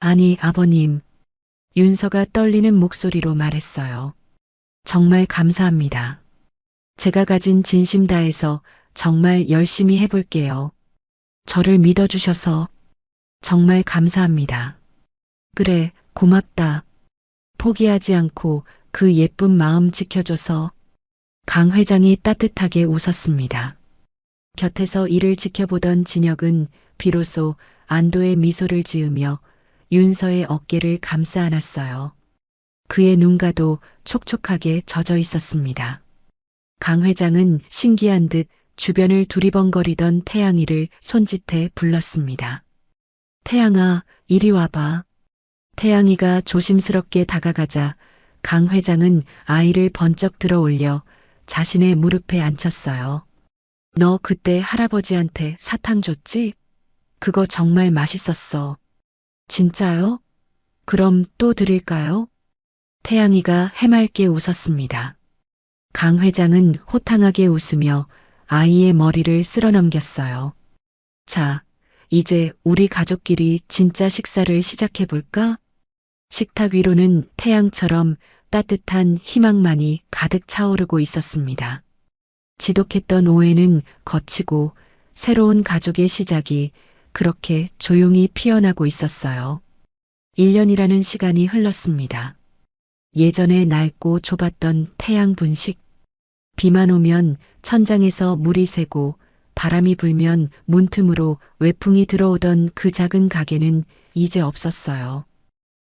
C: 아니 아버님, 윤서가 떨리는 목소리로 말했어요. 정말 감사합니다. 제가 가진 진심 다해서 정말 열심히 해볼게요. 저를 믿어주셔서 정말 감사합니다. 그래, 고맙다. 포기하지 않고 그 예쁜 마음 지켜줘서. 강 회장이 따뜻하게 웃었습니다. 곁에서 이를 지켜보던 진혁은 비로소 안도의 미소를 지으며 윤서의 어깨를 감싸 안았어요. 그의 눈가도 촉촉하게 젖어 있었습니다. 강 회장은 신기한 듯 주변을 두리번거리던 태양이를 손짓해 불렀습니다. 태양아, 이리 와봐. 태양이가 조심스럽게 다가가자 강 회장은 아이를 번쩍 들어 올려 자신의 무릎에 앉혔어요. 너 그때 할아버지한테 사탕 줬지? 그거 정말 맛있었어. 진짜요? 그럼 또 드릴까요? 태양이가 해맑게 웃었습니다. 강 회장은 호탕하게 웃으며 아이의 머리를 쓸어넘겼어요. 자, 이제 우리 가족끼리 진짜 식사를 시작해볼까? 식탁 위로는 태양처럼 따뜻한 희망만이 가득 차오르고 있었습니다. 지독했던 오해는 거치고 새로운 가족의 시작이 그렇게 조용히 피어나고 있었어요. 1년이라는 시간이 흘렀습니다. 예전에 낡고 좁았던 태양 분식. 비만 오면 천장에서 물이 새고 바람이 불면 문틈으로 외풍이 들어오던 그 작은 가게는 이제 없었어요.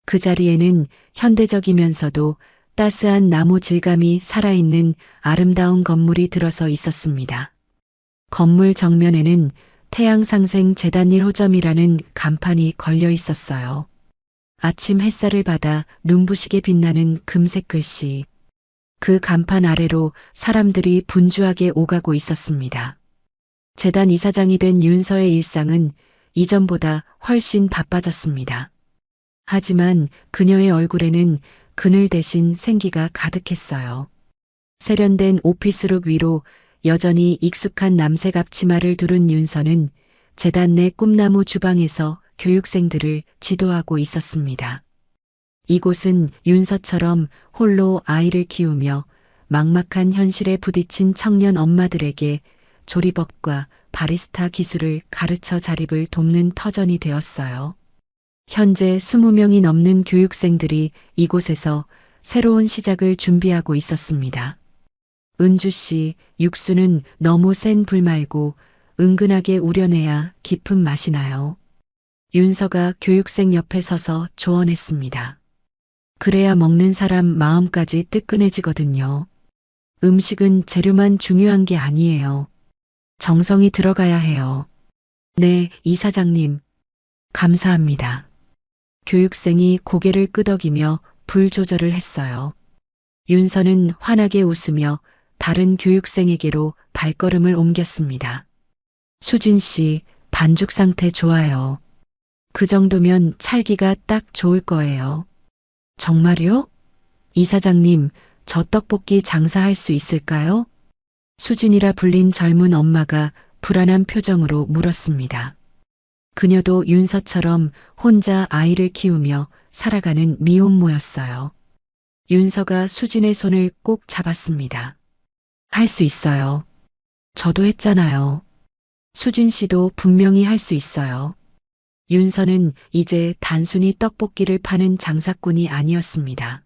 C: 그 자리에는 현대적이면서도 따스한 나무 질감이 살아있는 아름다운 건물이 들어서 있었습니다. 건물 정면에는 태양상생 재단일 호점이라는 간판이 걸려 있었어요. 아침 햇살을 받아 눈부시게 빛나는 금색 글씨. 그 간판 아래로 사람들이 분주하게 오가고 있었습니다. 재단 이사장이 된 윤서의 일상은 이전보다 훨씬 바빠졌습니다. 하지만 그녀의 얼굴에는 그늘 대신 생기가 가득했어요. 세련된 오피스룩 위로 여전히 익숙한 남색 앞치마를 두른 윤서는 재단 내 꿈나무 주방에서 교육생들을 지도하고 있었습니다. 이곳은 윤서처럼 홀로 아이를 키우며 막막한 현실에 부딪힌 청년 엄마들에게 조리법과 바리스타 기술을 가르쳐 자립을 돕는 터전이 되었어요. 현재 20명이 넘는 교육생들이 이곳에서 새로운 시작을 준비하고 있었습니다. 은주 씨, 육수는 너무 센 불 말고 은근하게 우려내야 깊은 맛이 나요. 윤서가 교육생 옆에 서서 조언했습니다. 그래야 먹는 사람 마음까지 뜨끈해지거든요. 음식은 재료만 중요한 게 아니에요. 정성이 들어가야 해요. 네, 이사장님. 감사합니다. 교육생이 고개를 끄덕이며 불 조절을 했어요. 윤서는 환하게 웃으며 다른 교육생에게로 발걸음을 옮겼습니다. 수진 씨, 반죽 상태 좋아요. 그 정도면 찰기가 딱 좋을 거예요. 정말요? 이사장님, 저 떡볶이 장사할 수 있을까요? 수진이라 불린 젊은 엄마가 불안한 표정으로 물었습니다. 그녀도 윤서처럼 혼자 아이를 키우며 살아가는 미혼모였어요. 윤서가 수진의 손을 꼭 잡았습니다. 할 수 있어요. 저도 했잖아요. 수진 씨도 분명히 할 수 있어요. 윤서는 이제 단순히 떡볶이를 파는 장사꾼이 아니었습니다.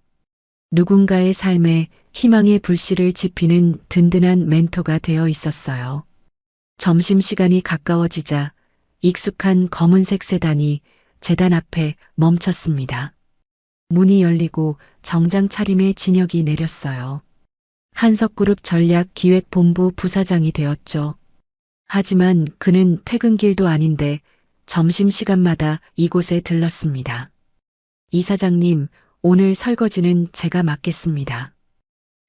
C: 누군가의 삶에 희망의 불씨를 지피는 든든한 멘토가 되어 있었어요. 점심시간이 가까워지자 익숙한 검은색 세단이 재단 앞에 멈췄습니다. 문이 열리고 정장 차림의 진혁이 내렸어요. 한석그룹 전략기획본부 부사장이 되었죠. 하지만 그는 퇴근길도 아닌데 점심시간마다 이곳에 들렀습니다. 이사장님, 오늘 설거지는 제가 맡겠습니다.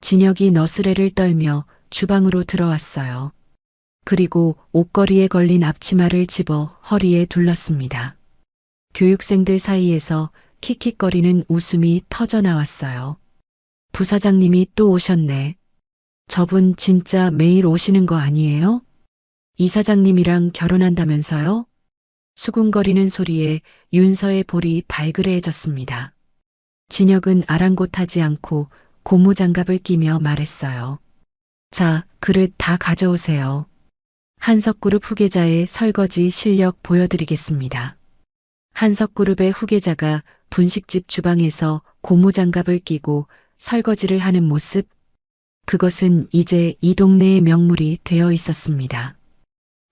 C: 진혁이 너스레를 떨며 주방으로 들어왔어요. 그리고 옷걸이에 걸린 앞치마를 집어 허리에 둘렀습니다. 교육생들 사이에서 킥킥거리는 웃음이 터져 나왔어요. 부사장님이 또 오셨네. 저분 진짜 매일 오시는 거 아니에요? 이사장님이랑 결혼한다면서요? 수군거리는 소리에 윤서의 볼이 발그레해졌습니다. 진혁은 아랑곳하지 않고 고무장갑을 끼며 말했어요. 자, 그릇 다 가져오세요. 한석그룹 후계자의 설거지 실력 보여드리겠습니다. 한석그룹의 후계자가 분식집 주방에서 고무장갑을 끼고 설거지를 하는 모습, 그것은 이제 이 동네의 명물이 되어 있었습니다.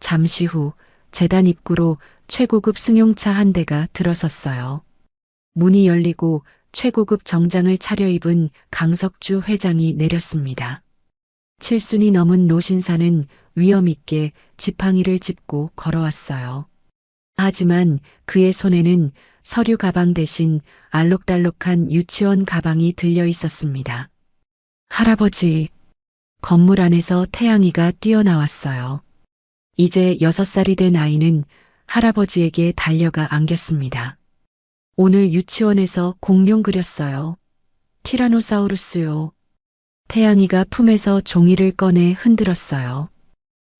C: 잠시 후 재단 입구로 최고급 승용차 한 대가 들어섰어요. 문이 열리고 최고급 정장을 차려입은 강석주 회장이 내렸습니다. 칠순이 넘은 노신사는 위엄있게 지팡이를 짚고 걸어왔어요. 하지만 그의 손에는 서류 가방 대신 알록달록한 유치원 가방이 들려 있었습니다. 할아버지, 건물 안에서 태양이가 뛰어나왔어요. 이제 6살이 된 아이는 할아버지에게 달려가 안겼습니다. 오늘 유치원에서 공룡 그렸어요. 티라노사우루스요. 태양이가 품에서 종이를 꺼내 흔들었어요.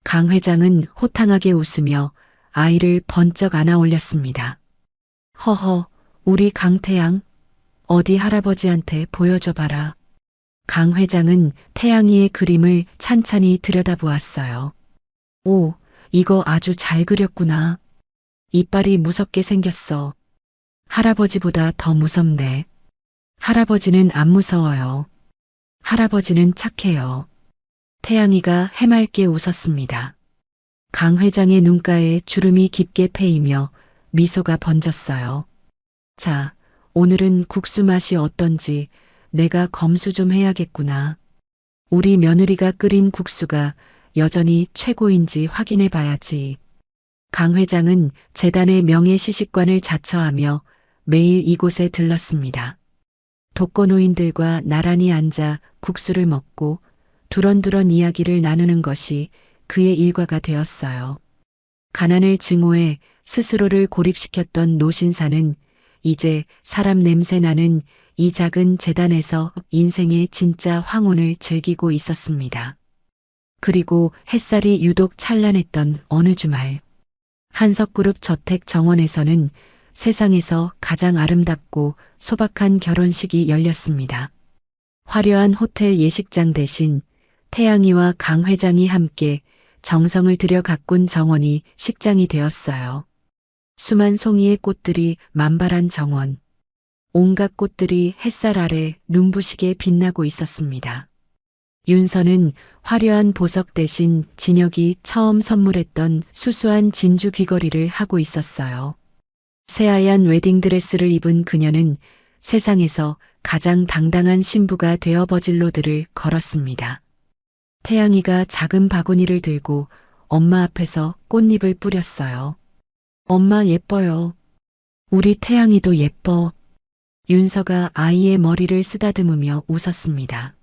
C: 강 회장은 호탕하게 웃으며 아이를 번쩍 안아 올렸습니다. 허허, 우리 강태양, 어디 할아버지한테 보여줘 봐라. 강 회장은 태양이의 그림을 찬찬히 들여다보았어요. 오, 이거 아주 잘 그렸구나. 이빨이 무섭게 생겼어. 할아버지보다 더 무섭네. 할아버지는 안 무서워요. 할아버지는 착해요. 태양이가 해맑게 웃었습니다. 강 회장의 눈가에 주름이 깊게 패이며 미소가 번졌어요. 자, 오늘은 국수 맛이 어떤지 내가 검수 좀 해야겠구나. 우리 며느리가 끓인 국수가 여전히 최고인지 확인해 봐야지. 강 회장은 재단의 명예시식관을 자처하며 매일 이곳에 들렀습니다. 독거노인들과 나란히 앉아 국수를 먹고 두런두런 이야기를 나누는 것이 그의 일과가 되었어요. 가난을 증오해 스스로를 고립시켰던 노신사는 이제 사람 냄새 나는 이 작은 재단에서 인생의 진짜 황혼을 즐기고 있었습니다. 그리고 햇살이 유독 찬란했던 어느 주말, 한석그룹 저택 정원에서는 세상에서 가장 아름답고 소박한 결혼식이 열렸습니다. 화려한 호텔 예식장 대신 태양이와 강 회장이 함께 정성을 들여 가꾼 정원이 식장이 되었어요. 수만 송이의 꽃들이 만발한 정원. 온갖 꽃들이 햇살 아래 눈부시게 빛나고 있었습니다. 윤서는 화려한 보석 대신 진혁이 처음 선물했던 수수한 진주 귀걸이를 하고 있었어요. 새하얀 웨딩드레스를 입은 그녀는 세상에서 가장 당당한 신부가 되어 버질로드를 걸었습니다. 태양이가 작은 바구니를 들고 엄마 앞에서 꽃잎을 뿌렸어요. 엄마 예뻐요. 우리 태양이도 예뻐. 윤서가 아이의 머리를 쓰다듬으며 웃었습니다.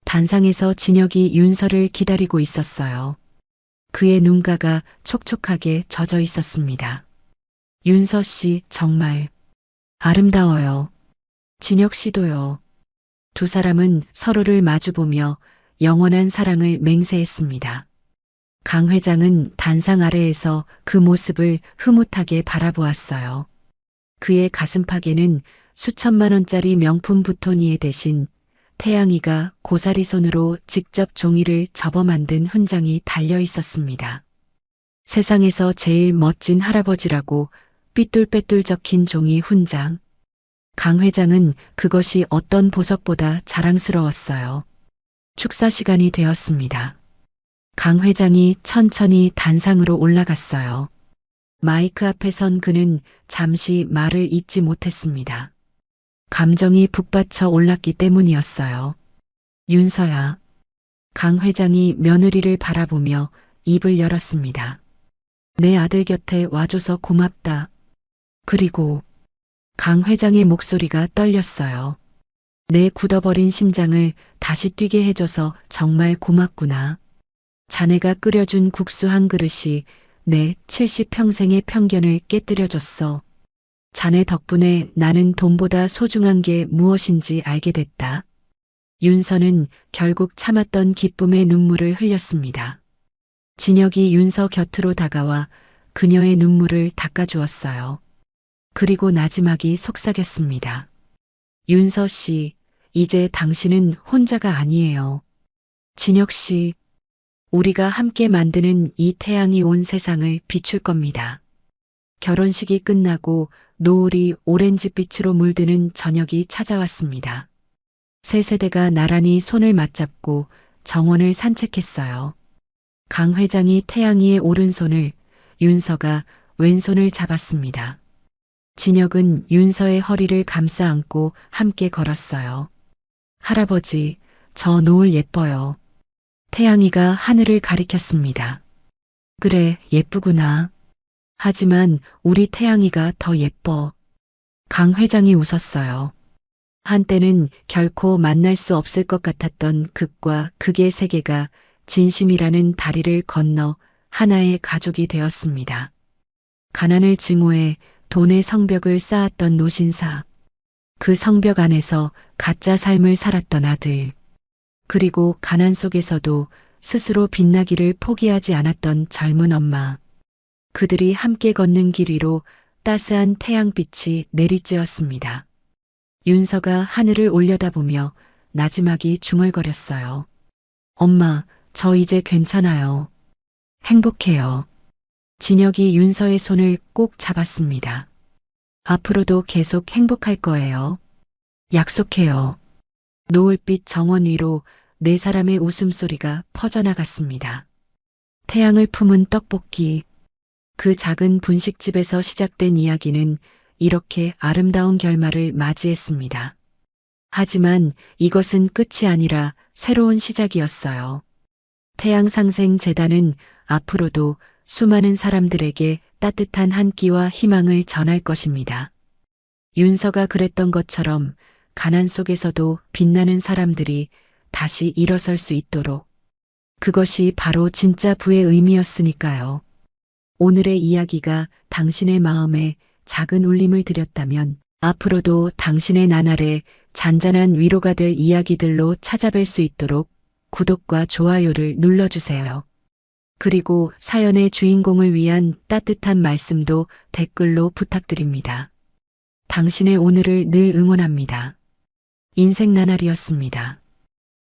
C: 단상에서 진혁이 윤서를 기다리고 있었어요. 그의 눈가가 촉촉하게 젖어 있었습니다. 윤서 씨 정말 아름다워요. 진혁 씨도요. 두 사람은 서로를 마주보며 영원한 사랑을 맹세했습니다. 강 회장은 단상 아래에서 그 모습을 흐뭇하게 바라보았어요. 그의 가슴팍에는 수천만 원짜리 명품 부토니에 대신 태양이가 고사리 손으로 직접 종이를 접어 만든 훈장이 달려 있었습니다. 세상에서 제일 멋진 할아버지라고 삐뚤빼뚤 적힌 종이 훈장. 강 회장은 그것이 어떤 보석보다 자랑스러웠어요. 축사 시간이 되었습니다. 강 회장이 천천히 단상으로 올라갔어요. 마이크 앞에 선 그는 잠시 말을 잇지 못했습니다. 감정이 북받쳐 올랐기 때문이었어요. 윤서야. 강 회장이 며느리를 바라보며 입을 열었습니다. 내 아들 곁에 와줘서 고맙다. 그리고 강 회장의 목소리가 떨렸어요. 내 굳어버린 심장을 다시 뛰게 해줘서 정말 고맙구나. 자네가 끓여준 국수 한 그릇이 내 70평생의 편견을 깨뜨려줬어. 자네 덕분에 나는 돈보다 소중한 게 무엇인지 알게 됐다. 윤서는 결국 참았던 기쁨의 눈물을 흘렸습니다. 진혁이 윤서 곁으로 다가와 그녀의 눈물을 닦아주었어요. 그리고 나지막이 속삭였습니다. 윤서 씨, 이제 당신은 혼자가 아니에요. 진혁 씨, 우리가 함께 만드는 이 태양이 온 세상을 비출 겁니다. 결혼식이 끝나고 노을이 오렌지빛으로 물드는 저녁이 찾아왔습니다. 세 세대가 나란히 손을 맞잡고 정원을 산책했어요. 강 회장이 태양이의 오른손을, 윤서가 왼손을 잡았습니다. 진혁은 윤서의 허리를 감싸 안고 함께 걸었어요. 할아버지, 저 노을 예뻐요. 태양이가 하늘을 가리켰습니다. 그래, 예쁘구나. 하지만 우리 태양이가 더 예뻐. 강 회장이 웃었어요. 한때는 결코 만날 수 없을 것 같았던 극과 극의 세계가 진심이라는 다리를 건너 하나의 가족이 되었습니다. 가난을 증오해 돈의 성벽을 쌓았던 노신사. 그 성벽 안에서 가짜 삶을 살았던 아들. 그리고 가난 속에서도 스스로 빛나기를 포기하지 않았던 젊은 엄마. 그들이 함께 걷는 길 위로 따스한 태양빛이 내리쬐었습니다. 윤서가 하늘을 올려다보며 나지막이 중얼거렸어요. 엄마, 저 이제 괜찮아요. 행복해요. 진혁이 윤서의 손을 꼭 잡았습니다. 앞으로도 계속 행복할 거예요. 약속해요. 노을빛 정원 위로 네 사람의 웃음소리가 퍼져나갔습니다. 태양을 품은 떡볶이. 그 작은 분식집에서 시작된 이야기는 이렇게 아름다운 결말을 맞이했습니다. 하지만 이것은 끝이 아니라 새로운 시작이었어요. 태양상생재단은 앞으로도 수많은 사람들에게 따뜻한 한 끼와 희망을 전할 것입니다. 윤서가 그랬던 것처럼 가난 속에서도 빛나는 사람들이 다시 일어설 수 있도록. 그것이 바로 진짜 부의 의미였으니까요. 오늘의 이야기가 당신의 마음에 작은 울림을 드렸다면 앞으로도 당신의 나날에 잔잔한 위로가 될 이야기들로 찾아뵐 수 있도록 구독과 좋아요를 눌러주세요. 그리고 사연의 주인공을 위한 따뜻한 말씀도 댓글로 부탁드립니다. 당신의 오늘을 늘 응원합니다. 인생 나날이었습니다.